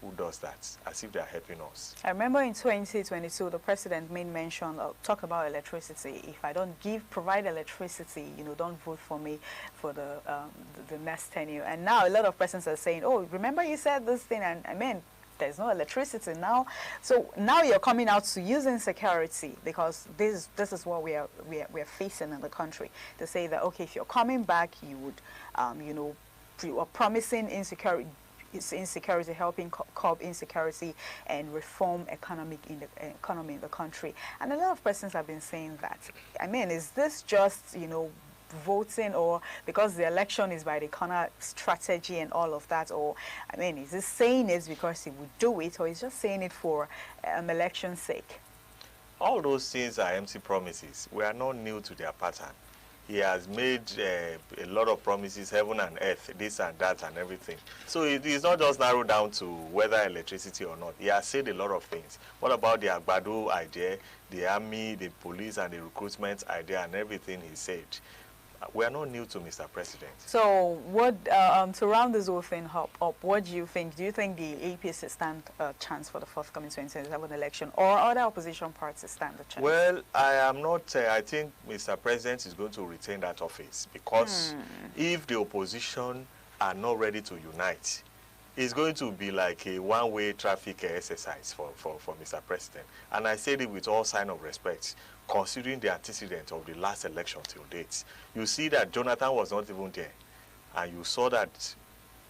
Who does that? As if they are helping us. I remember in 2022, the president made mention of talk about electricity. If I don't provide electricity, don't vote for me for the next tenure. And now a lot of persons are saying, oh, remember you said this thing, and I mean, there's no electricity now. So now you're coming out to use insecurity, because this is what we are facing in the country. To say that, okay, if you're coming back, you would, you are promising insecurity, helping curb insecurity and reform economy in the country. And a lot of persons have been saying that. I mean, is this just, voting, or because the election is by the corner strategy and all of that? Or, I mean, is he saying it because he would do it, or is just saying it for election's sake? All those things are empty promises. We are not new to their pattern. He has made a lot of promises, heaven and earth, this and that and everything. So it is not just narrowed down to whether electricity or not. He has said a lot of things. What about the Agbado idea, the army, the police and the recruitment idea and everything he said? We are not new to Mr. President. So what, to round this whole thing up, what do you think? Do you think the APC stand a chance for the forthcoming 2027 election, or other opposition parties stand a chance? Well, I am not, I think Mr. President is going to retain that office, because if the opposition are not ready to unite, it's going to be like a one-way traffic exercise for Mr. President. And I said it with all sign of respect, considering the antecedent of the last election till date. You see that Jonathan was not even there, and you saw that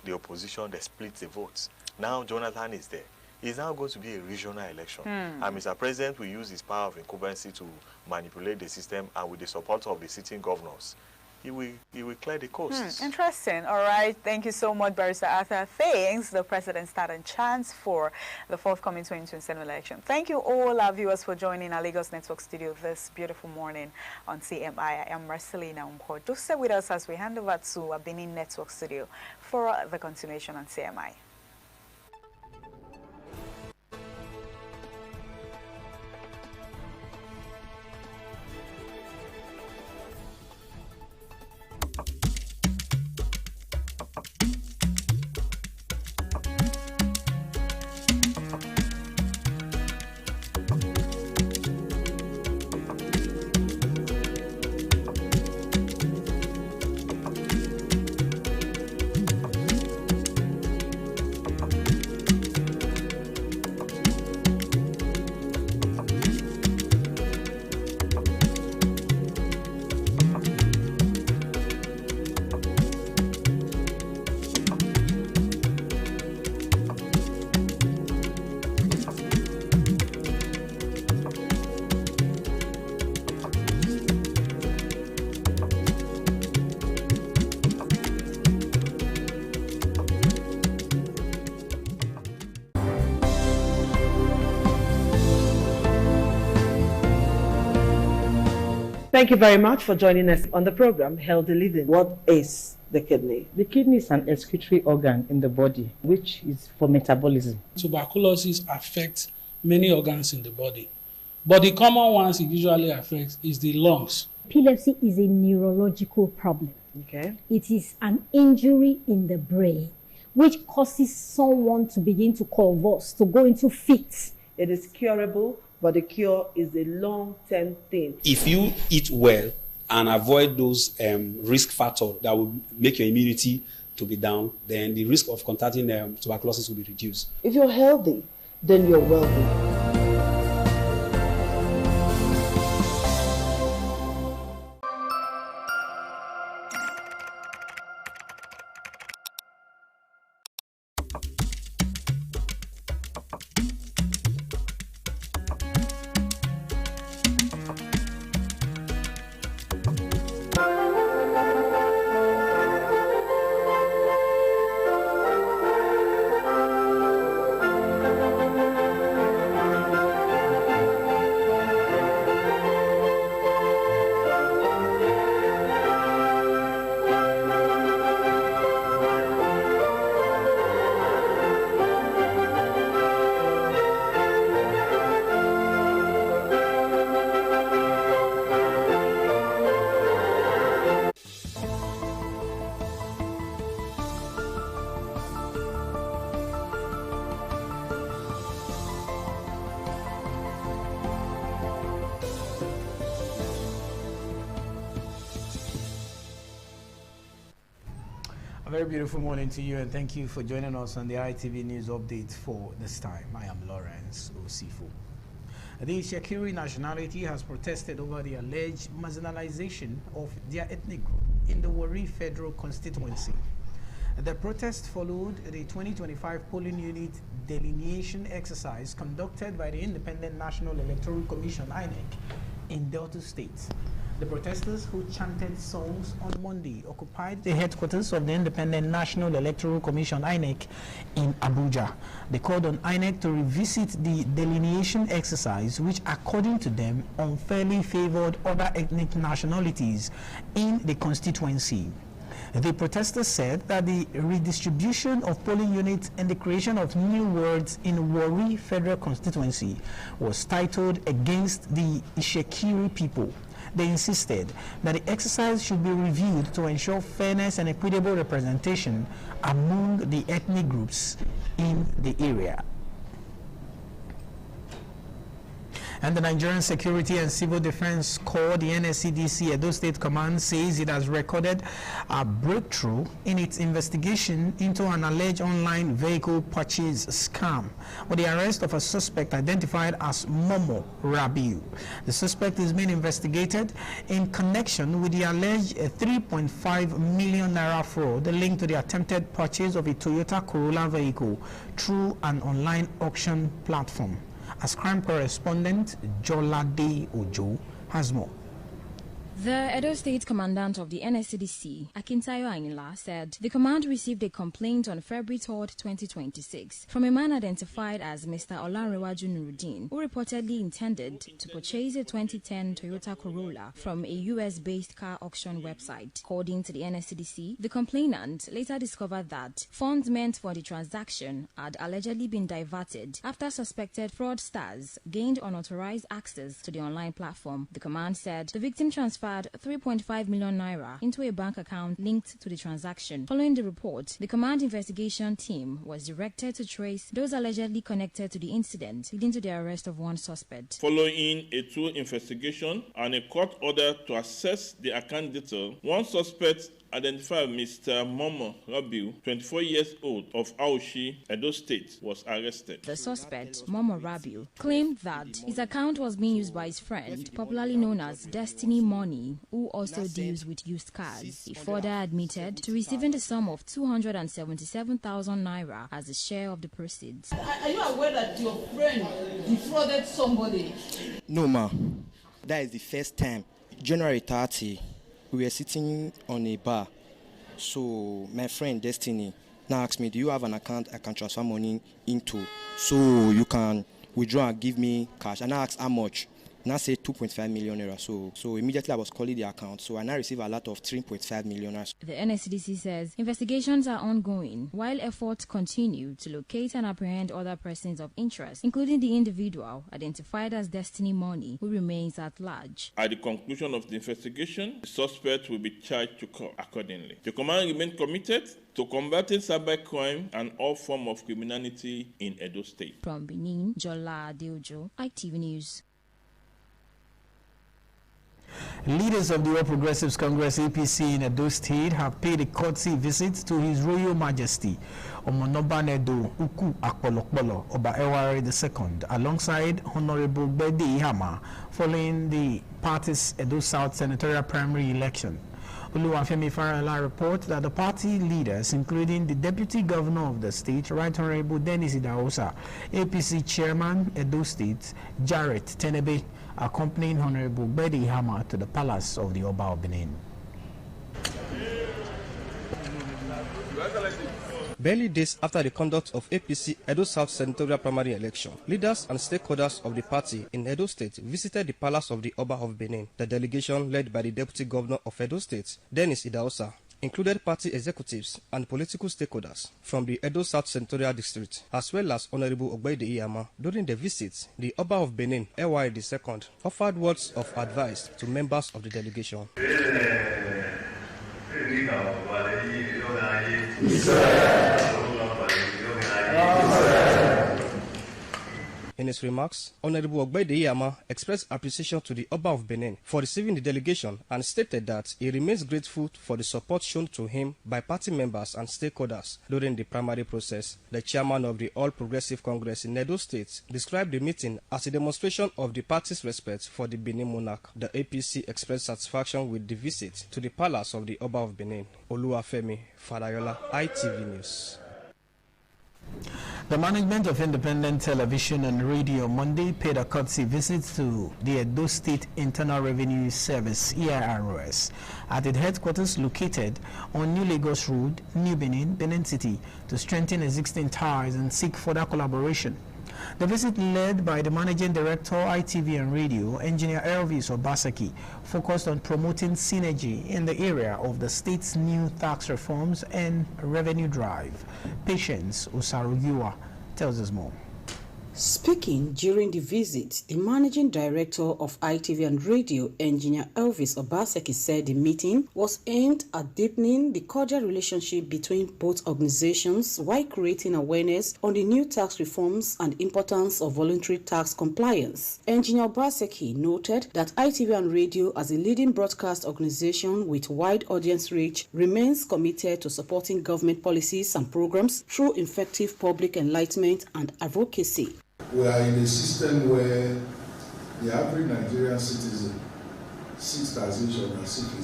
the opposition, they split the votes. Now Jonathan is there. It's now going to be a regional election. And Mr. President will use his power of incumbency to manipulate the system, and with the support of the sitting governors, he will clear the coast. Interesting. All right. Thank you so much, Barrister Arthur. Thanks. The president started a chance for the forthcoming 2027 election. Thank you all our viewers for joining our Lagos Network studio this beautiful morning on CMI. I am Marcelina Umko. Do stay with us as we hand over to our Benin Network studio for the continuation on CMI. Thank you very much for joining us on the program, Healthy Living. What is the kidney? The kidney is an excretory organ in the body, which is for metabolism. Tuberculosis affects many organs in the body, but the common ones it usually affects is the lungs. Epilepsy is a neurological problem. Okay. It is an injury in the brain, which causes someone to begin to convulse, to go into fits. It is curable, but the cure is a long-term thing. If you eat well and avoid those risk factors that will make your immunity to be down, then the risk of contracting tuberculosis will be reduced. If you're healthy, then you're wealthy. A very beautiful morning to you, and thank you for joining us on the ITV News Update for this time. I am Lawrence Osifu. The Shakiri nationality has protested over the alleged marginalization of their ethnic group in the Warri Federal Constituency. The protest followed the 2025 polling unit delineation exercise conducted by the Independent National Electoral Commission, INEC, in Delta State. The protesters, who chanted songs on Monday, occupied the headquarters of the Independent National Electoral Commission, INEC, in Abuja. They called on INEC to revisit the delineation exercise, which, according to them, unfairly favored other ethnic nationalities in the constituency. The protesters said that the redistribution of polling units and the creation of new wards in Warri Federal Constituency was titled against the Ishekiri people. They insisted that the exercise should be reviewed to ensure fairness and equitable representation among the ethnic groups in the area. And the Nigerian Security and Civil Defense Corps, the NSCDC Edo State Command, says it has recorded a breakthrough in its investigation into an alleged online vehicle purchase scam with the arrest of a suspect identified as Momo Rabiu. The suspect is being investigated in connection with the alleged 3.5 million naira fraud linked to the attempted purchase of a Toyota Corolla vehicle through an online auction platform. As crime correspondent Jolade Ojo has more. The Edo State Commandant of the NSCDC, Akintayo Ainila, said the command received a complaint on February 3, 2026, from a man identified as Mr. Olanrewaju Nuruddin, who reportedly intended to purchase a 2010 Toyota Corolla from a US-based car auction website. According to the NSCDC, the complainant later discovered that funds meant for the transaction had allegedly been diverted after suspected fraudsters gained unauthorized access to the online platform. The command said the victim transferred 3.5 million naira into a bank account linked to the transaction. Following the report, the command investigation team was directed to trace those allegedly connected to the incident, leading to the arrest of one suspect. Following a thorough investigation and a court order to assess the account detail, one suspect identified Mr. Momo Rabiu, 24 years old, of Aushi, Edo State, was arrested. The suspect, Momo Rabiu, claimed that his account was being used by his friend, popularly known as Destiny Money, who also deals with used cars. He further admitted to receiving the sum of 277,000 naira as a share of the proceeds. Are you aware that your friend defrauded somebody? No, ma. That is the first time. January 30. We were sitting on a bar, so my friend Destiny now asked me, do you have an account I can transfer money into so you can withdraw and give me cash? And I asked how much. And I said 2.5 million naira. So immediately I was calling the account. So I now receive a lot of 3.5 million naira. The NSCDC says investigations are ongoing while efforts continue to locate and apprehend other persons of interest, including the individual identified as Destiny Money, who remains at large. At the conclusion of the investigation, the suspect will be charged to court accordingly. The command remains committed to combating cybercrime and all forms of criminality in Edo State. From Benin, Jola Adeojo, ITV News. Leaders of the All Progressives Congress APC in Edo State have paid a courtesy visit to His Royal Majesty Omonobanedo Uku Akpolokpolo Oba Eware II alongside Honorable Bedi Ihama following the party's Edo South senatorial primary election. Oluwafemi Farala reports that the party leaders, including the Deputy Governor of the state, Right Honorable Dennis Idahosa, APC Chairman Edo State, Jarrett Tenebe, accompanying Honorable Bedi Ihama to the palace of the Oba of Benin. Barely days after the conduct of APC Edo South senatorial primary election, leaders and stakeholders of the party in Edo State visited the palace of the Oba of Benin. The delegation, led by the Deputy Governor of Edo State, Dennis Idahosa, included party executives and political stakeholders from the Edo South Senatorial District, as well as Honorable Ogbede Iyama. During the visit, the Oba of Benin, Eware II, offered words of advice to members of the delegation. In his remarks, Honorable Ogbede Iyama expressed appreciation to the Oba of Benin for receiving the delegation and stated that he remains grateful for the support shown to him by party members and stakeholders during the primary process. The chairman of the All Progressive Congress in Edo State described the meeting as a demonstration of the party's respect for the Benin monarch. The APC expressed satisfaction with the visit to the palace of the Oba of Benin. Oluwafemi Fadayola, ITV News. The management of Independent Television and Radio Monday paid a courtesy visit to the Edo State Internal Revenue Service (EIRS) at its headquarters located on New Lagos Road, New Benin, Benin City, to strengthen existing ties and seek further collaboration. The visit, led by the Managing Director, ITV and Radio, Engineer Elvis Obaseki, focused on promoting synergy in the area of the state's new tax reforms and revenue drive. Patience Osarugiwa tells us more. Speaking during the visit, the Managing Director of ITV and Radio, Engineer Elvis Obaseki, said the meeting was aimed at deepening the cordial relationship between both organizations while creating awareness on the new tax reforms and importance of voluntary tax compliance. Engineer Obaseki noted that ITV and Radio, as a leading broadcast organization with wide audience reach, remains committed to supporting government policies and programs through effective public enlightenment and advocacy. We are in a system where the average Nigerian citizen seeks taxation as if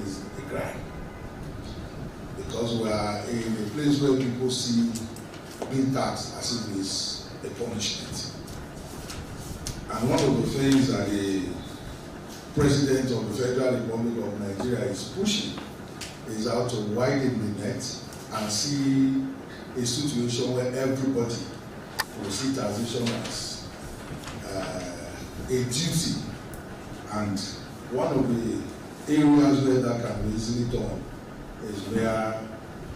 is a crime. Because we are in a place where people see being taxed as if it's a punishment. And one of the things that the President of the Federal Republic of Nigeria is pushing is how to widen the net and see a situation where everybody will see taxation as a duty, and one of the areas where that can be easily done is where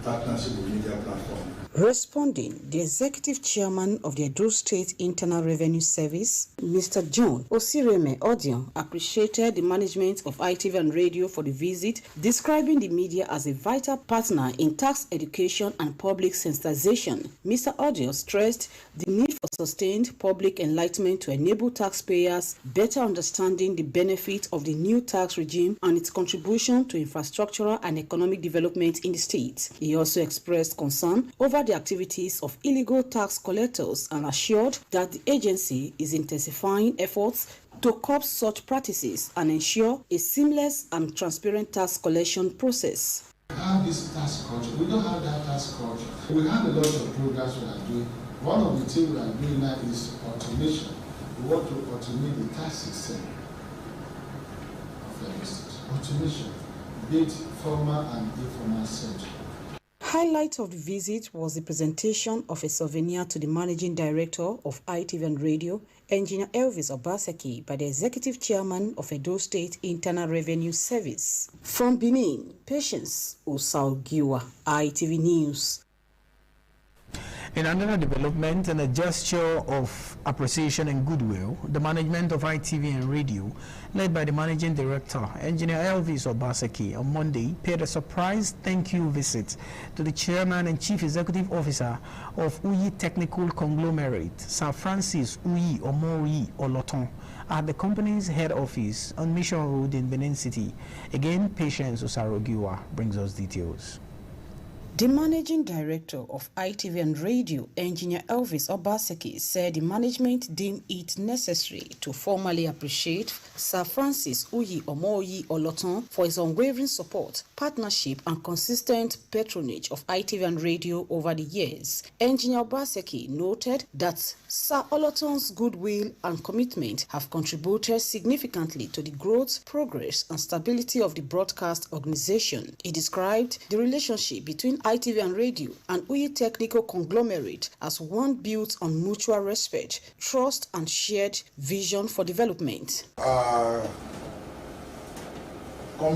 partnership with media platform. Responding, the Executive Chairman of the Edo State Internal Revenue Service, Mr. John Osireme Odion, appreciated the management of ITV and Radio for the visit, describing the media as a vital partner in tax education and public sensitization. Mr. Odion stressed the need for sustained public enlightenment to enable taxpayers better understanding the benefit of the new tax regime and its contribution to infrastructural and economic development in the state. He also expressed concern over the activities of illegal tax collectors and assured that the agency is intensifying efforts to curb such practices and ensure a seamless and transparent tax collection process. We have this tax culture. We don't have that tax culture. We have a lot of programs we are doing. One of the things we are doing now is automation. We want to automate the tax system of the state. Automation, both formal and informal sector. Highlight of the visit was the presentation of a souvenir to the Managing Director of ITV and Radio, Engineer Elvis Obaseki, by the Executive Chairman of Edo State Internal Revenue Service. From Benin, Patience Osarugiwa, ITV News. In another development and a gesture of appreciation and goodwill, the management of ITV and Radio, led by the Managing Director, Engineer Elvis Obaseki, on Monday paid a surprise thank you visit to the Chairman and Chief Executive Officer of Uyi Technical Conglomerate, Sir Francis Uyi Omori Oloton, at the company's head office on Mission Road in Benin City. Again, Patience Osarugiwa brings us details. The Managing Director of ITV and Radio, Engineer Elvis Obaseki, said the management deemed it necessary to formally appreciate Sir Francis Uyi Omoyi Oloton for his unwavering support, partnership, and consistent patronage of ITV and Radio over the years. Engineer Obaseki noted that Sir Oloton's goodwill and commitment have contributed significantly to the growth, progress, and stability of the broadcast organization. He described the relationship between ITV and Radio and Uyi Technical Conglomerate as one built on mutual respect, trust, and shared vision for development. Coming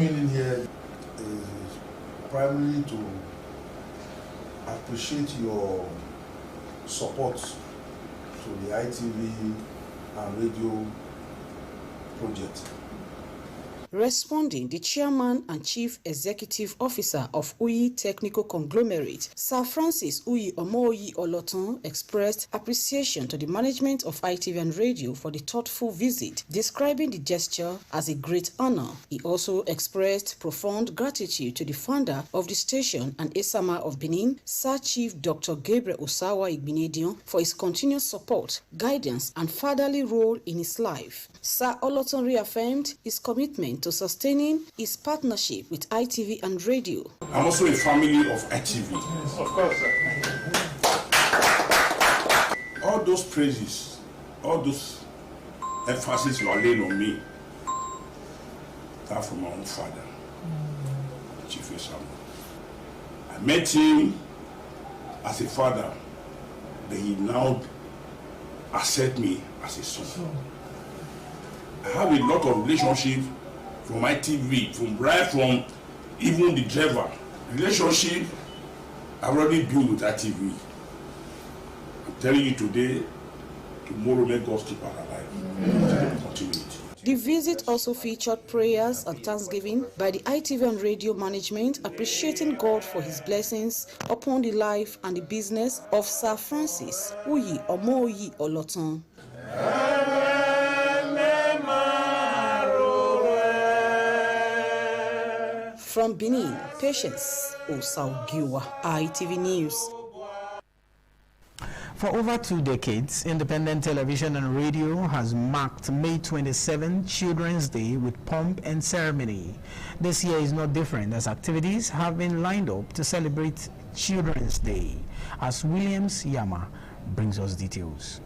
in here is primarily to appreciate your support to the ITV and Radio project. Responding, the chairman and chief executive officer of Uyi Technical Conglomerate, Sir Francis Uyi Omoyi Oloton, expressed appreciation to the management of ITV and radio for the thoughtful visit, describing the gesture as a great honor. He also expressed profound gratitude to the founder of the station and Esama of Benin, Sir Chief Dr. Gabriel Osawa Igbinedion, for his continuous support, guidance, and fatherly role in his life. Sir Oloton reaffirmed his commitment to sustaining his partnership with ITV and radio. I'm also a family of ITV. Yes, of course, sir. All those praises, all those emphasis you are laying on me, that from my own father, Chief Esama. I met him as a father, but he now accepts me as a son. I have a lot of relationship from ITV, from even the driver. Relationship I've already built with ITV. I'm telling you today, tomorrow may God keep our alive. Continuity. The visit also featured prayers and thanksgiving by the ITV and radio management, appreciating God for his blessings upon the life and the business of Sir Francis Uyi Omoyi Oloton. From Benin, Patience Osaugiwa, ITV News. For over 2 decades, independent television and radio has marked May 27 Children's Day with pomp and ceremony. This year is not different, as activities have been lined up to celebrate Children's Day. As Williams Yama brings us details.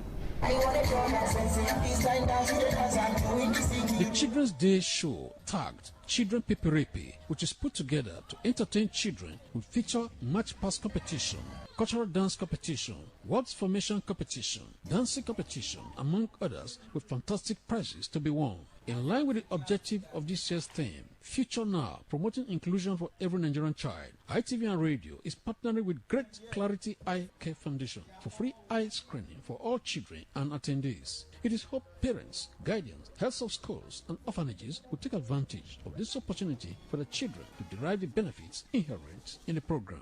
The Children's Day show, tagged Children Peperepe, which is put together to entertain children, will feature match pass competition, cultural dance competition, words formation competition, dancing competition, among others, with fantastic prizes to be won. In line with the objective of this year's theme, Future Now, promoting inclusion for every Nigerian child, ITV and radio is partnering with Great Clarity Eye Care Foundation for free eye screening for all children and attendees. It is hoped parents, guardians, heads of schools, and orphanages will take advantage of this opportunity for the children to derive the benefits inherent in the program.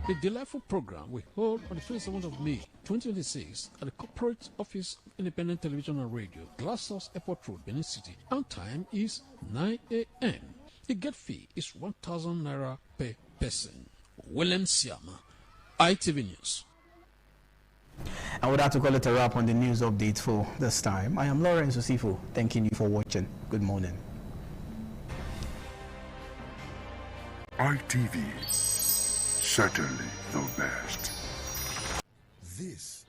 The delightful program will hold on the 27th of May 2026 at the Corporate Office of Independent Television and Radio, Glasshouse Airport Road, Benin City, and time is 9 a.m. The gate fee is 1,000 naira per person. William Siama, ITV News. And with that, to call it a wrap on the news update for this time, I am Lawrence Osifo, thanking you for watching. Good morning. ITV, certainly the best. This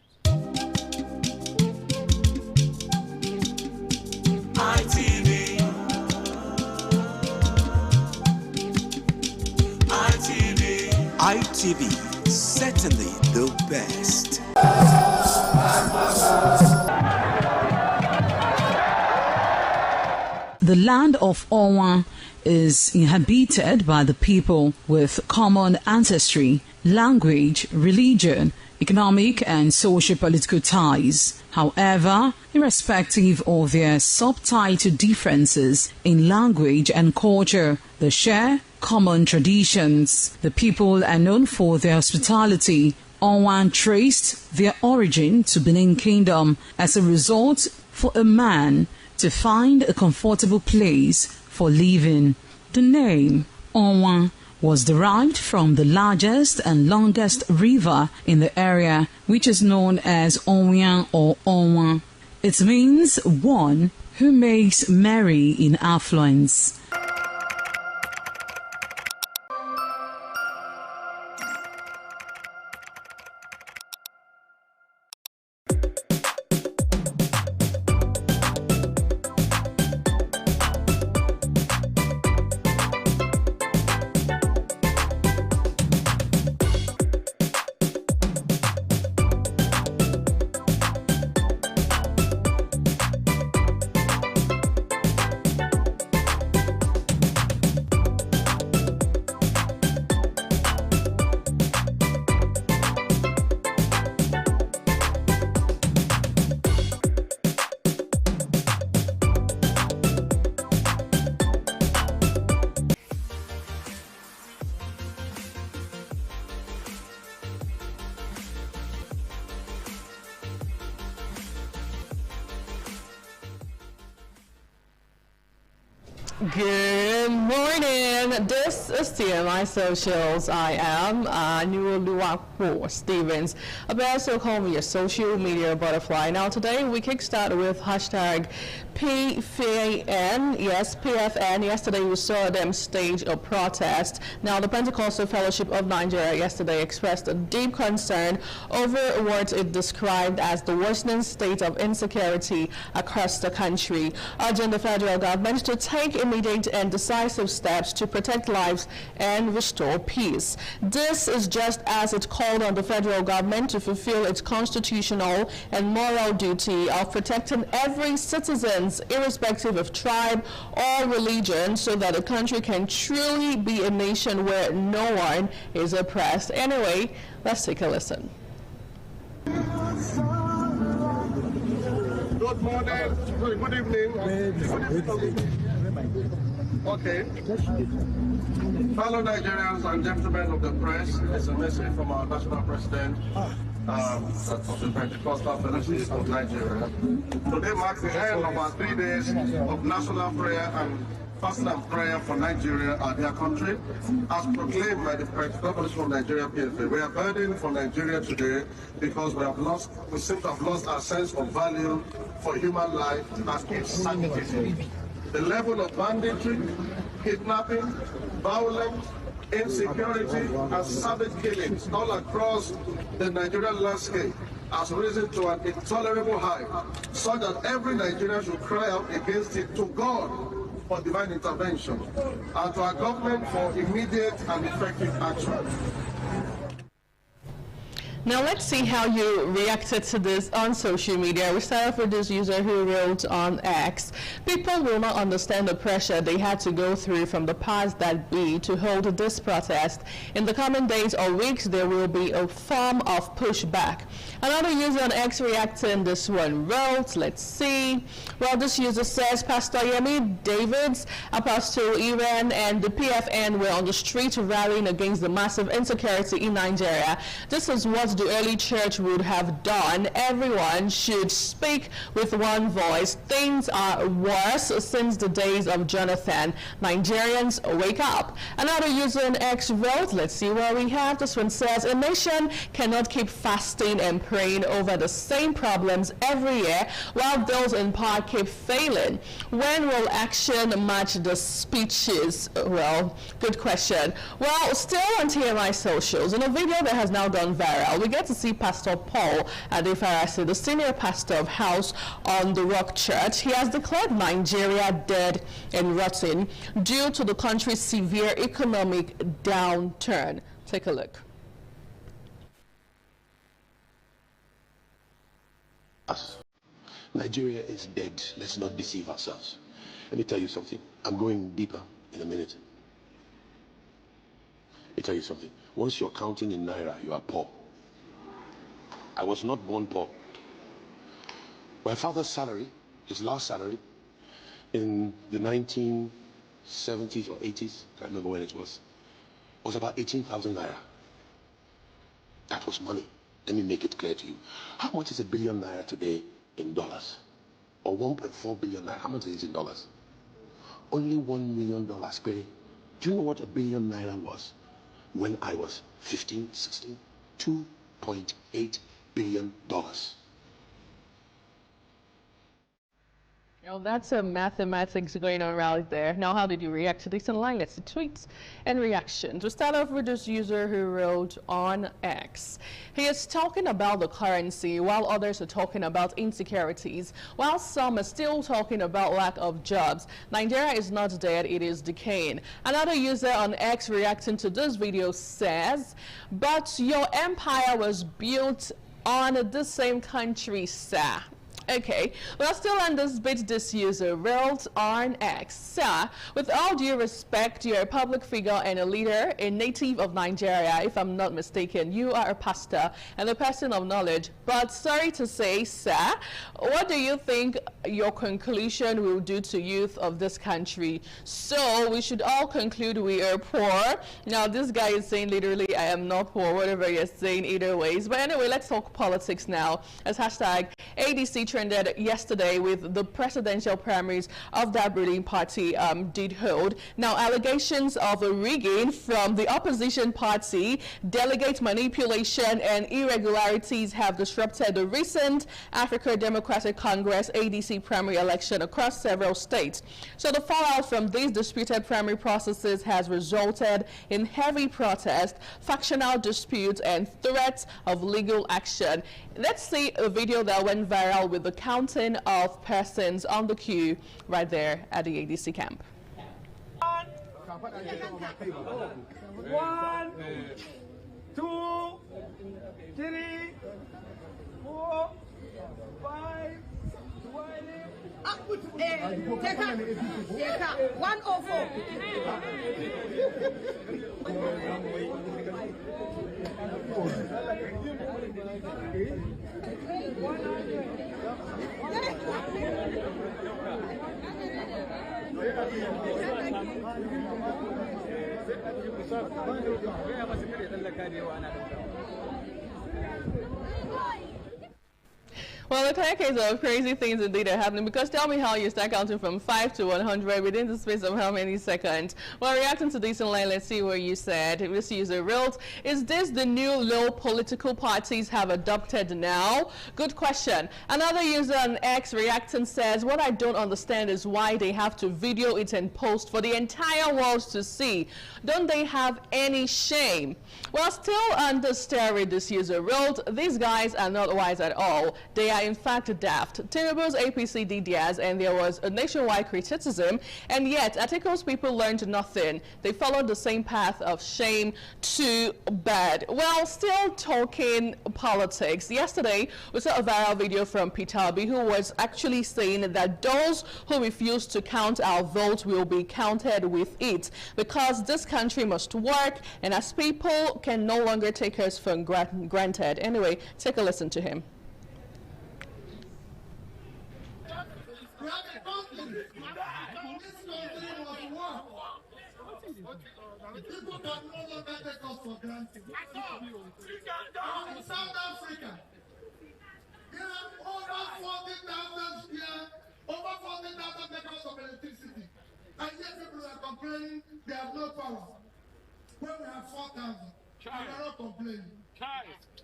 ITV, certainly the best. The land of Owa is inhabited by the people with common ancestry, language, religion, economic and socio-political ties. However, irrespective of their subtitle differences in language and culture, they share common traditions. The people are known for their hospitality. Owan traced their origin to Benin Kingdom as a result for a man to find a comfortable place for living. The name Owan was derived from the largest and longest river in the area, which is known as Onwian or Onwan. It means one who makes merry in affluence. Good morning. This is TMI Socials. I am Nuoluwapo Stevens. Also call me a social media butterfly. Now today we kickstart with hashtag PFN. Yes, PFN. Yesterday we saw them stage a protest. Now the Pentecostal Fellowship of Nigeria yesterday expressed a deep concern over what it described as the worsening state of insecurity across the country, urging the federal government to take immediate and decisive steps to protect lives and restore peace. This is just as it called on the federal government to fulfill its constitutional and moral duty of protecting every citizen, irrespective of tribe or religion, so that the country can truly be a nation where no one is oppressed. Anyway, let's take a listen. Good morning, good evening. Okay. Fellow Nigerians and gentlemen of the press, it's a message from our national president of the Pentecostal Fellowship of Nigeria. Today marks the end of our 3 days of national prayer and fasting and prayer for Nigeria and their country, as proclaimed by the Pentecostal Fellowship of Nigeria PFA. We are burdened for Nigeria today because we seem to have lost our sense of value for human life and its sanctity. The level of banditry, kidnapping, violence, insecurity, and savage killings all across the Nigerian landscape has risen to an intolerable height, so that every Nigerian should cry out against it to God for divine intervention and to our government for immediate and effective action. Now let's see how you reacted to this on social media. We start off with this user who wrote on X, "People will not understand the pressure they had to go through from the powers that be to hold this protest. In the coming days or weeks, there will be a form of pushback." Another user on X reacting this one wrote, let's see. Well, this user says, "Pastor Yemi Davids, Apostle Iran, and the PFN were on the street rallying against the massive insecurity in Nigeria. This is what the early church would have done. Everyone should speak with one voice. Things are worse since the days of Jonathan. Nigerians, wake up." Another user on X wrote, let's see what we have. This one says, "A nation cannot keep fasting and praying over the same problems every year while those in power keep failing. When will action match the speeches?" Well, good question. Well, still on TMI Socials, in a video that has now gone viral, we get to see Pastor Paul Adefarasi, the senior pastor of House on the Rock Church. He has declared Nigeria dead and rotten due to the country's severe economic downturn. Take a look. Nigeria is dead. Let's not deceive ourselves. Let me tell you something. I'm going deeper in a minute. Let me tell you something. Once you're counting in Naira, you are poor. I was not born poor. My father's salary, his last salary, in the 1970s or 80s, I can't remember when it was about 18,000 Naira. That was money. Let me make it clear to you. How much is $1 billion Naira today in dollars? Or 1.4 billion Naira, how much is it in dollars? Only $1 million, Perry. Do you know what $1 billion Naira was when I was 15, 16? $2.8 billion. Well, that's a mathematics going on right there. Now, how did you react to this online? Let's see tweets and reactions. We start off with this user who wrote on X. He is talking about the currency while others are talking about insecurities, while some are still talking about lack of jobs. Nigeria is not dead, it is decaying. Another user on X reacting to this video says, "But your empire was built on the same country, sir." Okay, well, still on this bit, this user wrote on X, "Sir, with all due respect, you're a public figure and a leader, a native of Nigeria, if I'm not mistaken. You are a pastor and a person of knowledge. But sorry to say, sir, what do you think your conclusion will do to youth of this country? So we should all conclude we are poor." Now, this guy is saying literally, "I am not poor," whatever you're saying, either ways. But anyway, let's talk politics now. As hashtag ADC trended yesterday with the presidential primaries of that ruling party did hold. Now, allegations of rigging from the opposition party, delegate manipulation and irregularities have disrupted the recent African Democratic Congress ADC primary election across several states. So the fallout from these disputed primary processes has resulted in heavy protest, factional disputes, and threats of legal action. Let's see a video that went viral with the counting of persons on the queue right there at the ADC camp. 1, 2, 3, 4, 5, 20. Take up 104. Well, the clear case of crazy things indeed are happening, because tell me how you start counting from 5 to 100 within the space of how many seconds? Well, reacting to this online, let's see what you said. This user wrote, is this the new law political parties have adopted now? Good question. Another user on X reacting says, what I don't understand is why they have to video it and post for the entire world to see. Don't they have any shame? Well, still on the story, this user wrote, these guys are not wise at all. They are in fact daft. Tinubu's APC did theirs, and there was a nationwide criticism, and yet Atiko's people learned nothing. They followed the same path of shame to bad. Well, still talking politics. Yesterday, we saw a viral video from Peter Obi, who was actually saying that those who refuse to count our vote will be counted with it, because this country must work, and as people can no longer take us for granted. Anyway, take a listen to him. People can no longer take us for granted. In South Africa, there are over 40,000 acres of electricity. And yet people are complaining they have no power. When we have 4,000, we are not complaining.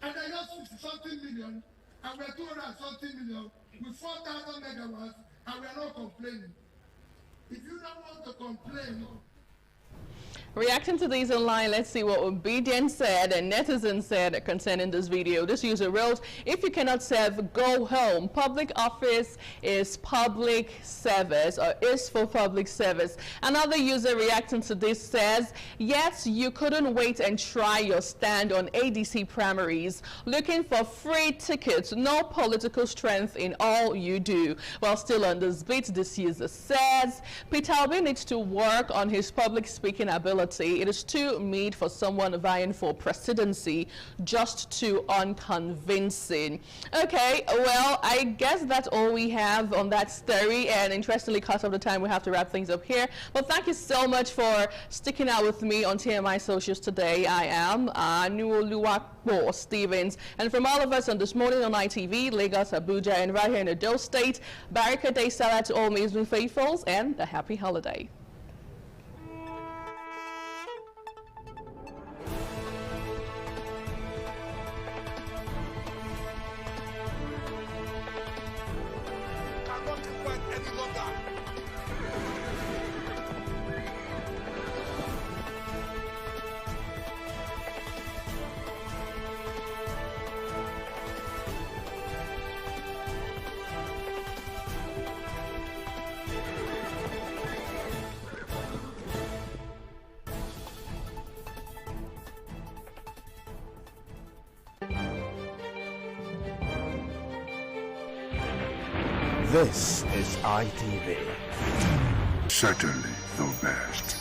And they just 50-something million, and we are 200-something million with 4,000 megawatts, and we are not complaining. If you don't want to complain, Reacting to these online, let's see what Obedient said and netizens said concerning this video. This user wrote, if you cannot serve, go home. Public office is public service, or is for public service. Another user reacting to this says, yes, you couldn't wait and try your stand on ADC primaries. Looking for free tickets, no political strength in all you do. While still on this beat, this user says, Peter Obi needs to work on his public speaking ability. It is too mid for someone vying for presidency, just too unconvincing. Okay, well, I guess that's all we have on that story, and interestingly, because of the time, we have to wrap things up here. But thank you so much for sticking out with me on TMI Socials today. I am Nuoluwapo Stevens, and from all of us on This Morning on ITV, Lagos, Abuja, and right here in Edo State, Barika Day Salah to all Muslim faithfuls, and a happy holiday. This is ITV. Certainly the best.